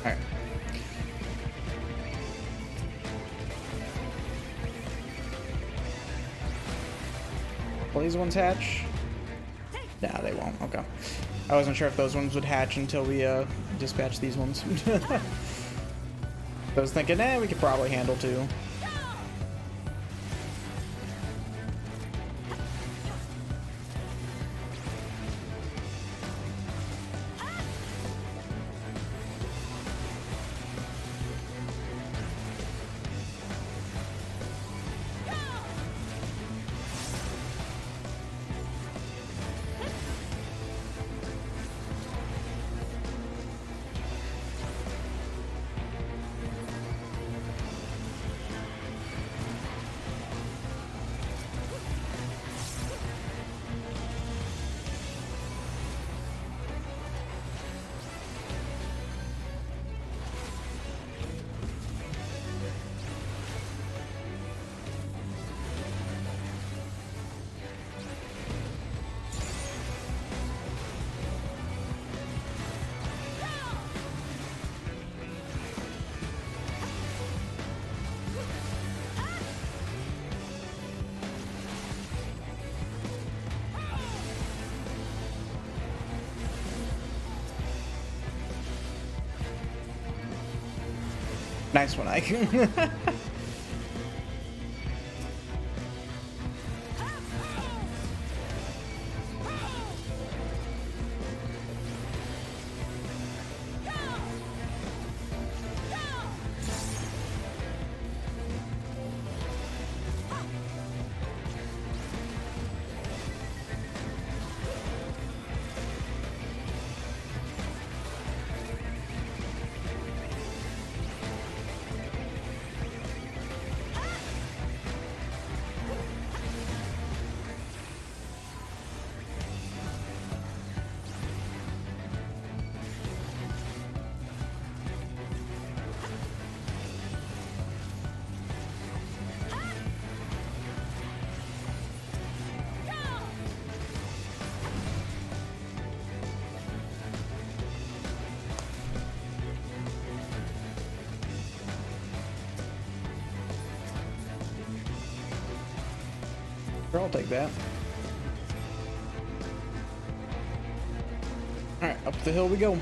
Alright. Will these ones hatch? Nah, they won't. Okay. I wasn't sure if those ones would hatch until we dispatch these ones. I was thinking, we could probably handle two. Nice one, Ike. Sure, I'll take that. Alright, up the hill we go.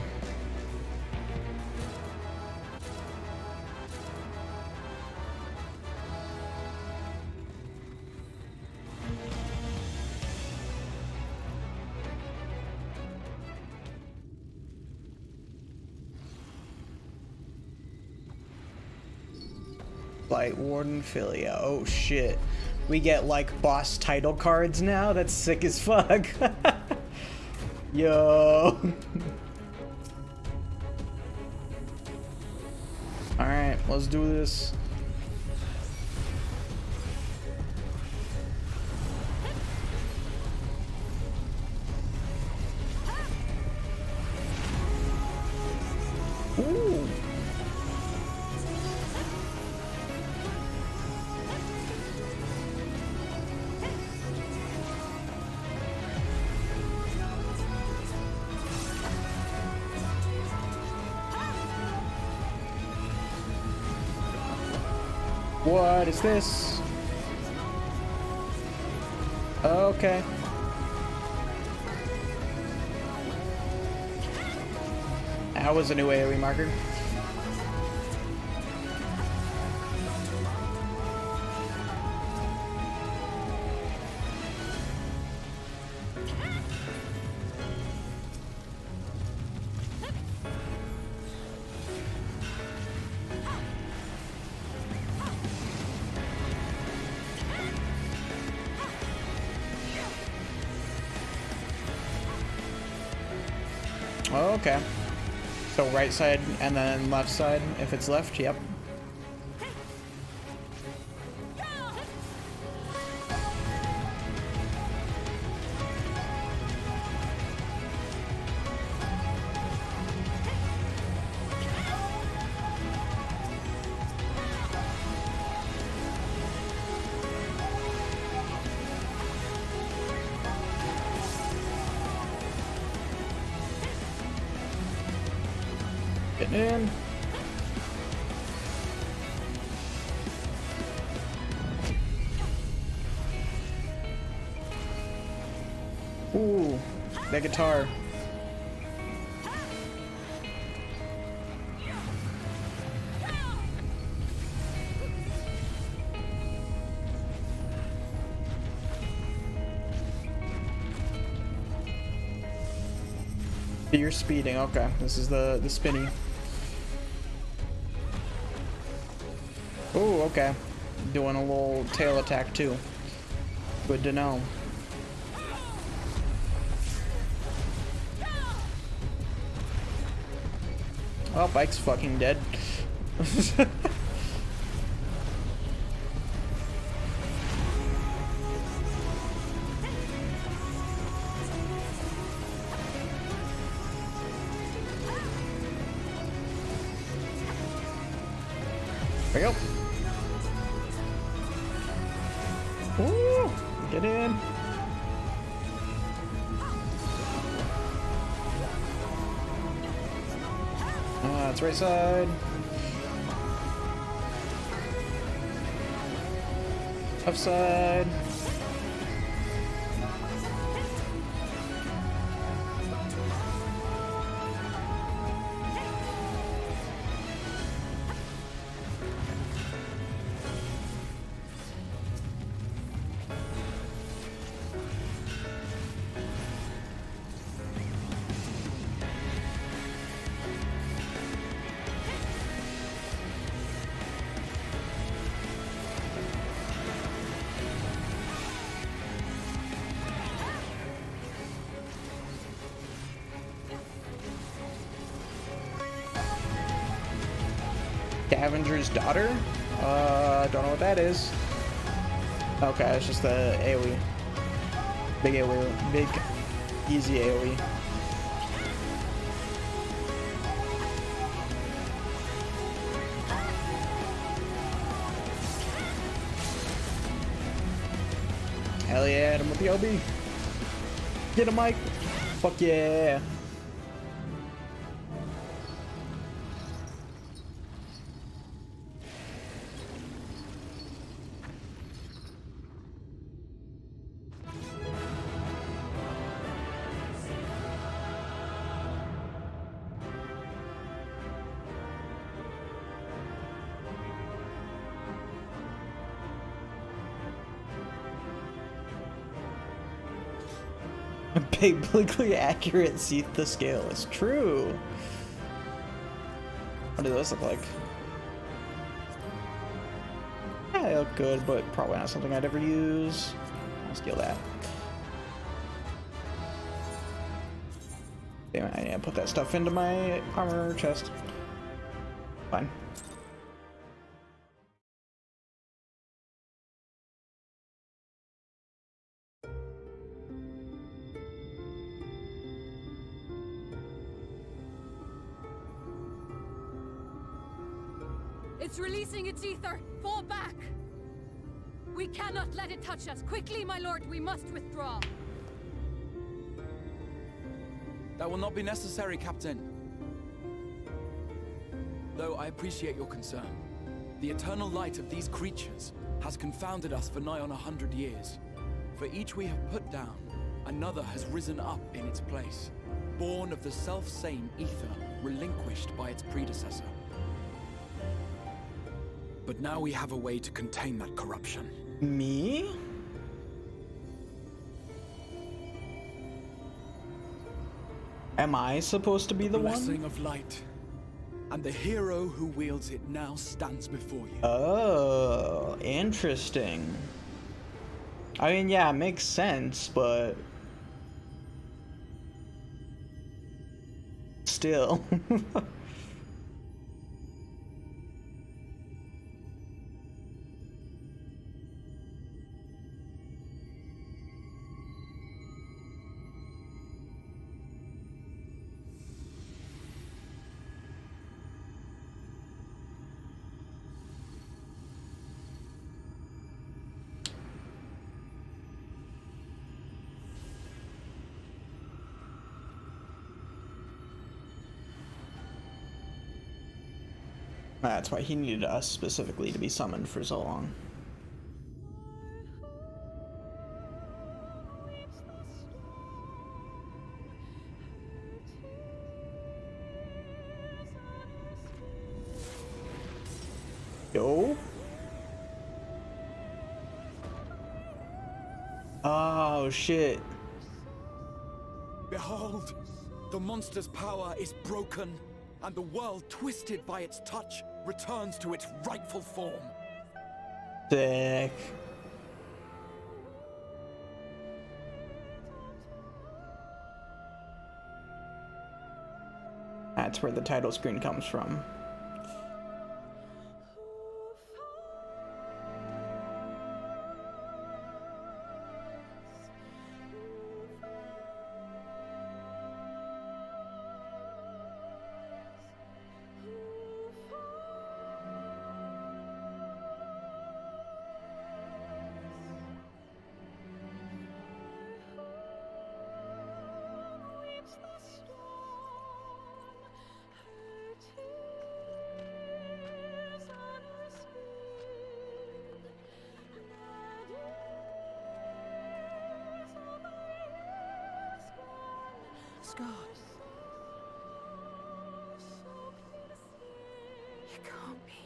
Light Warden Philia. Oh shit. We get like boss title cards now? That's sick as fuck. Yo. Alright, let's do this. Ooh. What is this? Okay. That was a new AoE marker. Okay. So right side and then left side if it's left, yep. Getting in. Ooh, that guitar. You're speeding, okay. This is the spinny. Oh, okay. Doing a little tail attack too. Good to know. Oh, Bike's fucking dead. There we go. Ooh, get in. It's right side. Left side. Scavenger's daughter? Don't know what that is. Okay, it's just the AoE. Big AoE. Big, easy AoE. Hell yeah, hit him with the LB. Get him, Mike. Fuck yeah. Biblically accurate Seath the Scale is true. What do those look like? Yeah, they look good, but probably not something I'd ever use. I'll steal that. Damn it, I need to put that stuff into my armor chest. Fine. It's releasing its ether! Fall back! We cannot let it touch us! Quickly, my lord, we must withdraw! That will not be necessary, Captain. Though I appreciate your concern. The eternal light of these creatures has confounded us for nigh on 100 years. For each we have put down, another has risen up in its place, born of the self-same ether relinquished by its predecessor. But now we have a way to contain that corruption. Me? Am I supposed to be the Blessing one? of light. And the hero who wields it now stands before you. Oh, interesting. I mean, yeah, it makes sense, but still. That's why he needed us specifically to be summoned for so long. Yo. Oh shit. Behold, the monster's power is broken, and the world, twisted by its touch, returns to its rightful form. Sick. That's where the title screen comes from. Scott. It can't be.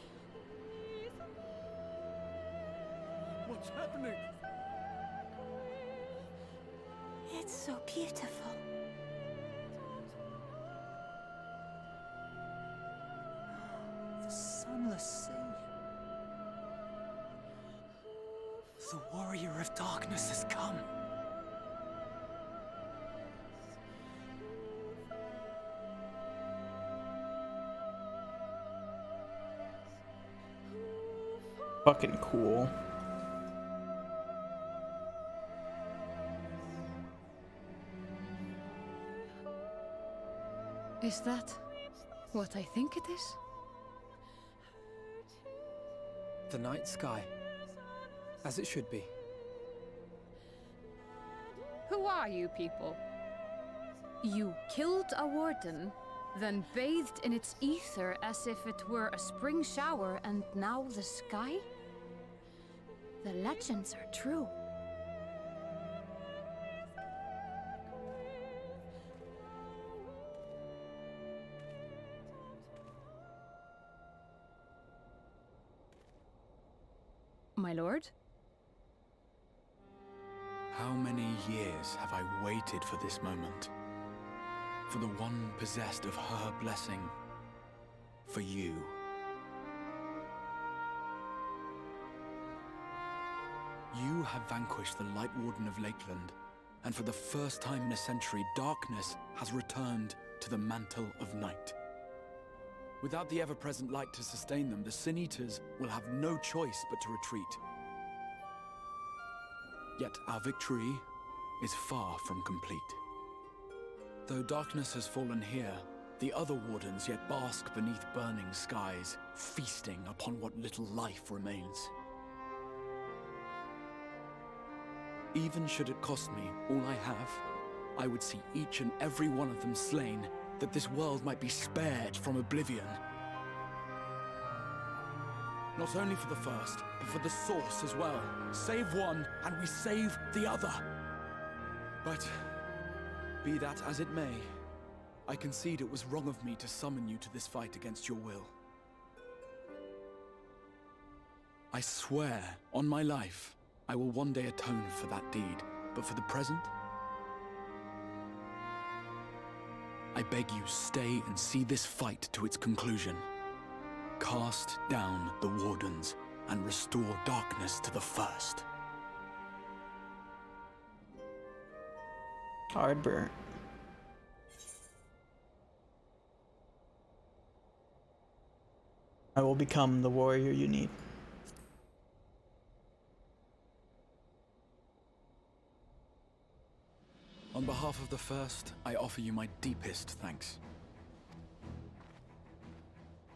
What's happening? It's so beautiful. The sunless sea. The warrior of darkness has come. Fucking cool. Is that what I think it is? The night sky. As it should be. Who are you people? You killed a warden, then bathed in its ether as if it were a spring shower, and now the sky? The legends are true. My lord? How many years have I waited for this moment? For the one possessed of her blessing. For you. You have vanquished the Light Warden of Lakeland, and for the first time in a century, darkness has returned to the mantle of night. Without the ever-present light to sustain them, the Sin Eaters will have no choice but to retreat. Yet our victory is far from complete. Though darkness has fallen here, the other wardens yet bask beneath burning skies, feasting upon what little life remains. Even should it cost me all I have, I would see each and every one of them slain, that this world might be spared from oblivion. Not only for the first, but for the source as well. Save one, and we save the other. But, be that as it may, I concede it was wrong of me to summon you to this fight against your will. I swear, on my life, I will one day atone for that deed, but for the present, I beg you stay and see this fight to its conclusion. Cast down the Wardens and restore darkness to the first. Hard burn. I will become the warrior you need. On behalf of the first, I offer you my deepest thanks.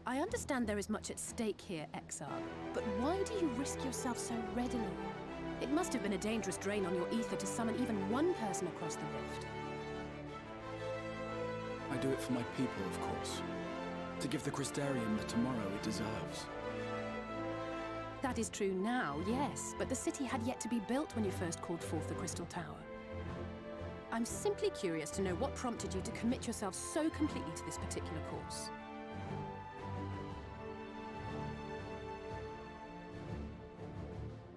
I understand there is much at stake here, Exarch, but why do you risk yourself so readily? It must have been a dangerous drain on your ether to summon even one person across the rift. I do it for my people, of course. To give the Crystarium the tomorrow it deserves. That is true now, yes, but the city had yet to be built when you first called forth the Crystal Tower. I'm simply curious to know what prompted you to commit yourself so completely to this particular course.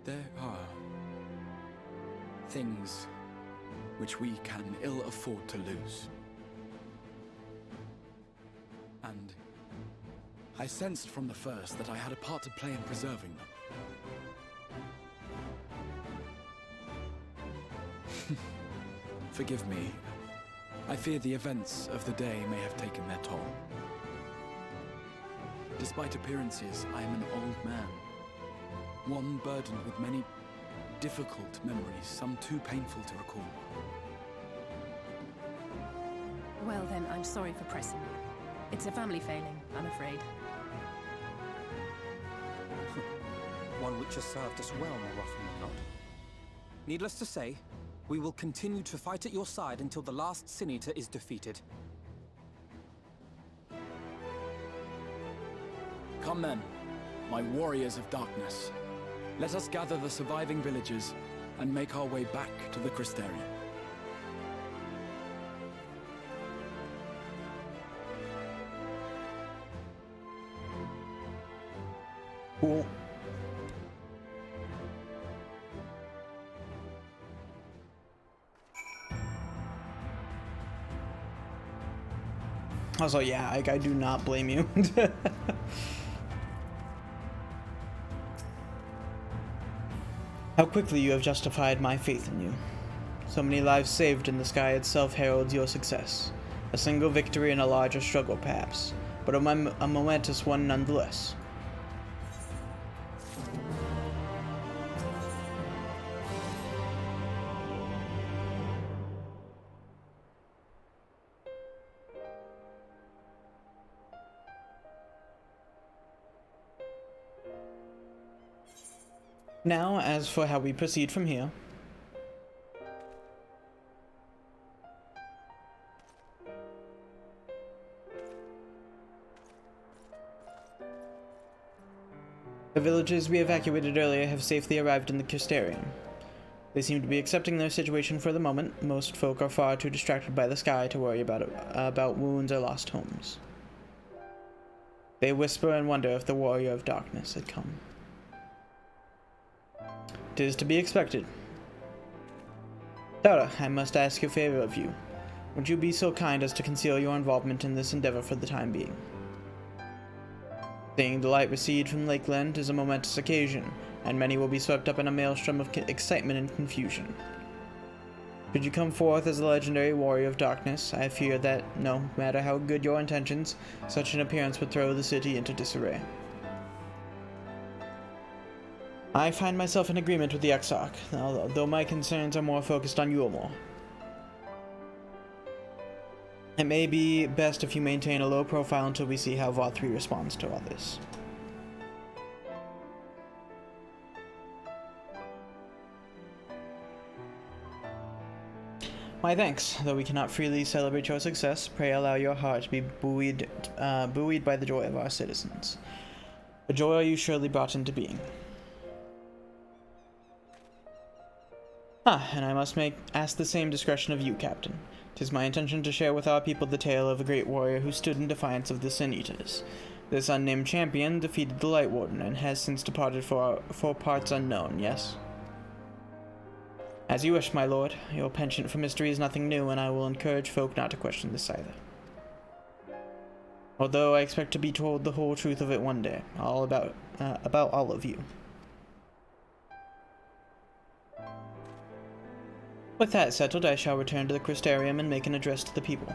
There are things which we can ill afford to lose. And I sensed from the first that I had a part to play in preserving them. Forgive me. I fear the events of the day may have taken their toll. Despite appearances, I am an old man. One burdened with many difficult memories, some too painful to recall. Well then, I'm sorry for pressing you. It's a family failing, I'm afraid. One which has served us well more often than not. Needless to say, we will continue to fight at your side until the last Sin Eater is defeated. Come then, my warriors of darkness. Let us gather the surviving villagers and make our way back to the Crystarium. Cool. Also, yeah, I do not blame you. How quickly you have justified my faith in you. So many lives saved in the sky itself heralds your success. A single victory in a larger struggle, perhaps, but a momentous one nonetheless. Now, as for how we proceed from here. The villagers we evacuated earlier have safely arrived in the Crystarium. They seem to be accepting their situation for the moment. Most folk are far too distracted by the sky to worry about wounds or lost homes. They whisper and wonder if the warrior of darkness had come. It is to be expected. Tara, I must ask a favor of you. Would you be so kind as to conceal your involvement in this endeavor for the time being? Seeing the light recede from Lakeland is a momentous occasion, and many will be swept up in a maelstrom of excitement and confusion. Should you come forth as a legendary warrior of darkness, I fear that, no matter how good your intentions, such an appearance would throw the city into disarray. I find myself in agreement with the Exarch, although my concerns are more focused on Yulmore. It may be best if you maintain a low profile until we see how VOD 3 responds to all this. My thanks. Though we cannot freely celebrate your success, pray allow your heart to be buoyed by the joy of our citizens. A joy you surely brought into being. And I must ask the same discretion of you, Captain. 'Tis my intention to share with our people the tale of a great warrior who stood in defiance of the Sanitas. This unnamed champion defeated the Light Warden and has since departed for parts unknown, yes? As you wish, my lord. Your penchant for mystery is nothing new, and I will encourage folk not to question this either. Although I expect to be told the whole truth of it one day, all about all of you. With that settled, I shall return to the Crystarium and make an address to the people.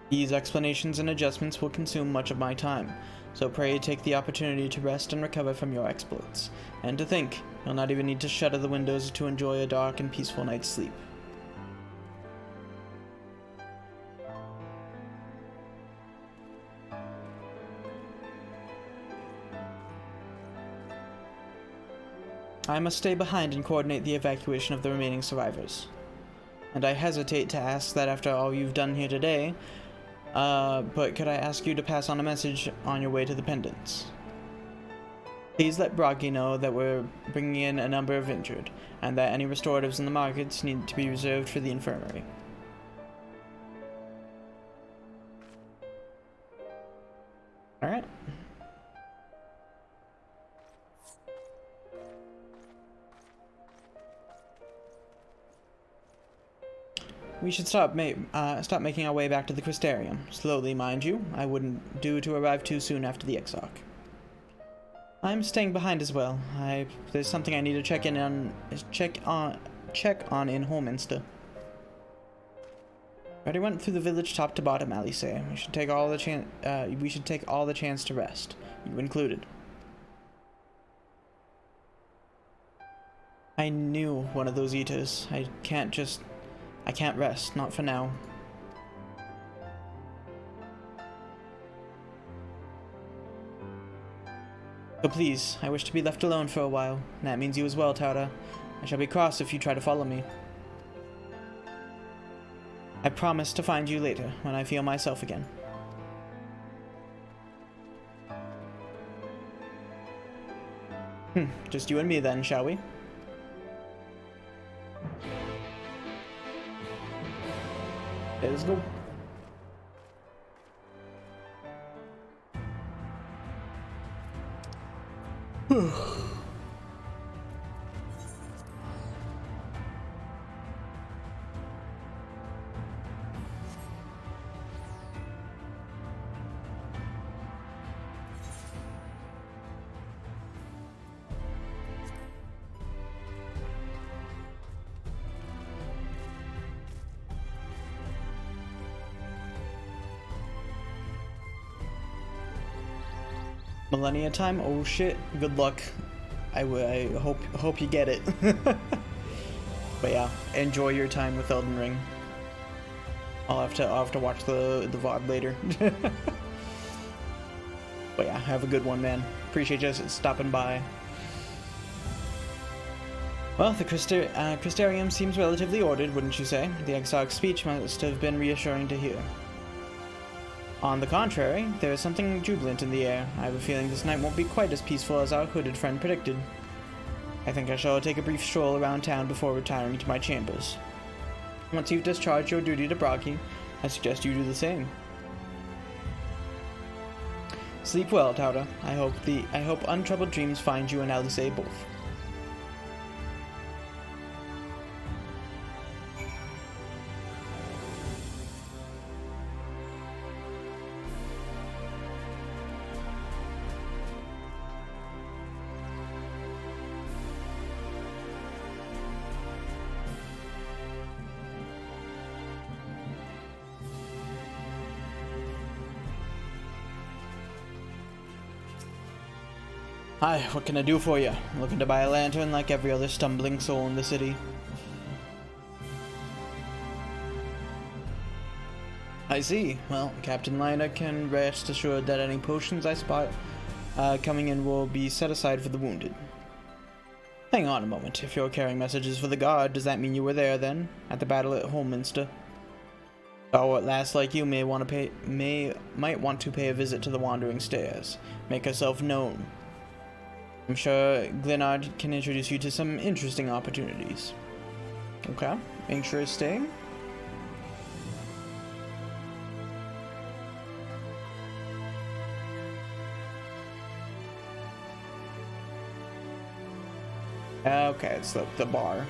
These explanations and adjustments will consume much of my time, so pray take the opportunity to rest and recover from your exploits. And to think, you'll not even need to shutter the windows to enjoy a dark and peaceful night's sleep. I must stay behind and coordinate the evacuation of the remaining survivors. And I hesitate to ask that after all you've done here today, but could I ask you to pass on a message on your way to the Pendants? Please let Broggy know that we're bringing in a number of injured, and that any restoratives in the markets need to be reserved for the infirmary. Alright. We should stop making our way back to the Crystarium. Slowly, mind you. I wouldn't do to arrive too soon after the Exarch. I'm staying behind as well. There's something I need to check on in Holminster. Already went through the village top to bottom, Alice. We should take all the chance to rest, you included. I knew one of those eaters. I can't rest, not for now. So please, I wish to be left alone for a while. And that means you as well, Tara. I shall be cross if you try to follow me. I promise to find you later, when I feel myself again. Just you and me then, shall we? Let's go. Millennia time? Oh shit. Good luck. I hope you get it. But yeah, enjoy your time with Elden Ring. I'll have to watch the VOD later. But yeah, have a good one, man. Appreciate you stopping by. Well, the Crystarium seems relatively ordered, wouldn't you say? The Exarch's speech must have been reassuring to hear. On the contrary, there is something jubilant in the air. I have a feeling this night won't be quite as peaceful as our hooded friend predicted. I think I shall take a brief stroll around town before retiring to my chambers. Once you've discharged your duty to Broggy, I suggest you do the same. Sleep well, Tauta. I hope untroubled dreams find you and Alice both. Hi, what can I do for you? Looking to buy a lantern like every other stumbling soul in the city? I see. Well, Captain Liner can rest assured that any potions I spot coming in will be set aside for the wounded. Hang on a moment. If you're carrying messages for the guard, does that mean you were there then, at the battle at Holminster? Or at last, like you, might want to pay a visit to the Wandering Stairs. Make yourself known. I'm sure Glenard can introduce you to some interesting opportunities. Okay, interesting. Okay, it's the bar.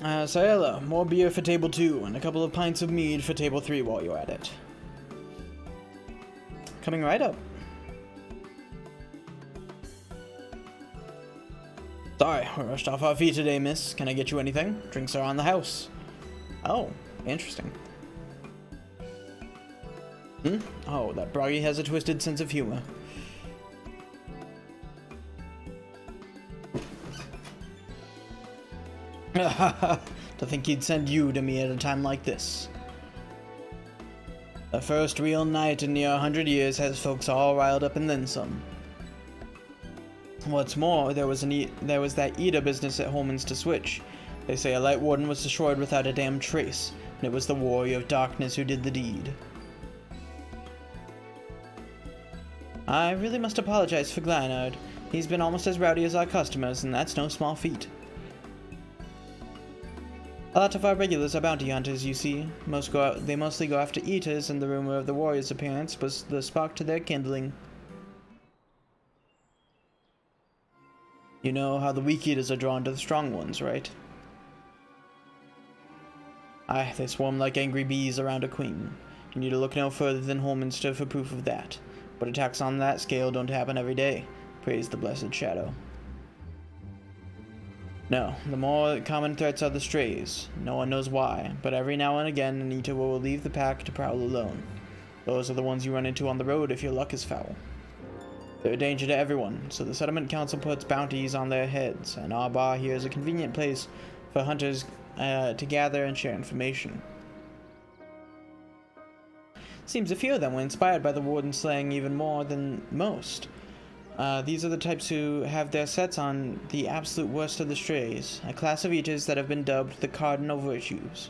Sayela, more beer for table 2, and a couple of pints of mead for table 3 while you're at it. Coming right up. Sorry, we rushed off our feet today, miss. Can I get you anything? Drinks are on the house. Oh, interesting. Oh, that Broggy has a twisted sense of humor. To think he'd send you to me at a time like this. The first real night in near 100 years has folks all riled up and then some. What's more, there was that Eda business at Holminster Switch. They say a Light Warden was destroyed without a damn trace, and it was the Warrior of Darkness who did the deed. I really must apologize for Glenard. He's been almost as rowdy as our customers, and that's no small feat. A lot of our regulars are bounty hunters, you see. They mostly go after eaters, and the rumor of the warrior's appearance was the spark to their kindling. You know how the weak eaters are drawn to the strong ones, right? Aye, they swarm like angry bees around a queen. You need to look no further than Holminster for proof of that. But attacks on that scale don't happen every day. Praise the blessed Shadow. No, the more common threats are the strays. No one knows why, but every now and again an eater will leave the pack to prowl alone. Those are the ones you run into on the road if your luck is foul. They're a danger to everyone, so the Settlement Council puts bounties on their heads, and our bar here is a convenient place for hunters to gather and share information. Seems a few of them were inspired by the Warden slaying even more than most. These are the types who have their sets on the absolute worst of the strays, a class of eaters that have been dubbed the Cardinal Virtues.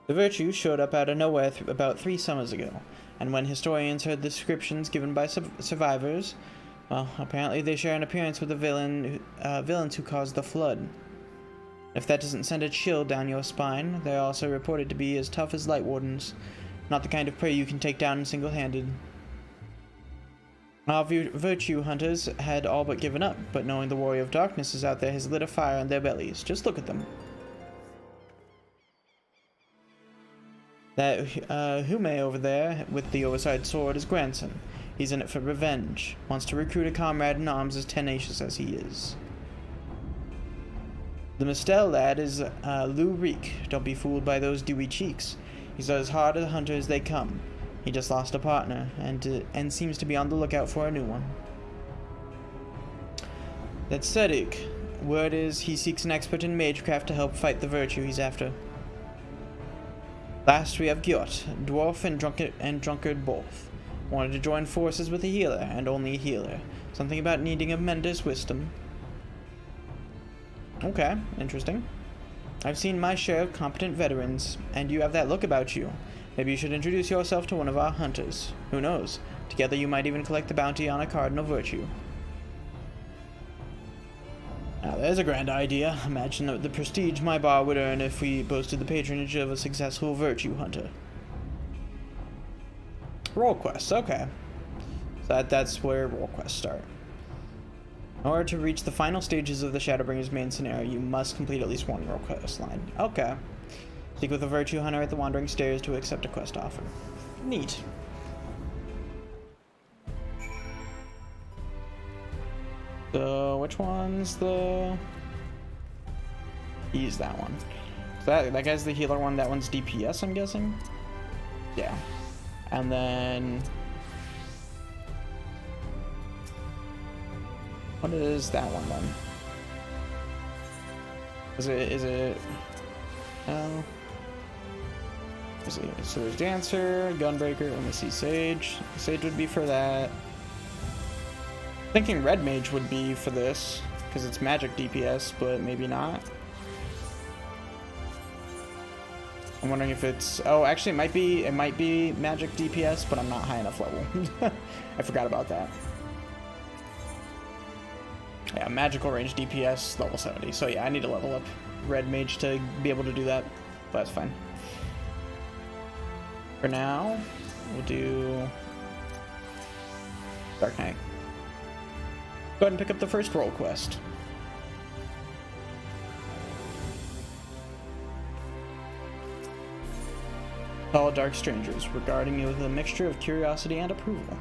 The Virtues showed up out of nowhere about 3 summers ago, and when historians heard the descriptions given by survivors, well, apparently they share an appearance with the villains who caused the flood. If that doesn't send a chill down your spine, they're also reported to be as tough as Light Wardens, not the kind of prey you can take down single-handed. Our virtue hunters had all but given up, but knowing the Warrior of Darkness is out there has lit a fire in their bellies. Just look at them. That Hume over there with the oversized sword is grandson. He's in it for revenge. Wants to recruit a comrade in arms as tenacious as he is. The Mistel lad is Lou Reek. Don't be fooled by those dewy cheeks. He's as hard a hunter as they come. He just lost a partner, and seems to be on the lookout for a new one. That's Sedig. Word is he seeks an expert in magecraft to help fight the virtue he's after. Last we have Gyot, dwarf and drunkard both. Wanted to join forces with a healer, and only a healer. Something about needing a mentor's wisdom. Okay, interesting. I've seen my share of competent veterans, and you have that look about you. Maybe you should introduce yourself to one of our hunters. Who knows? Together you might even collect the bounty on a Cardinal Virtue. Now there's a grand idea. Imagine the prestige my bar would earn if we boasted the patronage of a successful Virtue hunter. Role quests, okay. So that's where role quests start. In order to reach the final stages of the Shadowbringers main scenario, you must complete at least one role quest line. Okay. Speak with a virtue hunter at the Wandering Stairs to accept a quest offer. Neat. So, which one's the... He's that one. So that guy's the healer one, that one's DPS, I'm guessing? Yeah. And then... What is that one then? Is it... No. So there's Dancer, Gunbreaker, let me see, Sage. Sage would be for that. Thinking Red Mage would be for this, because it's magic DPS, but maybe not. I'm wondering if it's... Oh, actually it might be magic DPS, but I'm not high enough level. I forgot about that. Yeah, magical range DPS, level 70. So yeah, I need to level up Red Mage to be able to do that, but that's fine. For now, we'll do Dark Knight. Go ahead and pick up the first role quest. Tall dark strangers, regarding you with a mixture of curiosity and approval.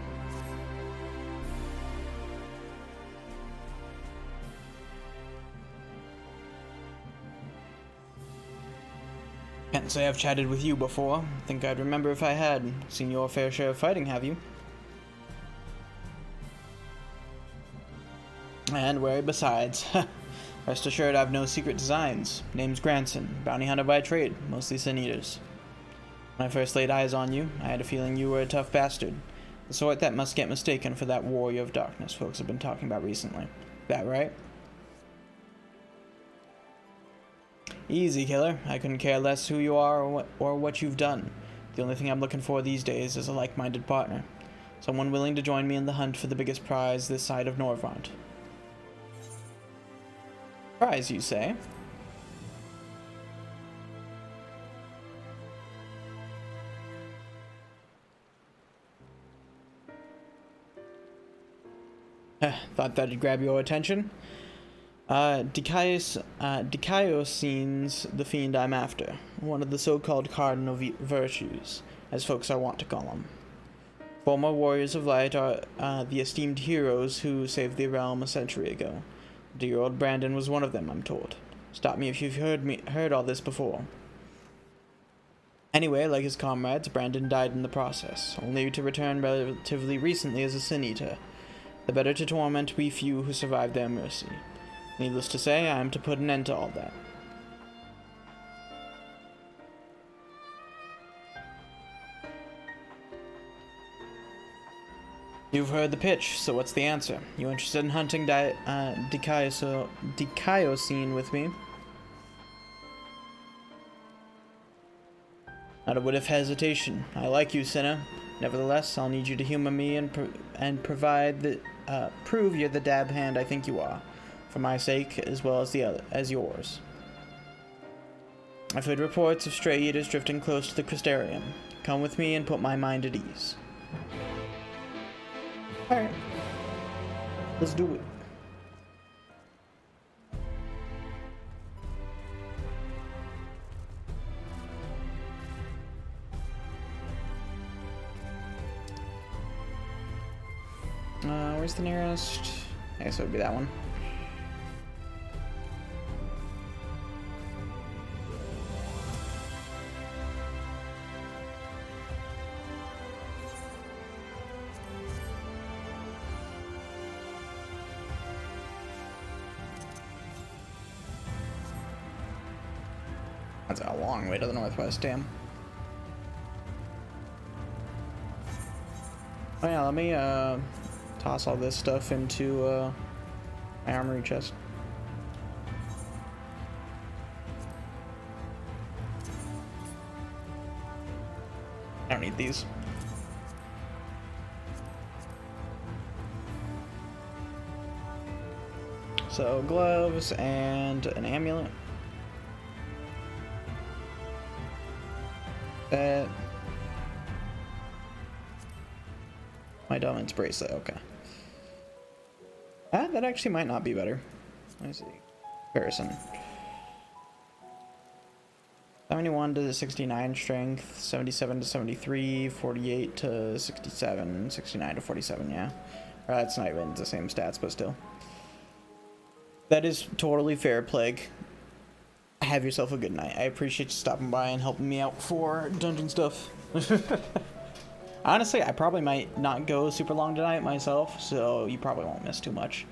Can't say I've chatted with you before. Think I'd remember if I had. Seen your fair share of fighting, have you? And wary besides. Rest assured I've no secret designs. Name's Granson, bounty hunter by trade, mostly sin eaters. When I first laid eyes on you, I had a feeling you were a tough bastard. The sort that must get mistaken for that warrior of darkness folks have been talking about recently. That right? Easy, killer. I couldn't care less who you are or what you've done. The only thing I'm looking for these days is a like-minded partner. Someone willing to join me in the hunt for the biggest prize this side of Norvrant. Prize, you say? Thought that'd grab your attention? Dikaiosines, the fiend I'm after. One of the so-called cardinal virtues, as folks are wont to call them. Former warriors of light are the esteemed heroes who saved the realm a century ago. Dear old Brandon was one of them, I'm told. Stop me if you've heard all this before. Anyway, like his comrades, Brandon died in the process, only to return relatively recently as a sin eater. The better to torment we few who survived their mercy. Needless to say, I am to put an end to all that. You've heard the pitch, so what's the answer? You interested in hunting Dikaiosine with me? Not a whit of hesitation. I like you, sinner. Nevertheless, I'll need you to humor me and prove you're the dab hand I think you are. For my sake, as well as yours. I've heard reports of stray eaters drifting close to the Crystarium. Come with me and put my mind at ease. Alright. Let's do it. Where's the nearest? I guess it would be that one. That's a long way to the northwest, damn. Oh yeah, let me toss all this stuff into my armory chest. I don't need these. So gloves and an amulet. My dominance bracelet, okay. That actually might not be better. Let's see. Comparison. 71 to 69 strength, 77 to 73, 48 to 67, 69 to 47, yeah. That's not even the same stats, but still. That is totally fair, Plague. Have yourself a good night. I appreciate you stopping by and helping me out for dungeon stuff. Honestly, I probably might not go super long tonight myself, so you probably won't miss too much.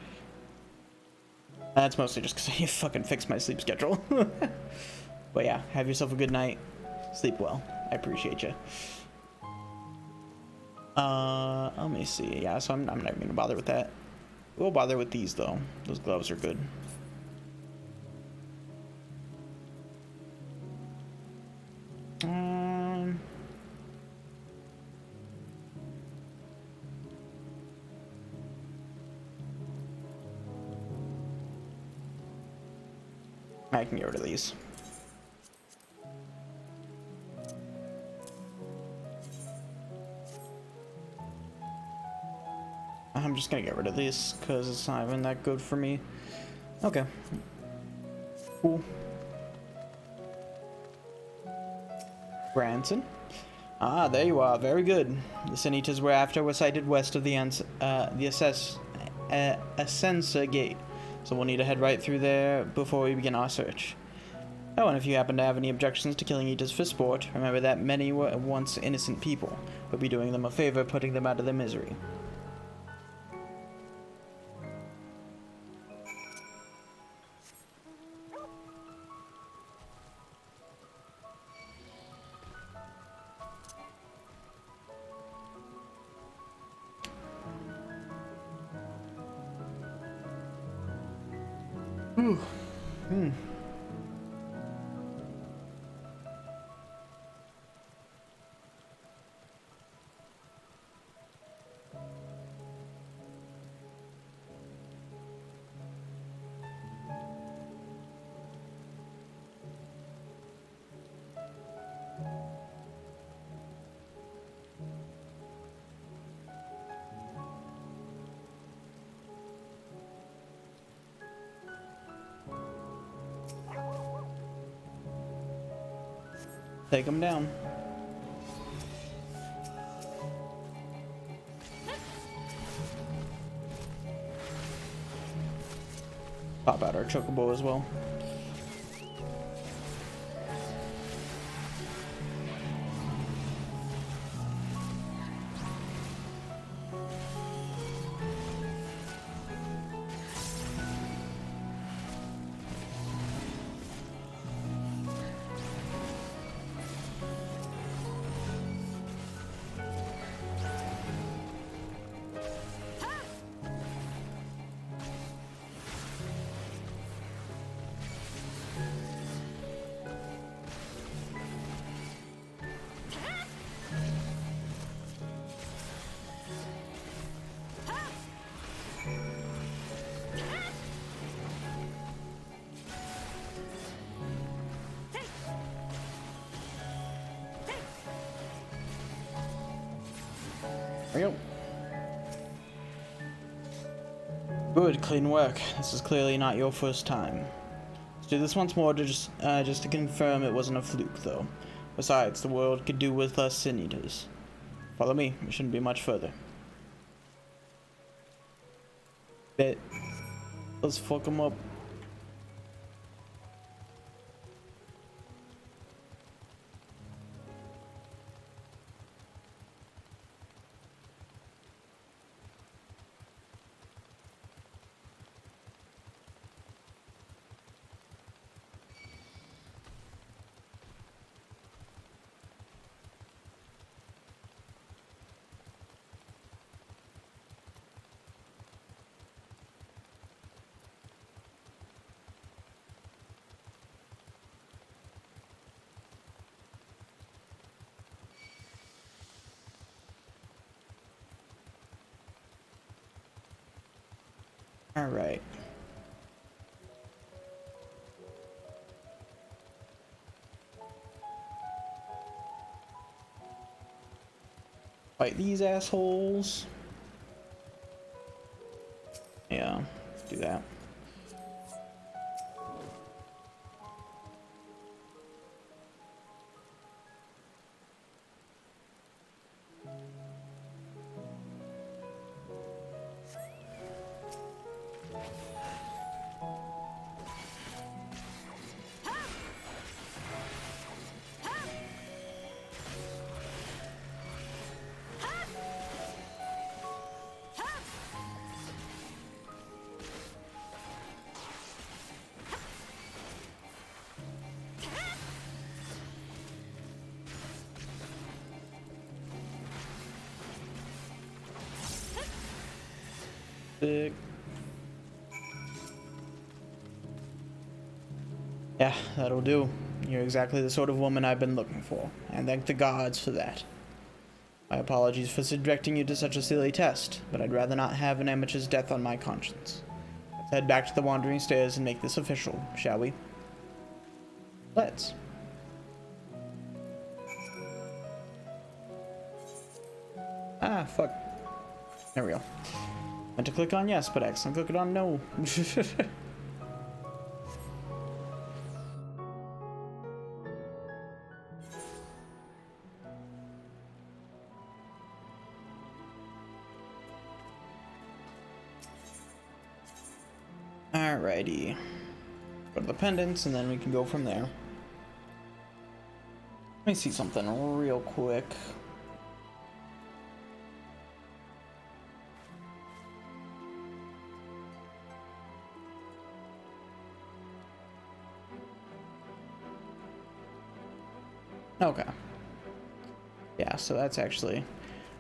That's mostly just because I fucking fixed my sleep schedule. But yeah, have yourself a good night. Sleep well. I appreciate you. Let me see. Yeah, so I'm not even gonna bother with that. We'll bother with these though. Those gloves are good. I can get rid of these. I'm just gonna get rid of these because it's not even that good for me. Okay. Cool. Branson. Ah, there you are. Very good. The Sanitas we're after were sighted west of the Ascensa Gate, so we'll need to head right through there before we begin our search. Oh, and if you happen to have any objections to killing Eaters for sport, remember that many were once innocent people. We'll be doing them a favor, putting them out of their misery. Take them down. Pop out our chocobo as well. There we go. Good, clean work. This is clearly not your first time. Let's do this once more to just to confirm it wasn't a fluke, though. Besides, the world could do with less sin eaters. Follow me. We shouldn't be much further. Bet. Let's fuck them up. All right. Fight these assholes. Yeah, let's do that. Sick. Yeah, that'll do. You're exactly the sort of woman I've been looking for, and thank the gods for that. My apologies for subjecting you to such a silly test, but I'd rather not have an amateur's death on my conscience. Let's head back to the Wandering Stairs and make this official, shall we? Let's. Ah, fuck. There we go. Meant to click on yes, but accidentally click it on no. Alrighty. Go to the pendants and then we can go from there. Let me see something real quick. Okay. Yeah, so that's actually...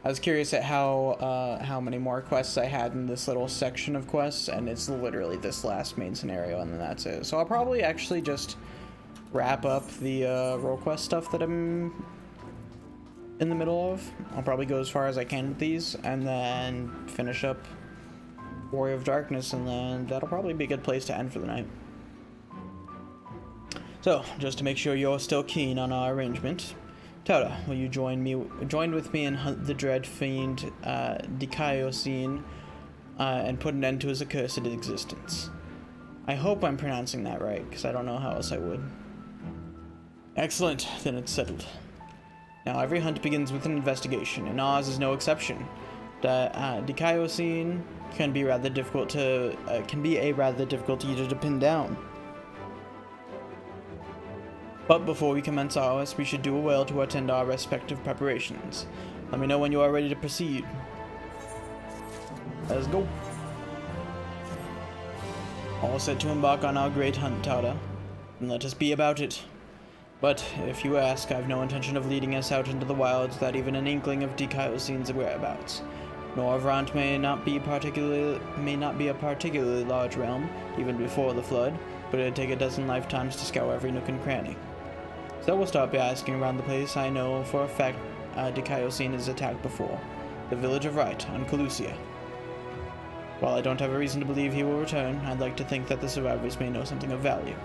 I was curious at how many more quests I had in this little section of quests, and it's literally this last main scenario, and then that's it. So I'll probably actually just wrap up the role quest stuff that I'm in the middle of. I'll probably go as far as I can with these, and then finish up Warrior of Darkness, and then that'll probably be a good place to end for the night. So, just to make sure you're still keen on our arrangement, Tauda, will you join with me and hunt the dread fiend Dikaiosine and put an end to his accursed existence? I hope I'm pronouncing that right, because I don't know how else I would. Excellent, then it's settled. Now every hunt begins with an investigation, and ours is no exception. Dikaiosine can be a rather difficult eater to pin down. But before we commence ours, we should do well to attend our respective preparations. Let me know when you are ready to proceed. Let's go. All set to embark on our great hunt, Tauda, and let us be about it. But if you ask, I've no intention of leading us out into the wilds without even an inkling of Dikaiosine's whereabouts. Norvrant may not be a particularly large realm, even before the flood, but it'd take a dozen lifetimes to scour every nook and cranny. So we'll start by asking around the place. I know for a fact Dikaiosine has attacked before. The village of Rite, on Calusia. While I don't have a reason to believe he will return, I'd like to think that the survivors may know something of value.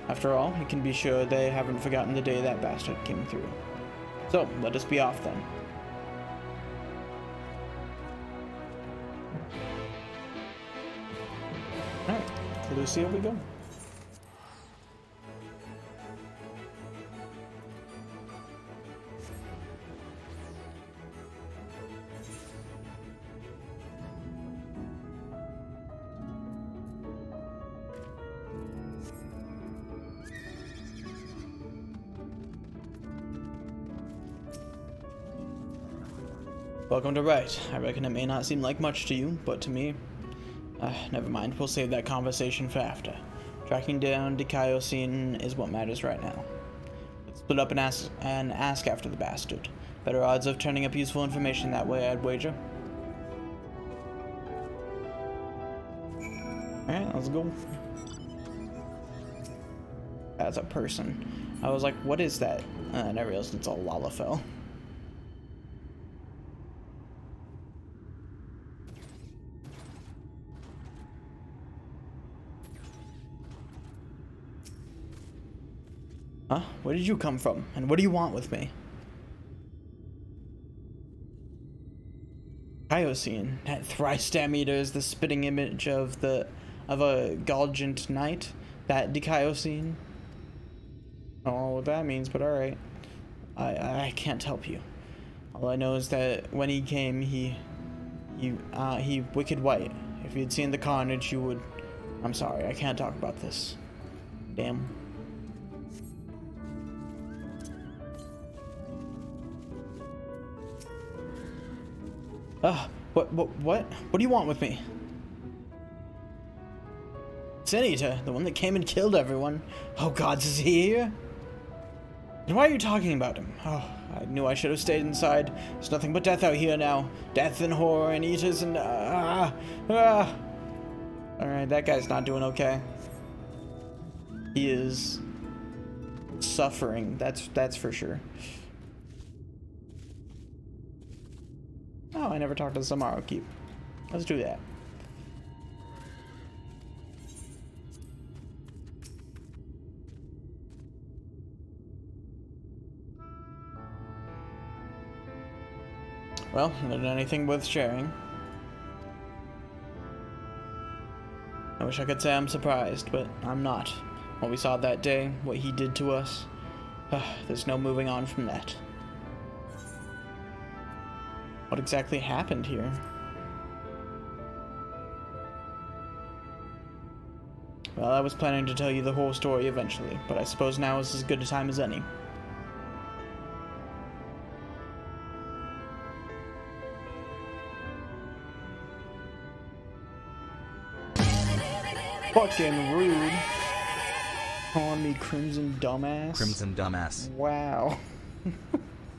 After all, we can be sure they haven't forgotten the day that bastard came through. So, let us be off then. Alright, Calusia we go. Welcome to Rite. I reckon it may not seem like much to you, but to me... never mind, we'll save that conversation for after. Tracking down Dikaiosine is what matters right now. Let's split up and ask after the bastard. Better odds of turning up useful information that way, I'd wager. Alright, let's go. That's a person. I was like, what is that? And I realized it's a Lalafell. Huh? Where did you come from? And what do you want with me? Dikaiosine. That thrice Dameter is the spitting image of a Galgant knight. That Dikaiosine. I don't know what that means, but alright. I can't help you. All I know is that when he came, he wicked white. If you'd seen the carnage, you would... I'm sorry, I can't talk about this. Damn. What do you want with me? Sin-Eater, the one that came and killed everyone. Oh gods, is he here? And why are you talking about him? Oh, I knew I should have stayed inside. There's nothing but death out here now. Death and horror and eaters and Alright, that guy's not doing okay. He is suffering, that's for sure. Oh, I never talked to the Samaro Keep. Let's do that. Well, not anything worth sharing. I wish I could say I'm surprised, but I'm not. What we saw that day, what he did to us, there's no moving on from that. What exactly happened here? Well, I was planning to tell you the whole story eventually, but I suppose now is as good a time as any. Fucking rude. Calling me Crimson Dumbass. Crimson Dumbass. Wow.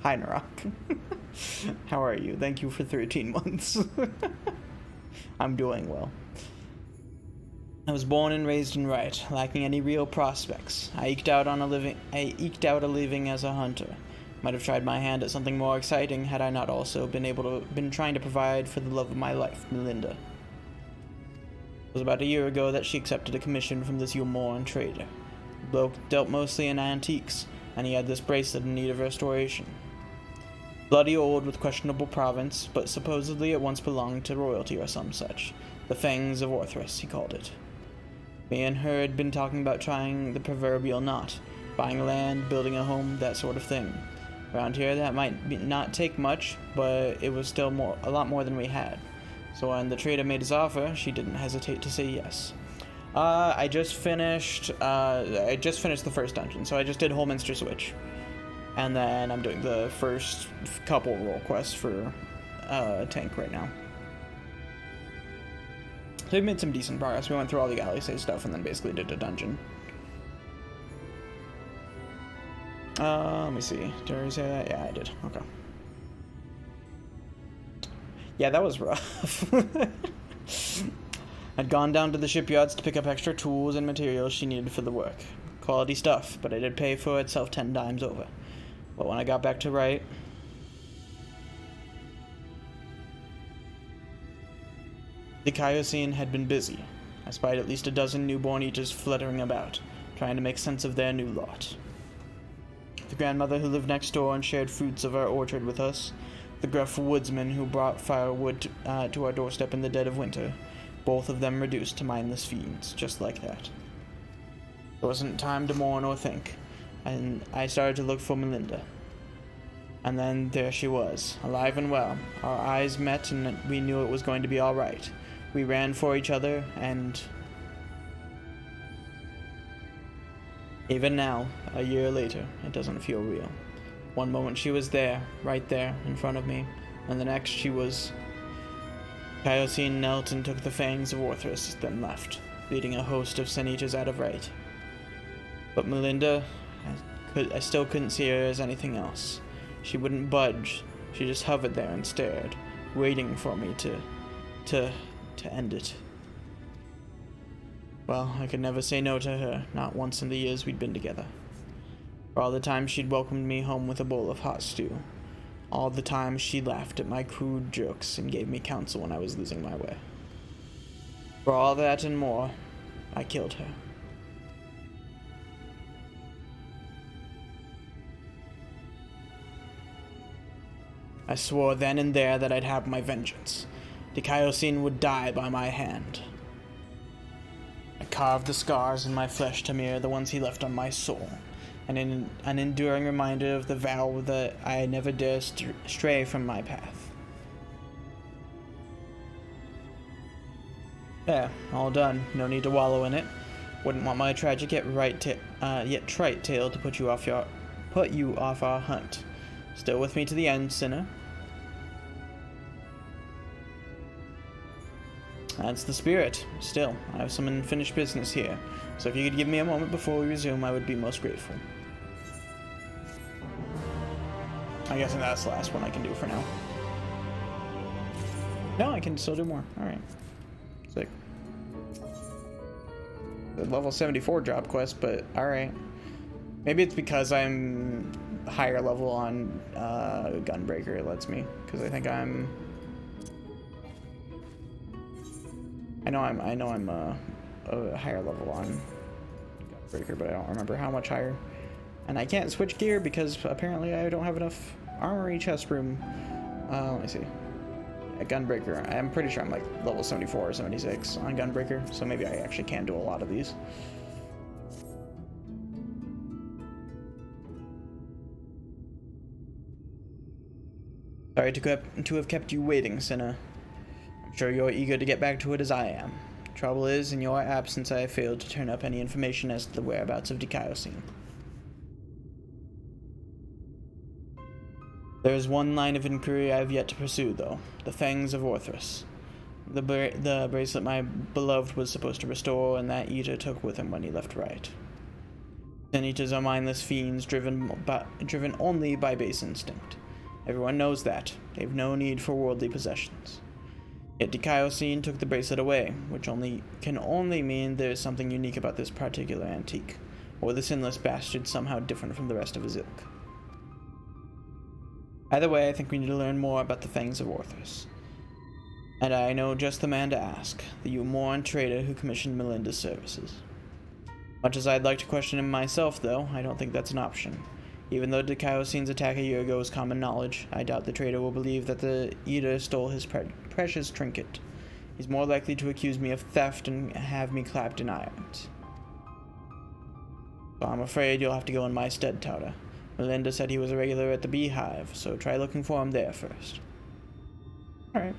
Hi, Narok. How are you? Thank you for 13 months. I'm doing well. I was born and raised in Wright, lacking any real prospects. I eked out a living as a hunter. Might have tried my hand at something more exciting had I not also been trying to provide for the love of my life, Melinda. It was about a year ago that she accepted a commission from this Yulmoran trader. The bloke dealt mostly in antiques, and he had this bracelet in need of restoration. Bloody old with questionable provenance, but supposedly it once belonged to royalty or some such. The Fangs of Orthrus, he called it. Me and her had been talking about trying the proverbial knot, buying land, building a home, that sort of thing. Around here that might not take much, but it was still a lot more than we had. So when the trader made his offer, she didn't hesitate to say yes. I just finished the first dungeon, so I just did Holminster Switch. And then I'm doing the first couple role quests for tank right now. So we made some decent progress. We went through all the galley save stuff and then basically did a dungeon. Let me see. Did I say that? Yeah, I did. Okay. Yeah, that was rough. I'd gone down to the shipyards to pick up extra tools and materials she needed for the work. Quality stuff, but it did pay for itself 10 times over. But when I got back to Wright, the Dikaiosine had been busy. I spied at least a dozen newborn eaters fluttering about, trying to make sense of their new lot. The grandmother who lived next door and shared fruits of our orchard with us, the gruff woodsman who brought firewood to our doorstep in the dead of winter, both of them reduced to mindless fiends, just like that. There wasn't time to mourn or think, and I started to look for Melinda. And then there she was, alive and well. Our eyes met and we knew it was going to be all right. We ran for each other, and even now, a year later, it doesn't feel real. One moment she was there, right there, in front of me, and the next she was... Dikaiosine knelt and took the Fangs of Orthrus, then left, leading a host of Sin-Eaters out of Wright. But Melinda, I still couldn't see her as anything else. She wouldn't budge. She just hovered there and stared, waiting for me to end it. Well, I could never say no to her, not once in the years we'd been together. For all the times she'd welcomed me home with a bowl of hot stew. All the times she laughed at my crude jokes and gave me counsel when I was losing my way. For all that and more, I killed her. I swore then and there that I'd have my vengeance. Dikaiosine would die by my hand. I carved the scars in my flesh to mirror the ones he left on my soul, and an enduring reminder of the vow that I never dare stray from my path. Yeah, all done. No need to wallow in it. Wouldn't want my tragic yet trite tale to put you off our hunt. Still with me to the end, sinner? That's the spirit. Still, I have some unfinished business here, so if you could give me a moment before we resume, I would be most grateful. I'm guessing that's the last one I can do for now. No, I can still do more. Alright. Sick. The level 74 drop quest, but alright. Maybe it's because I'm higher level on Gunbreaker, it lets me. Because I think I'm... I know I'm a higher level on Gunbreaker, but I don't remember how much higher. And I can't switch gear because apparently I don't have enough armory chest room. Let me see. Yeah, Gunbreaker, I'm pretty sure I'm like level 74 or 76 on Gunbreaker, so maybe I actually can do a lot of these. Sorry to have kept you waiting, Cinna. I'm sure you're eager to get back to it as I am. Trouble is, in your absence I have failed to turn up any information as to the whereabouts of Dikaiosine. There is one line of inquiry I have yet to pursue, though. The Fangs of Orthrus. The bracelet my beloved was supposed to restore, and that Eater took with him when he left Right. Sin Eaters are mindless fiends driven only by base instinct. Everyone knows that. They have no need for worldly possessions. Yet Dikaiosine took the bracelet away, which can only mean there is something unique about this particular antique, or the sinless bastard somehow different from the rest of his ilk. Either way, I think we need to learn more about the Fangs of Orthrus. And I know just the man to ask, the Umorn trader who commissioned Melinda's services. Much as I'd like to question him myself, though, I don't think that's an option. Even though Dikaiosine's attack a year ago is common knowledge, I doubt the trader will believe that the Eater stole his precious trinket. He's more likely to accuse me of theft and have me clapped in irons. So I'm afraid you'll have to go in my stead, Tauta. Melinda said he was a regular at the Beehive, so try looking for him there first. Alright.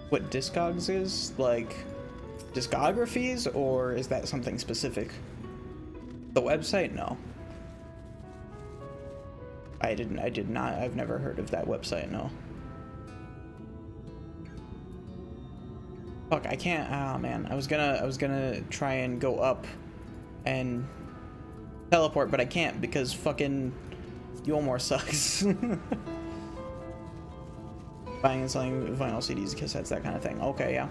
What Discogs is? Like, discographies? Or is that something specific? The website? No. I did not. I've never heard of that website, no. Fuck, I can't. Oh man, I was gonna try and go up and teleport, but I can't because fucking Yulmore sucks. Buying and selling vinyl CDs, cassettes, that kind of thing. Okay, yeah.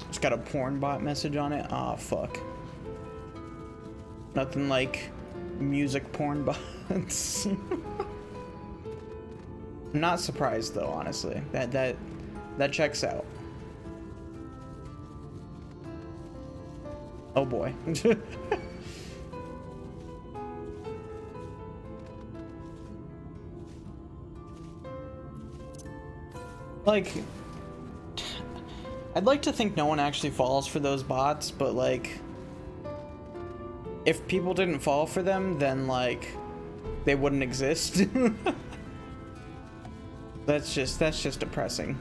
It's got a porn bot message on it. Ah, fuck. Nothing like music porn bots. I'm not surprised though, honestly. That checks out. Oh boy. Like, I'd like to think no one actually falls for those bots, but like, if people didn't fall for them, then like, they wouldn't exist. That's just depressing.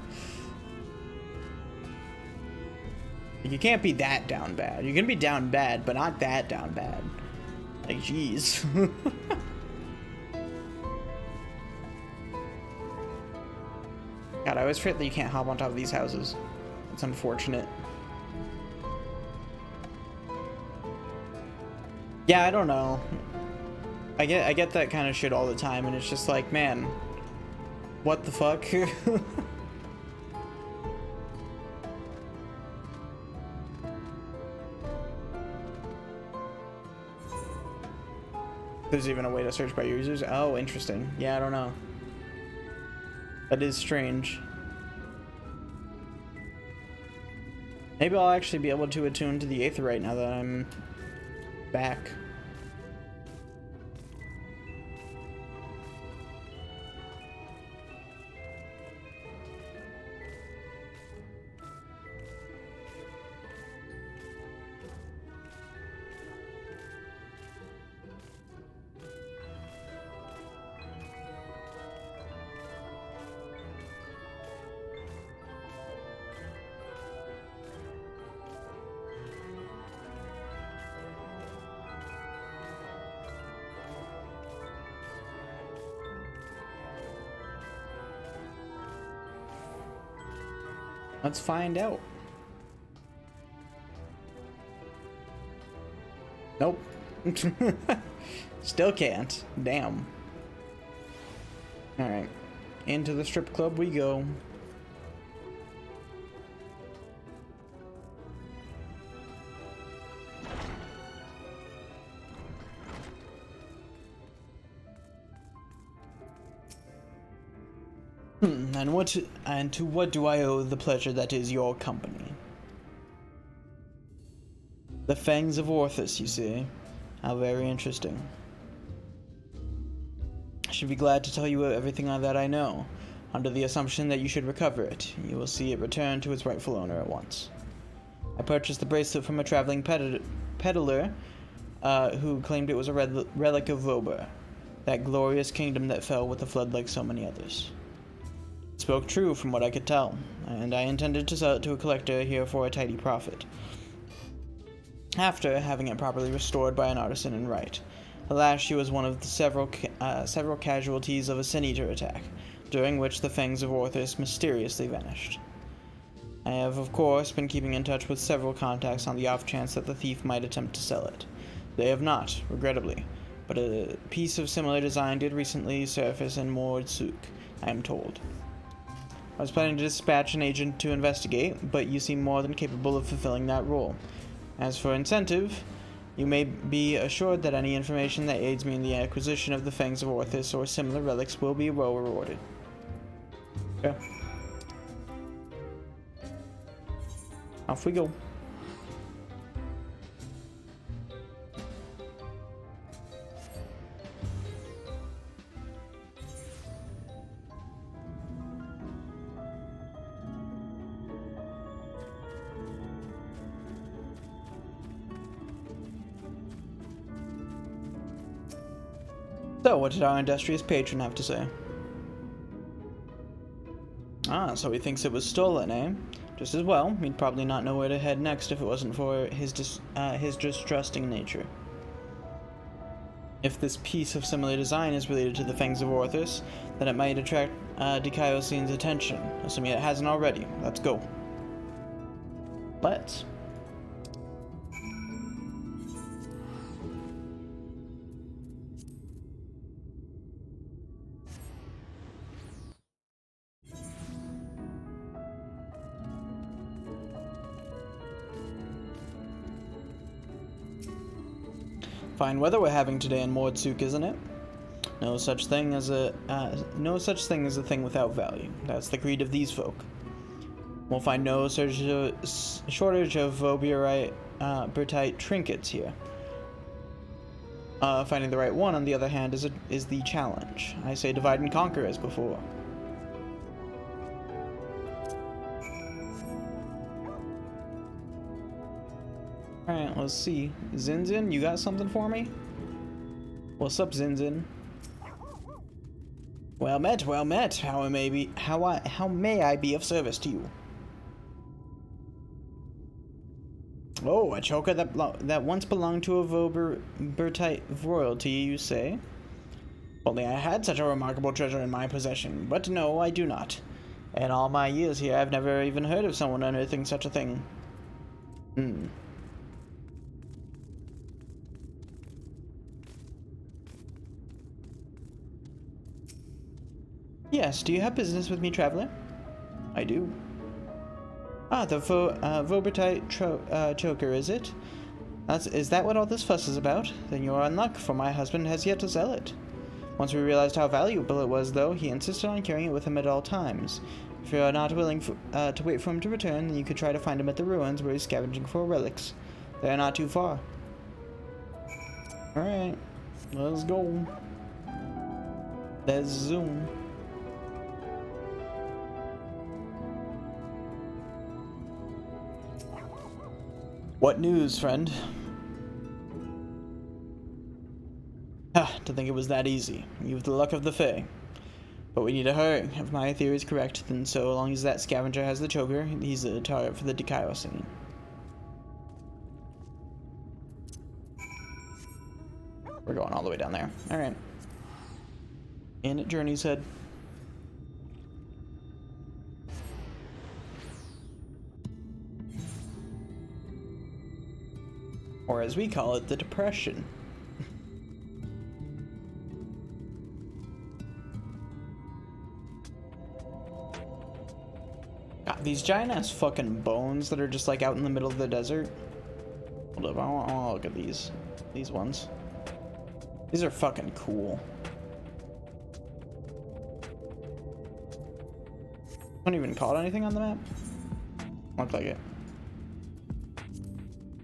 You can't be that down bad. You can be down bad, but not that down bad. Like, jeez. God, I always forget that you can't hop on top of these houses. It's unfortunate. Yeah, I don't know. I get that kind of shit all the time, and it's just like, man, what the fuck? There's even a way to search by users. Oh, interesting. Yeah, I don't know. That is strange. Maybe I'll actually be able to attune to the Aetheryte now that I'm back. Let's find out. Nope. Still can't. Damn. Alright. Into the strip club we go. And to what do I owe the pleasure that is your company? The Fangs of Orthus, you see. How very interesting. I should be glad to tell you everything that I know, under the assumption that you should recover it. You will see it return to its rightful owner at once. I purchased the bracelet from a traveling peddler who claimed it was a relic of Vober, that glorious kingdom that fell with the flood like so many others. It spoke true from what I could tell, and I intended to sell it to a collector here for a tidy profit, after having it properly restored by an artisan in right. Alas, she was one of the several casualties of a Sin-Eater attack, during which the Fangs of Orthus mysteriously vanished. I have, of course, been keeping in touch with several contacts on the off chance that the thief might attempt to sell it. They have not, regrettably, but a piece of similar design did recently surface in Mordsuk, I am told. I was planning to dispatch an agent to investigate, but you seem more than capable of fulfilling that role. As for incentive, you may be assured that any information that aids me in the acquisition of the Fangs of Orthus or similar relics will be well rewarded. Okay. Off we go. So, what did our industrious patron have to say? Ah, so he thinks it was stolen, eh? Just as well. He'd probably not know where to head next if it wasn't for his distrusting nature. If this piece of similar design is related to the Fangs of Orthus, then it might attract Dikaiosine's attention, assuming it hasn't already. Let's go. Let's. Fine weather we're having today in Mordsuk, isn't it? No such thing as a thing without value. That's the creed of these folk. We'll find no shortage of Voberite trinkets here. Finding the right one, on the other hand, is the challenge. I say divide and conquer as before. Alright, let's see. Zinzin, you got something for me? What's up, Zinzin? Well met, well met. How may I be of service to you? Oh, a choker that once belonged to a Voberite royalty, you say? Only I had such a remarkable treasure in my possession, but no, I do not. In all my years here, I've never even heard of someone unearthing such a thing. Yes, do you have business with me, traveler? I do. Ah, the Voberite choker, is it? Is that what all this fuss is about? Then you are in luck, for my husband has yet to sell it. Once we realized how valuable it was, though, he insisted on carrying it with him at all times. If you are not willing to wait for him to return, then you could try to find him at the ruins where he's scavenging for relics. They are not too far. Alright, let's go. Let's zoom. What news, friend? Ha, to think it was that easy. You've the luck of the Fae. But we need to hurry. If my theory is correct, then so long as that scavenger has the choker, he's a target for the Dikaios scene. We're going all the way down there. Alright. In at Journey's Head. Or as we call it, the Depression. God, these giant ass fucking bones that are just like out in the middle of the desert. Hold up, I want to look at these. These ones. These are fucking cool. Haven't even caught anything on the map? Look like it.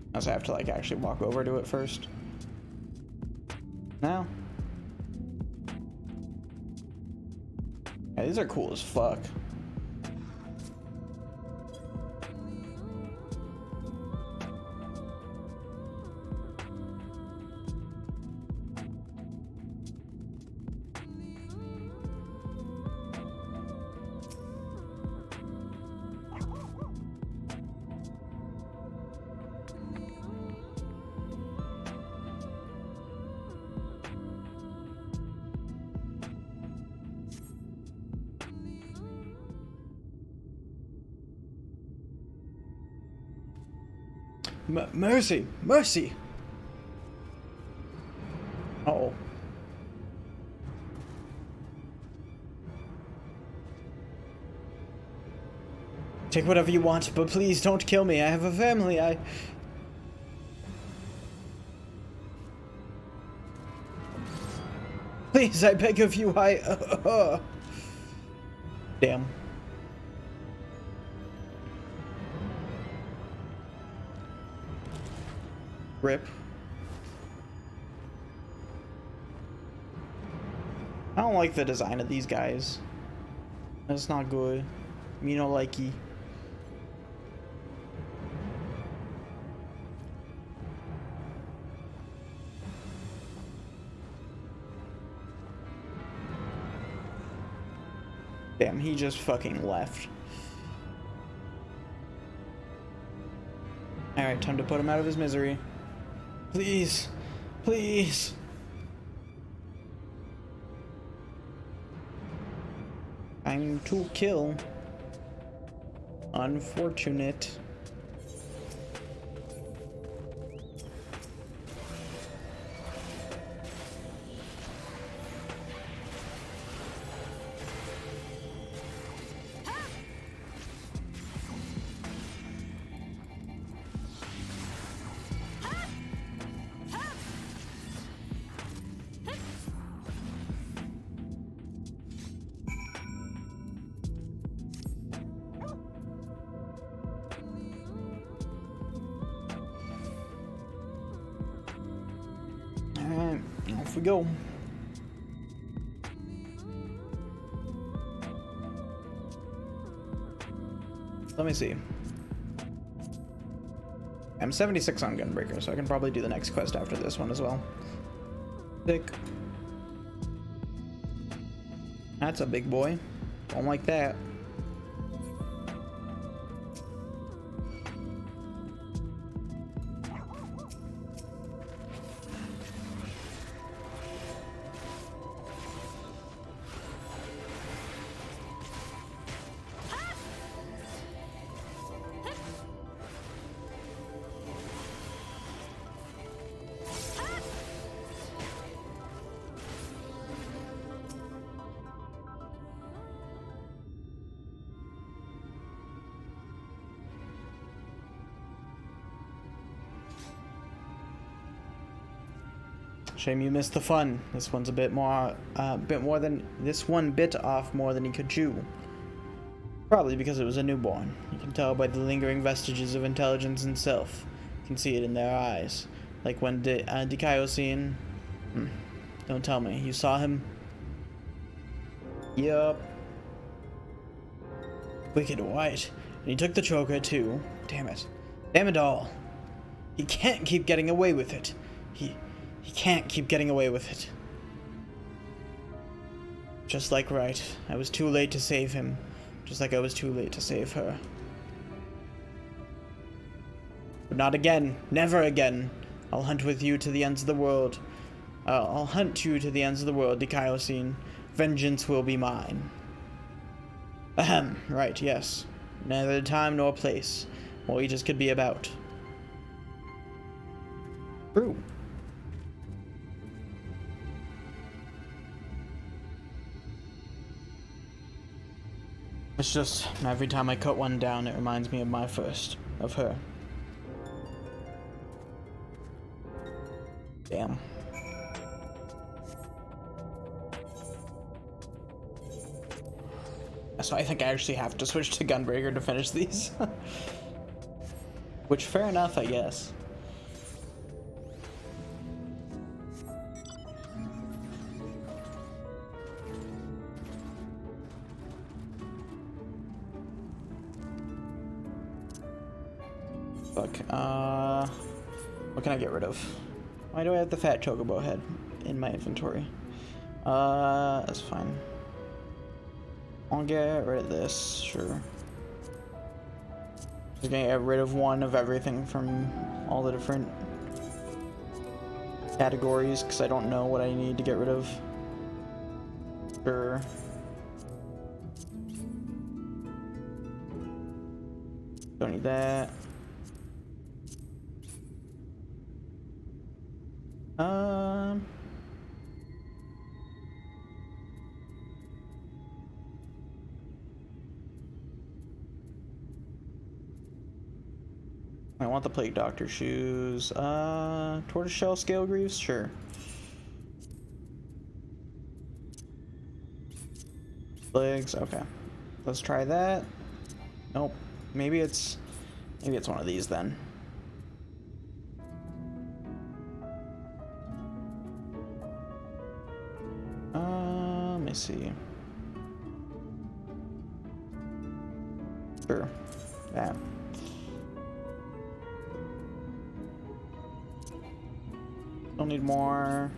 Unless I have to like actually walk over to it first. No. Yeah, these are cool as fuck. Mercy! Mercy! Uh-oh. Take whatever you want, but please don't kill me. I have a family. Please, I beg of you, Damn. Rip. I don't like the design of these guys. That's not good. Me no likey. Damn, he just fucking left. Alright, time to put him out of his misery. Please. Please. I'm to kill. Unfortunate. Alright, off we go. Let me see. I'm 76 on Gunbreaker, so I can probably do the next quest after this one as well. Sick. That's a big boy. Don't like that. Shame you missed the fun. This one's a bit more, this one bit off more than he could chew. Probably because it was a newborn. You can tell by the lingering vestiges of intelligence and self. You can see it in their eyes. Like when Dikaiosine... Don't tell me. You saw him? Yup. Wicked White. And he took the choker too. Damn it. Damn it all. He can't keep getting away with it. He can't keep getting away with it. Just like right. I was too late to save him. Just like I was too late to save her. But not again. Never again. I'll hunt with you to the ends of the world. I'll hunt you to the ends of the world, Dikaiosine. Vengeance will be mine. Ahem. Right, yes. Neither time nor place. What Aegis could be about. True. It's just, every time I cut one down, it reminds me of my first. Of her. Damn. So I think I actually have to switch to Gunbreaker to finish these. Which, fair enough, I guess. Fuck, what can I get rid of? Why do I have the fat chocobo head in my inventory? That's fine. I'll get rid of this, sure. Just gonna get rid of one of everything from all the different categories, because I don't know what I need to get rid of. Sure. Don't need that. I want the Plague Doctor shoes. Tortoiseshell Scale Greaves? Sure. Legs, okay. Let's try that. Nope. Maybe it's one of these then. Let me see. Sure. Yeah. Don't need more.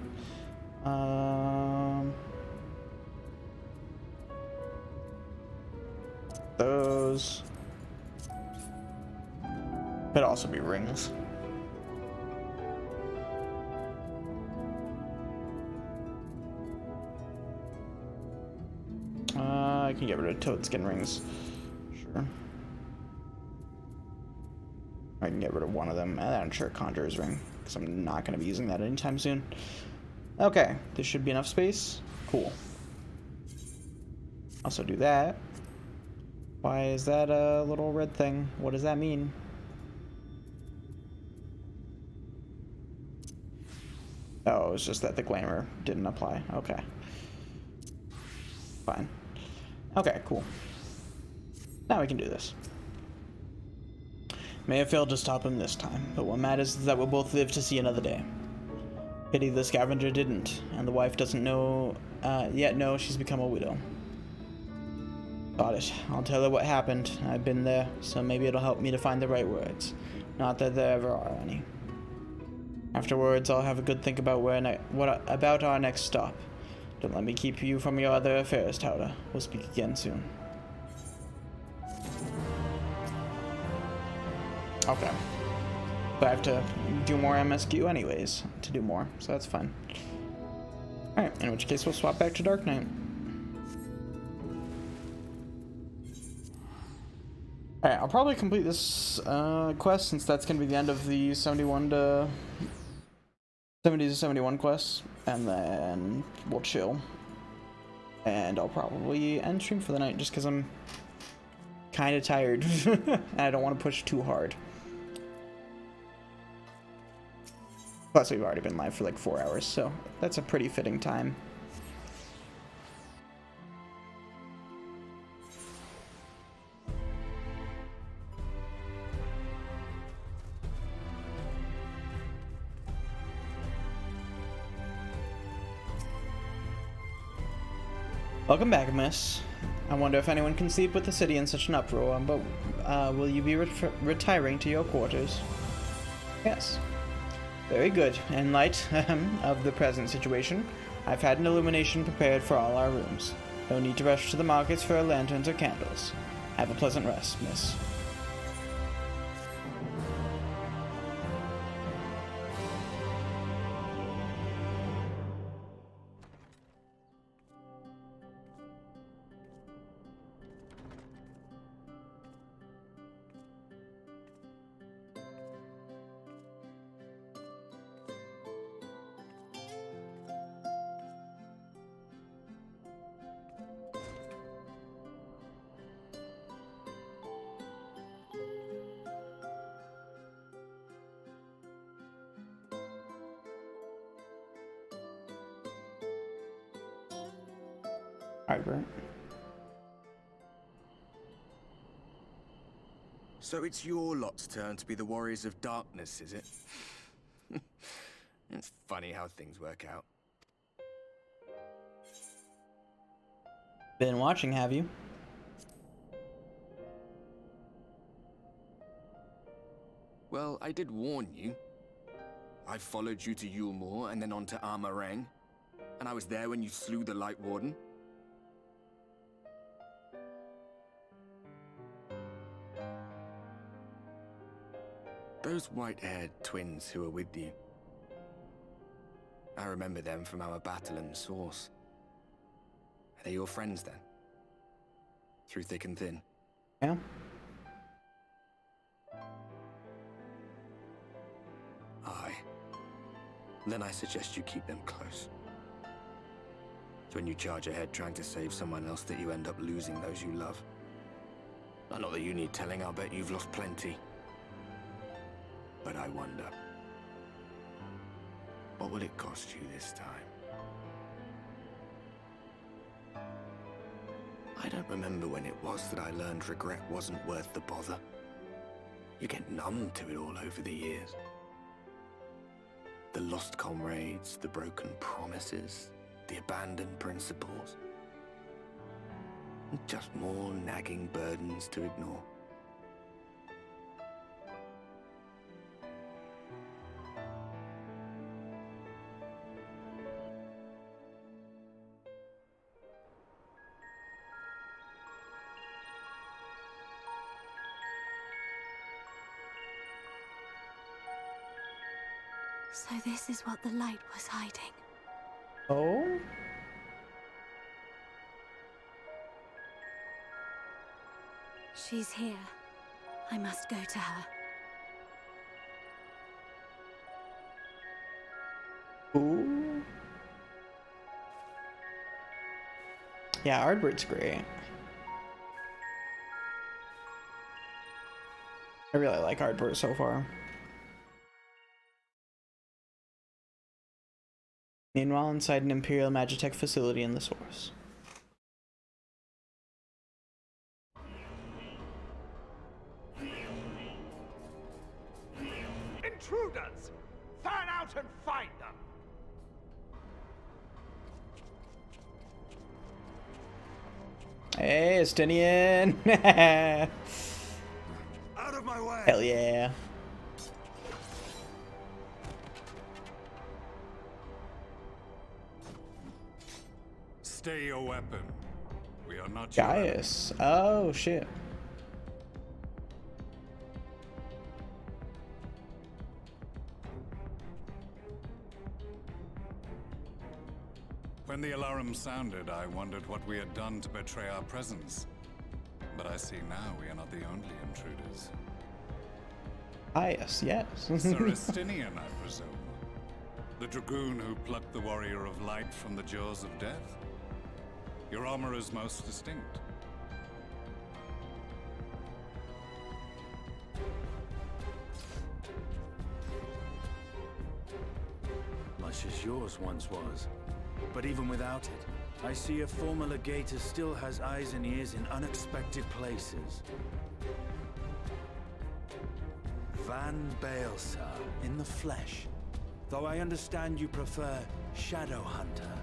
Those could also be rings. I can get rid of toad skin rings. Sure. I can get rid of one of them, and I'm sure Conjurer's ring, because I'm not going to be using that anytime soon. Okay, this should be enough space. Cool. Also do that. Why is that a little red thing? What does that mean? Oh, it's just that the glamour didn't apply. Okay. Fine. Okay, cool. Now we can do this. May have failed to stop him this time, but what matters is that we'll both live to see another day. Pity the scavenger didn't, and the wife doesn't know, yet know she's become a widow. Got it. I'll tell her what happened. I've been there, so maybe it'll help me to find the right words. Not that there ever are any. Afterwards, I'll have a good think about about our next stop. Don't let me keep you from your other affairs, Tauda. We'll speak again soon. Okay. But I have to do more MSQ anyways to do more, so that's fine. Alright, in which case we'll swap back to Dark Knight. Alright, I'll probably complete this quest since that's going to be the end of the 70 to 71 quests, and then we'll chill. And I'll probably end stream for the night just because I'm kind of tired and I don't want to push too hard. Plus, we've already been live for like 4 hours, so that's a pretty fitting time. Welcome back, miss. I wonder if anyone can sleep with the city in such an uproar, but will you be retiring to your quarters? Yes. Very good. In light of the present situation, I've had an illumination prepared for all our rooms. No need to rush to the markets for lanterns or candles. Have a pleasant rest, miss. Alright. So it's your lot's turn to be the Warriors of Darkness, is it? It's funny how things work out. Been watching, have you? Well, I did warn you. I followed you to Yulmore and then on to Armarang. And I was there when you slew the Light Warden. Those white-haired twins who were with you. I remember them from our battle in the Source. Are they your friends then? Through thick and thin? Yeah. Aye. Then I suggest you keep them close. It's when you charge ahead trying to save someone else that you end up losing those you love. Not that you need telling, I'll bet you've lost plenty. But I wonder, what will it cost you this time? I don't remember when it was that I learned regret wasn't worth the bother. You get numb to it all over the years. The lost comrades, the broken promises, the abandoned principles. Just more nagging burdens to ignore. So this is what the light was hiding. Oh? She's here. I must go to her. Ooh. Yeah, Ardbert's great. I really like Ardbert so far. Meanwhile, inside an Imperial Magitech facility in the Source. Intruders! Fan out and find them! Hey, Estinian! Out of my way! Hell yeah. Stay your weapon. We are not Gaius. Oh, shit. When the alarm sounded, I wondered what we had done to betray our presence. But I see now we are not the only intruders. Gaius, yes. Sir Estinian, I presume. The dragoon who plucked the warrior of light from the jaws of death. Your armor is most distinct. much as yours once was. But even without it, I see a former legator still has eyes and ears in unexpected places. Van Baelsar, in the flesh. Though I understand you prefer Shadowhunter.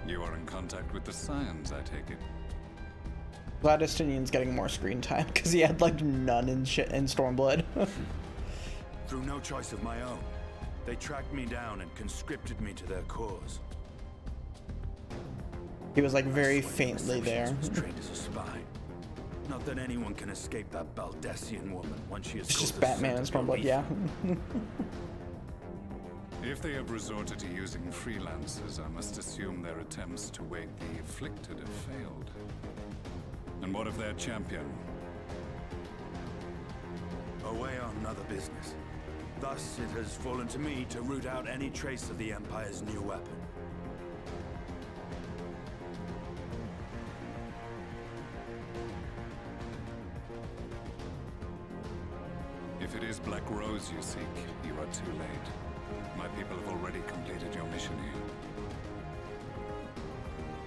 You are in contact with the Scions, I take it. Vladistinian's getting more screen time because he had like none in Stormblood. Through no choice of my own, they tracked me down and conscripted me to their cause. He was like very faintly there. Was trained as a spy. Not that anyone can escape that Baldessian woman once she is. It's just Batman and Stormblood, yeah. If they have resorted to using freelancers, I must assume their attempts to wake the afflicted have failed. And what of their champion? Away on other business. Thus, it has fallen to me to root out any trace of the Empire's new weapon. If it is Black Rose you seek, you are too late. My people have already completed your mission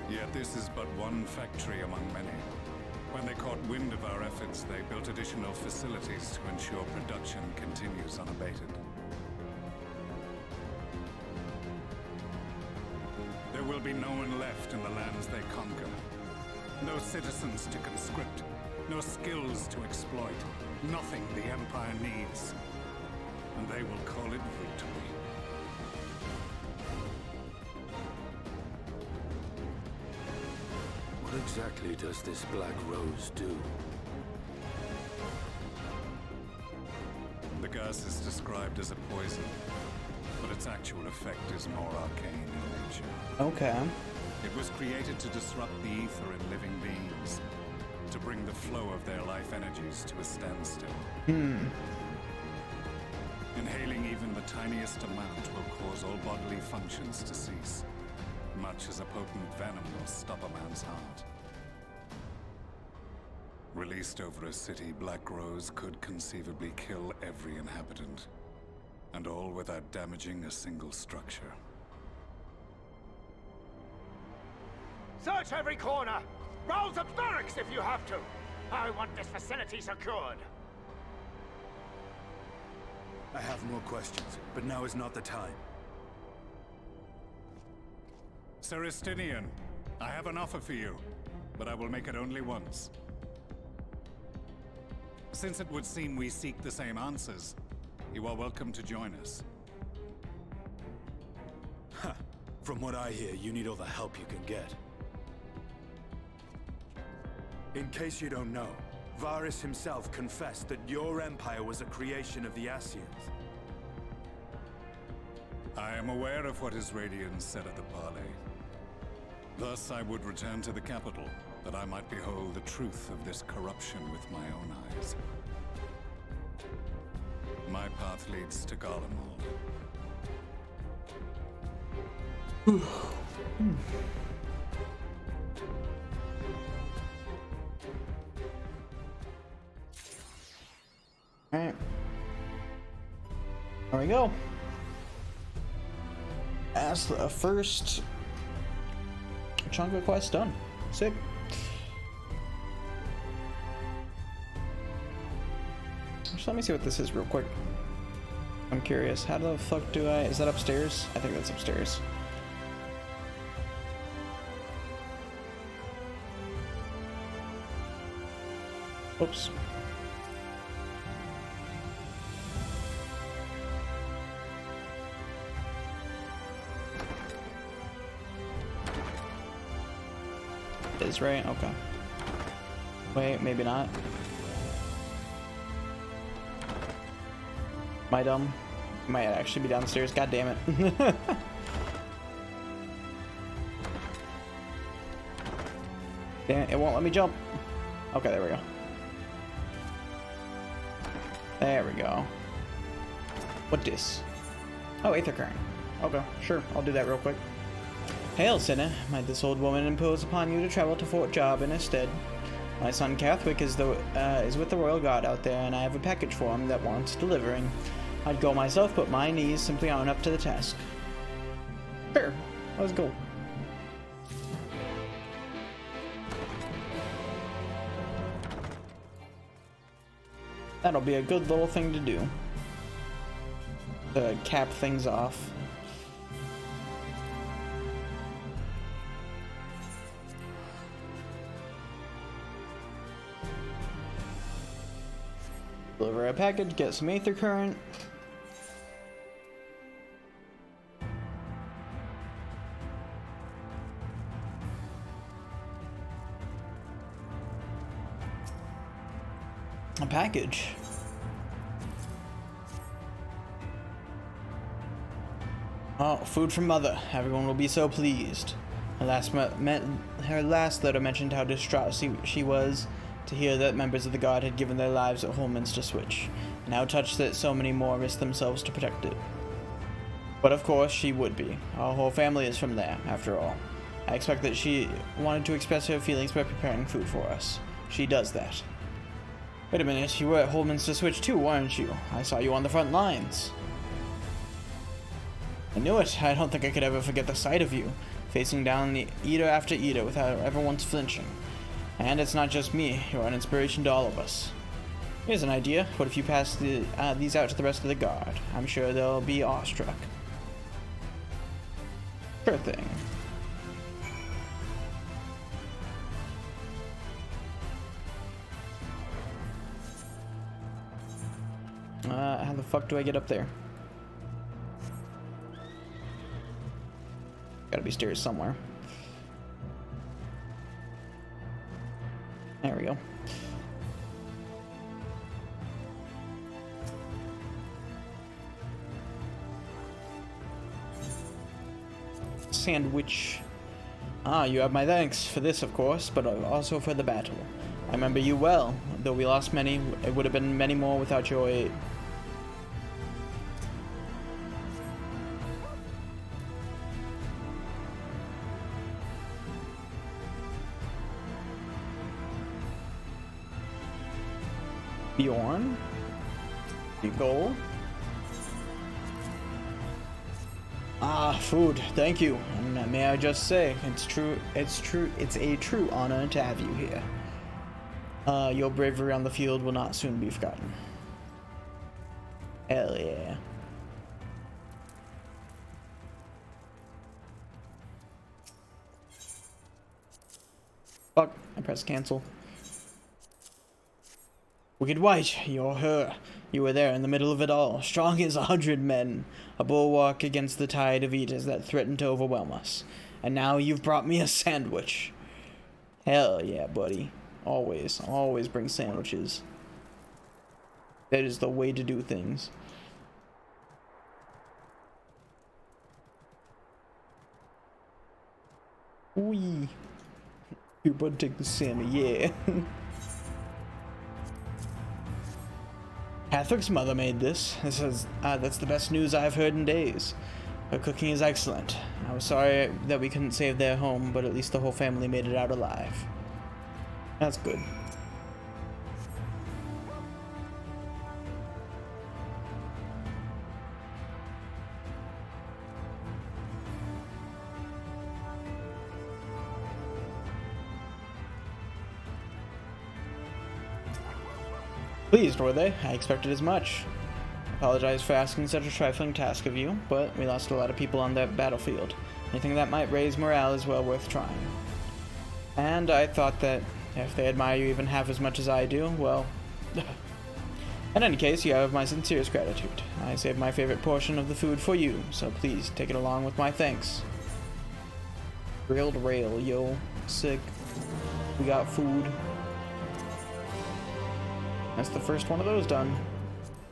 here. Yet this is but one factory among many. When they caught wind of our efforts, they built additional facilities to ensure production continues unabated. There will be no one left in the lands they conquer. No citizens to conscript. No skills to exploit. Nothing the Empire needs. And they will call it victory. What exactly does this Black Rose do? The gas is described as a poison, but its actual effect is more arcane in nature. Okay. It was created to disrupt the ether in living beings, to bring the flow of their life energies to a standstill. Inhaling even the tiniest amount will cause all bodily functions to cease, much as a potent venom will stop a man's heart. Released over a city, Black Rose could conceivably kill every inhabitant, and all without damaging a single structure. Search every corner! Rouse the barracks if you have to! I want this facility secured! I have more questions, but now is not the time. Sir Estinian, I have an offer for you, but I will make it only once. Since it would seem we seek the same answers, you are welcome to join us. Ha! From what I hear, you need all the help you can get. In case you don't know, Varys himself confessed that your empire was a creation of the Ascians. I am aware of what his Radiance said at the parley. Thus I would return to the capital, that I might behold the truth of this corruption with my own eyes. My path leads to Garlemald. Alright. There we go. That's the first chunk of quest done. Sick. Just let me see what this is real quick. I'm curious. How the fuck do I... Is that upstairs? I think that's upstairs. Oops. Is right? Okay. Wait, maybe not. Am I dumb? Might actually be downstairs. God damn it. Damn it, it won't let me jump. Okay, there we go. There we go. What this? Oh, Aether Current. Okay, sure. I'll do that real quick. Hail, sinner. Might this old woman impose upon you to travel to Fort Jobin instead? My son Cathwick is with the Royal Guard out there, and I have a package for him that wants delivering. I'd go myself, but my knees simply aren't up to the task. Sure, let's go. That'll be a good little thing to do. To cap things off. Deliver a package, get some Aether Current. A package. Oh, food from Mother. Everyone will be so pleased. Her last letter mentioned how distraught she was to hear that members of the Guard had given their lives at Holminster Switch, and how touched that so many more risked themselves to protect it. But of course, she would be. Our whole family is from there, after all. I expect that she wanted to express her feelings by preparing food for us. She does that. Wait a minute, you were at Holminster Switch too, weren't you? I saw you on the front lines. I knew it. I don't think I could ever forget the sight of you, facing down the eater after eater without ever once flinching. And it's not just me, you're an inspiration to all of us. Here's an idea. What if you pass these out to the rest of the Guard? I'm sure they'll be awestruck. Sure thing. How the fuck do I get up there? Gotta be stairs somewhere. There we go. Sandwich. Ah, you have my thanks for this, of course, but also for the battle. I remember you well. Though we lost many, it would have been many more without your aid. Bjorn? Goal? Ah, food. Thank you. And may I just say, it's a true honor to have you here. Your bravery on the field will not soon be forgotten. Hell yeah. Fuck, I pressed cancel. Wicked White, you're her. You were there in the middle of it all, strong as 100 men, a bulwark against the tide of eaters that threatened to overwhelm us. And now you've brought me a sandwich. Hell yeah, buddy. Always, always bring sandwiches. That is the way to do things. Wee. Here, bud, take the salmon, yeah. Catherick's mother made this. That's the best news I've heard in days. Her cooking is excellent. I was sorry that we couldn't save their home, but at least the whole family made it out alive. That's good. Pleased, were they? I expected as much. Apologize for asking such a trifling task of you, but we lost a lot of people on that battlefield. Anything that might raise morale is well worth trying. And I thought that if they admire you even half as much as I do, well... In any case, you have my sincerest gratitude. I saved my favorite portion of the food for you, so please take it along with my thanks. Grilled rail, yo. Sick. We got food. That's the first one of those done.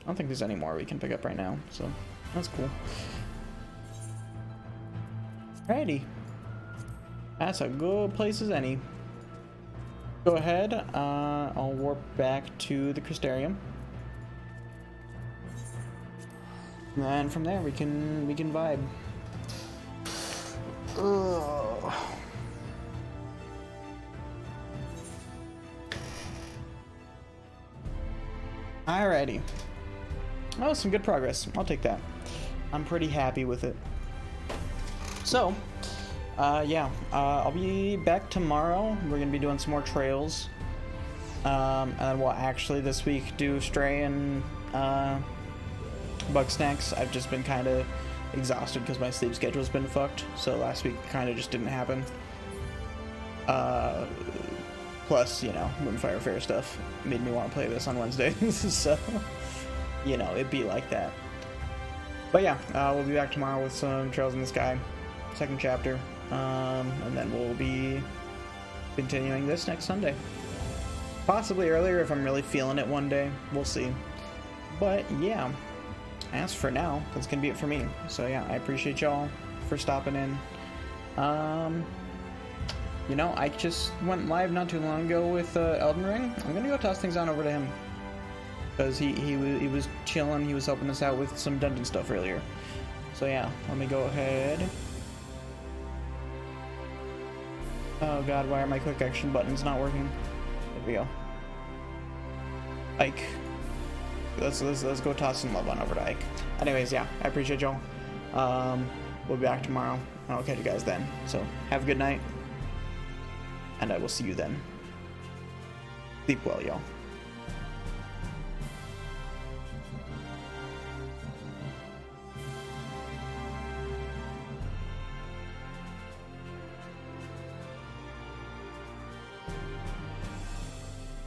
I don't think there's any more we can pick up right now, so that's cool. Alrighty. That's a good place as any. Go ahead, I'll warp back to the Crystarium. And from there we can vibe. Ugh. Alrighty. Oh, some good progress. I'll take that. I'm pretty happy with it. So, yeah, I'll be back tomorrow. We're gonna be doing some more trails. And then we'll actually this week do Stray and Bug Snacks. I've just been kind of exhausted because my sleep schedule's been fucked. So last week kind of just didn't happen. Plus, you know, Moonfire Fair stuff made me want to play this on Wednesdays. So, you know, it'd be like that. But yeah, we'll be back tomorrow with some Trails in the Sky, second chapter. And then we'll be continuing this next Sunday. Possibly earlier if I'm really feeling it one day. We'll see. But yeah, as for now, that's gonna be it for me. So yeah, I appreciate y'all for stopping in. You know, I just went live not too long ago with Elden Ring. I'm gonna go toss things on over to him. Because he was chilling, he was helping us out with some dungeon stuff earlier. So yeah, let me go ahead. Oh god, why are my quick action buttons not working? There we go. Ike. Let's go toss some love on over to Ike. Anyways, yeah, I appreciate y'all. We'll be back tomorrow, and I'll catch you guys then. So, have a good night, and I will see you then. Sleep well, y'all.